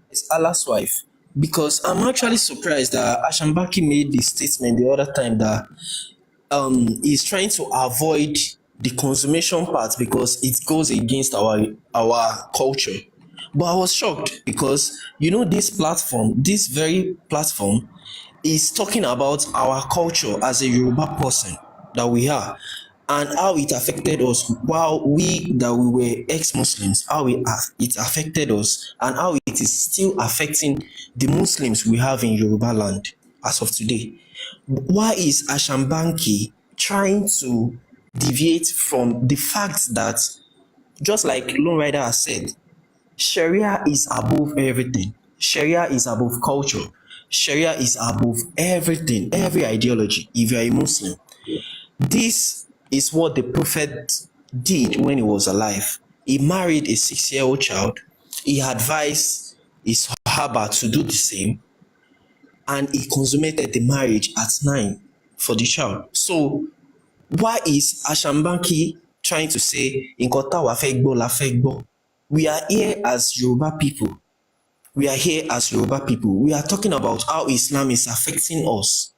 K: It's Allah's wife. Because I'm actually surprised that Ashambaki made the statement the other time that he's trying to avoid the consummation part because it goes against our culture. But I was shocked because this very platform is talking about our culture as a Yoruba person that we are, and how it affected us while we were ex-Muslims, how it affected us, and how it is still affecting the Muslims we have in Yoruba land as of today. Why is Ashambanki trying to deviate from the fact that, just like Lone Rider has said, Sharia is above everything. Sharia is above culture. Sharia is above everything, every ideology, if you are a Muslim. This is what the Prophet did when he was alive. He married a 6-year-old child. He advised his Sahaba to do the same. And he consummated the marriage at 9 for the child. So, why is Ashambanki trying to say, Inkota wa fegbo la fegbo? We are here as Yoruba people. We are talking about how Islam is affecting us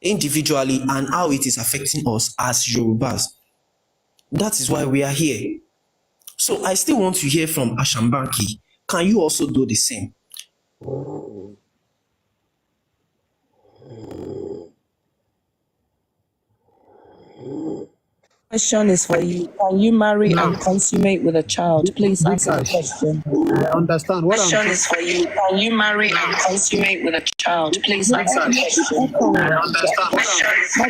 K: individually and how it is affecting us as Yorubas. That is why we are here. So I still want to hear from Ashambanki. Can you also do the same?
A: Question is for you. Can you marry and consummate with a child? Please answer the question.
F: I understand what
A: Question is for you. Can you marry and consummate with a child? Please answer the question.
F: I understand
A: My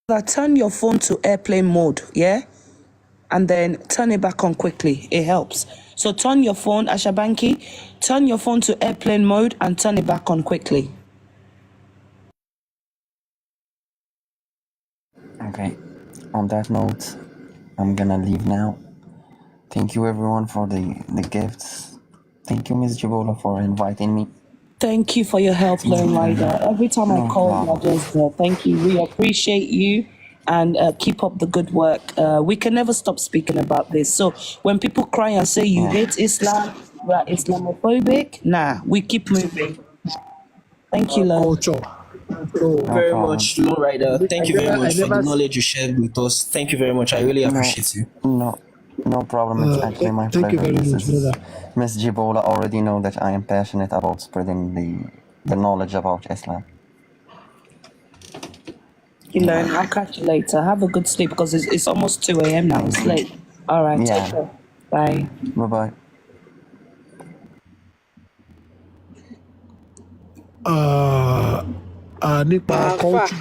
A: brother. Turn your phone to airplane mode, yeah? And then turn it back on quickly. It helps. So turn your phone, Ashabanki, turn your phone to airplane mode and turn it back on quickly.
J: Okay. On that note, I'm gonna leave now. Thank you everyone for the gifts. Thank you, Ms. Jibola, for inviting me.
A: Thank you for your help, Lone Rider. Every time I call, you're just there. Thank you. We appreciate you and keep up the good work. We can never stop speaking about this. So when people cry and say you hate Islam, we are Islamophobic, nah, we keep moving. Thank you, Lone.
F: culture.
K: Thank you very much, Lone Rider. Thank you very much for the knowledge you shared with us. Thank you very much. I really appreciate you.
J: No problem. It's actually my pleasure.
F: Thank you very much, brother.
J: Ms. Jibola already know that I am passionate about spreading the knowledge about Islam.
A: You learn. I'll catch you later. Have a good sleep because it's almost 2 a.m. now. It's late. All right.
J: Yeah.
A: Take care. Bye.
J: Bye-bye.
F: Nípa culture.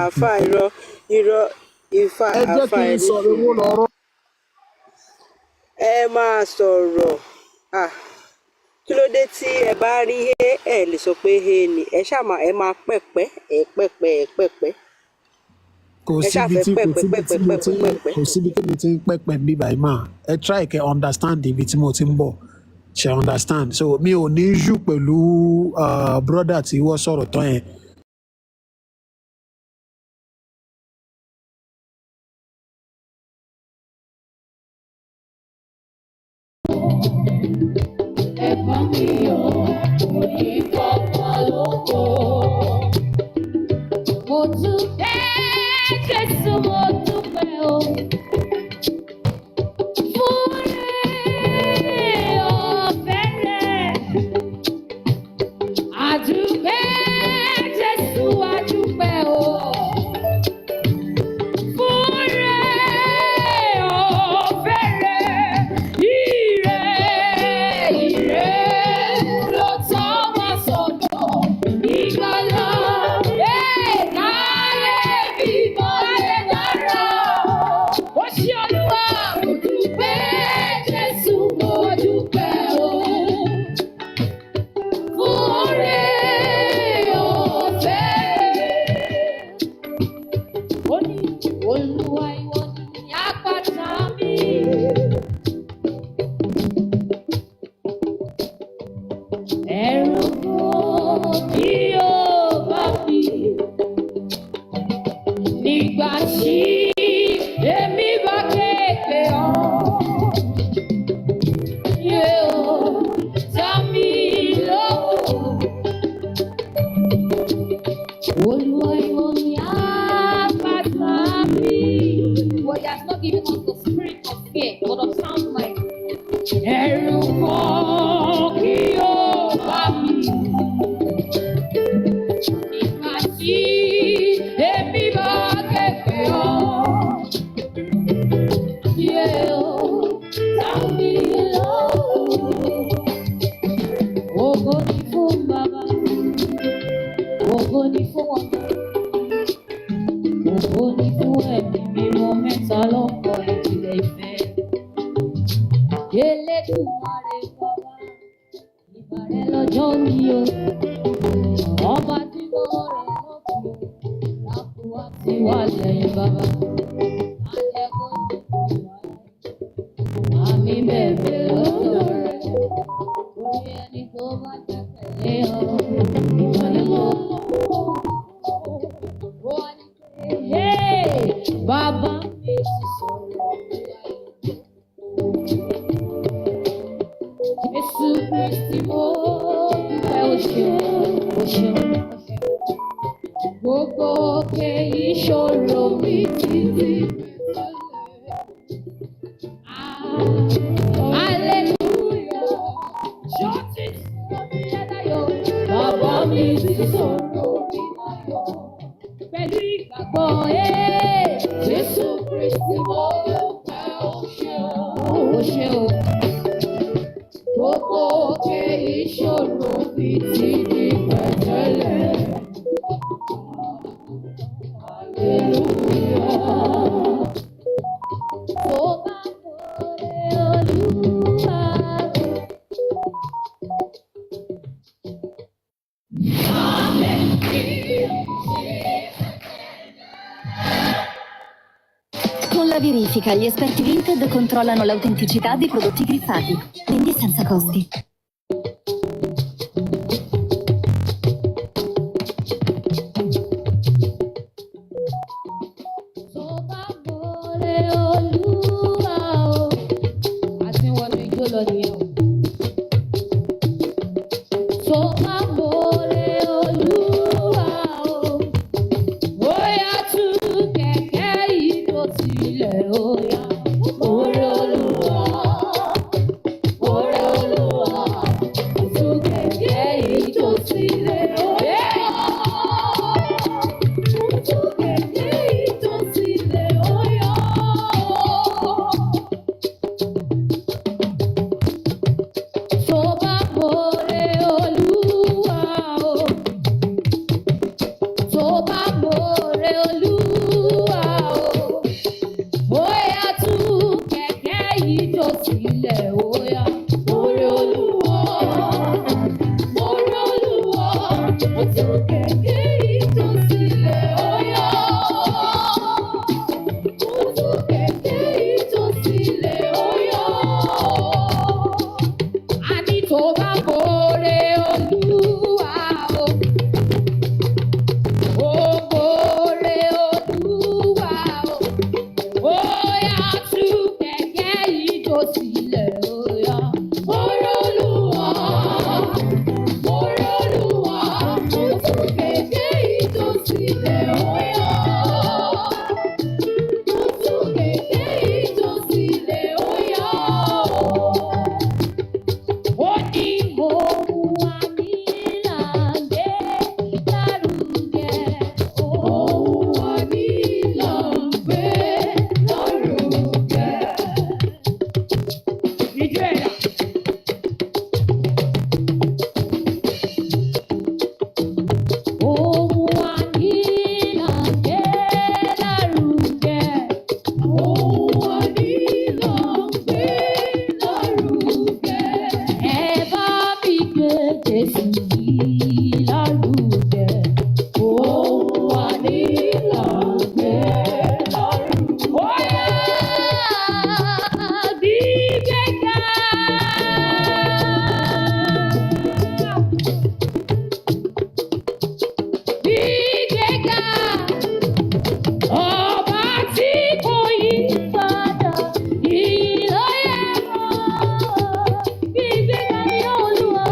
L: Àáfà irọ́ Ifá
F: Ẹ jẹ́ kí n sọ̀rọ̀ owó lọ́rọ́.
L: ẹ máa sọ̀rọ̀ kí ló dé tí ẹ bá rí he ẹ lè sọ pé he ni ẹ ṣáà máa ẹ máa pẹ̀pẹ́ ẹ pẹ̀pẹ́ ẹ pẹ̀pẹ́
H: kò
L: ẹ ṣáà
H: síbi
L: fẹ́
H: tí kò síbi tí mo ti
L: pẹ̀pẹ́.
H: kò síbi tí mo ti ń pẹ́pẹ́ bí báyìí mà ẹ try kẹ́ understand ibi tí mo ti ń bọ̀ ṣe understand so mi ò ní issue pẹ̀lú brother tí wọ́n sọ̀rọ̀ tán yẹn.
M: Ẹ̀gbọ́n mi ò òyì kọ́kọ́ lóko. Mo dúpẹ́ Jésù mo dúpẹ́ o. Fún ọ̀fẹ́ rẹ̀. Àdúpẹ́ Jésù àdúpẹ́ o. Fún ọ̀fẹ́ rẹ̀. Ire ló tọ́ wá sọ́dọ̀ ìgbàlà. Káyé bí mo lè dára. Ó ṣe Olúwa mo dúpẹ́ Jésù mo dúpẹ́ o. Fún oore ọ̀fẹ́. Ó ní Olúwa ìwọ ni àpáta mi. Ẹ̀rù kí ó bá mi nígbà tí èmi bá képe ọ́. Yóò dá mi lóhùn. Olúwa ìwọ ni àpáta mi. Well, he has not given us the spirit of fear, but of sound mind. Ẹ̀rù kí ó bá mi nígbà tí èmi bá képe ọ́. Yóò dá mi lóhùn. Ògo ni fún Baba, ògo ni fún Ọmọ, ògo ni fún Ẹ̀mí Mímọ́ mẹ́ta lọ́kan ìjìnlẹ̀ ìfẹ́. Elédùmarè Baba, ìbà rẹ lọ́jọ́ mi o. Ọba tí mo rẹ̀ lọ́kùn, lápò wá sí wà lẹ́yìn Baba. Má jẹ́ kó ní ìwà rẹ̀. Àmì bẹ̀bẹ̀ lọ́dọ̀ rẹ̀. Orí ẹni tó bá gbẹ́kẹ̀lé ọ. Ìwọ ni mo lọ. Ó wá ní pé, "Hey, Bàbá mi ti sọ̀rọ̀ mi láyé." Jésù Kristi mo dúpẹ́ o ṣeun, o ṣeun, o ṣeun. Gbogbo òkè ìṣòro mi ti di pẹ̀tẹ́lẹ̀. Hallelujah. Ṣó ti sọ mí lẹ́dàyọ̀? Bàbá mi ti sọ̀rọ̀ mi láyọ̀. Pẹ̀lú ìgbàgbọ́, Jésù Kristi mo dúpẹ́ o ṣeun, o ṣeun. Gbogbo òkè ìṣòro mi ti di pẹ̀tẹ́lẹ̀. Hallelujah. Tó bá kórè Olúwa. Amen.
N: Con la verifica, gli esperti Vinted controllano l'autenticità dei prodotti griffati, quindi senza costi.
M: Tó bá kórè Olúwa o. Àti wọnú ijó lọ nìyẹn o. Tó bá kórè Olúwa o. Bóyá tú kẹ̀kẹ́ yìí tó tilẹ̀ ó yá. Kórè Olúwa. Kórè Olúwa. Tú kẹ̀kẹ́ yìí tó tilẹ̀ ó yá. Tú kẹ̀kẹ́ yìí tó tilẹ̀ ó yá. Tó bá kórè Olúwa o. Tó bá kórè Olúwa o. Bóyá tú kẹ̀kẹ́ yìí tó tilẹ̀ ó yá. Kórè Olúwa. sílẹ̀ óyá. Mọ́rọ́lùwà, mọ́rọ́lùwà, mo tún kéde ìjọ sílẹ̀ óyá. Mo tún kéde ìjọ sílẹ̀ óyá. Ó ní ohun àníláńgbé lárugẹ. Ohun àníláńgbé lárugẹ. Ìjọ ẹ̀dá. Ohun àníláńgbé lárugẹ. Ohun àníláńgbé lárugẹ. Ẹ bá mi gbé Jésù yìí lárugẹ. Ohun àníláńgbé lárugẹ. Ó yá gbígbéga. Gbígbéga. Ọba tí kò yí padà, ìyìn ló yẹ ọ́. Gbígbéga ni Olúwa.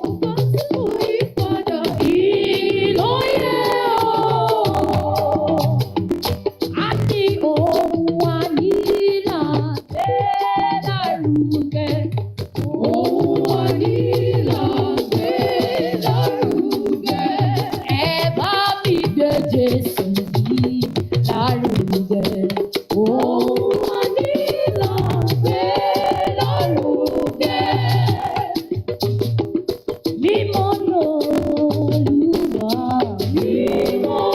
M: Ọba tí kò yí padà, ìyìn ló yẹ ọ́. A ní ohun àníláńgbé lárugẹ. Ohun àníláńgbé lárugẹ. Ẹ bá mi gbé Jésù yìí lárugẹ. Ohun àníláńgbé lárugẹ. Mímọ́ l'Olúwa, mímọ́.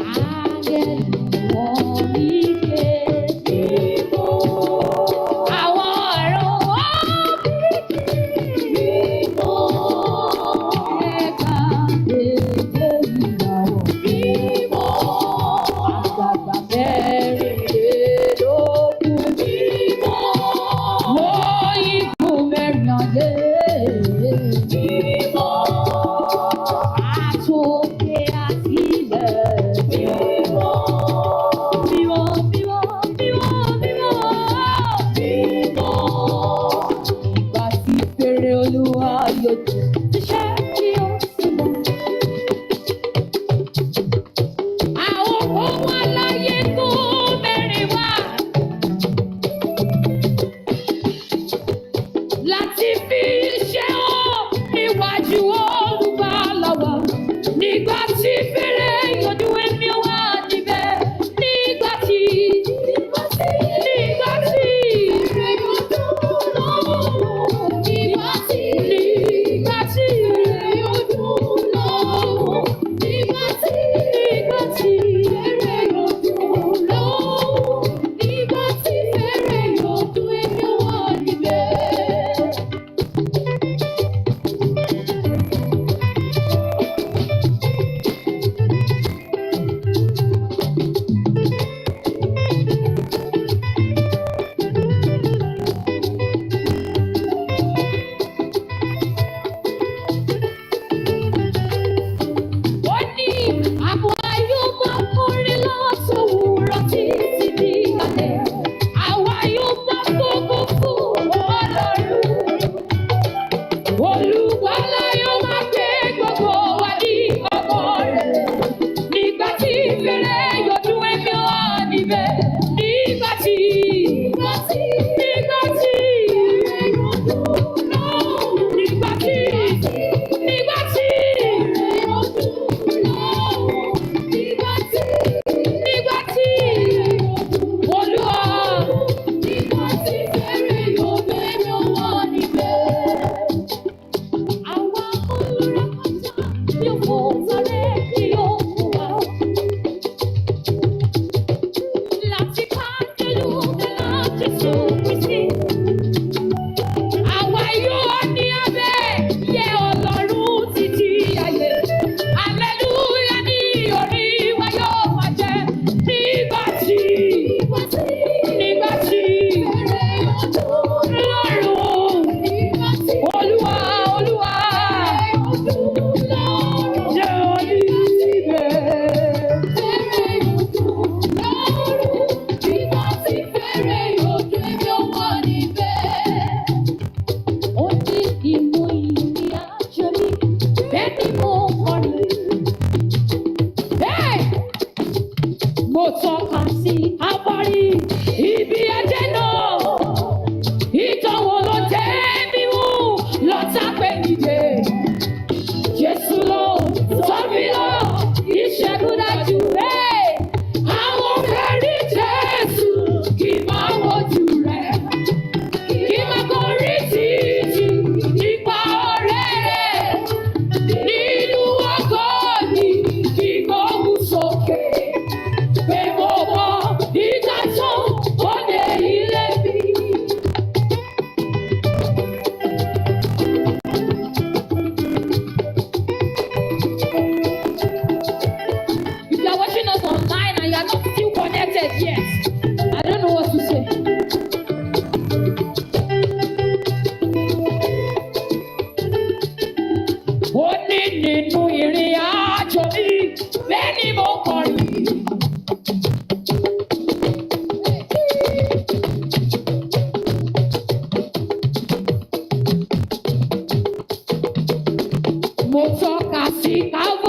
M: Áńgẹ́lì wọ́n mí ké mímọ́. Àwọn ọ̀run wọ́n mí ké mímọ́. Ẹ̀ka èdè ìràwọ̀ mímọ́. Àgbààgbà mẹ́rìnlélógún mímọ́. Wọ́n yípo mẹ́rin ayé mímọ́. Àtòkè àtilẹ̀ mímọ́. Mímọ́, mímọ́, mímọ́, mímọ́, mímọ́. Ìgbà tí fèrè Olúwa yóò ti ṣẹ́ kí ó sì mọ́. Àwọn ohun aláyé kó mẹ́rin wá láti fi iṣẹ́ hàn níwájú Olùgbàlà wa. Nígbà tí fèrè yọjú èmi wà níbẹ̀. Nígbà tí fèrè yọjú lọ́wọ́. Nígbà tí fèrè yọjú lọ́wọ́. Nígbà tí fèrè yọjú lọ́wọ́. Nígbà tí fèrè yọjú èmi wà níbẹ̀. Ó ní àwọn yóò máa kọrin látòwúrọ̀ títí di alẹ́. Àwa yóò máa fògo fún Ọlọ́run. Olùgbàlà yóò máa gbé gbogbo wa ní ọwọ́ rẹ̀. Nígbà tí fèrè yọjú èmi wà níbẹ̀. Nígbà tí fèrè yọjú lọ́wọ́. Nígbà tí fèrè yọjú lọ́wọ́. Nígbà tí Olúwa. Nígbà tí fèrè yọjú èmi wà níbẹ̀. Àwa tọ́ka sí káwé.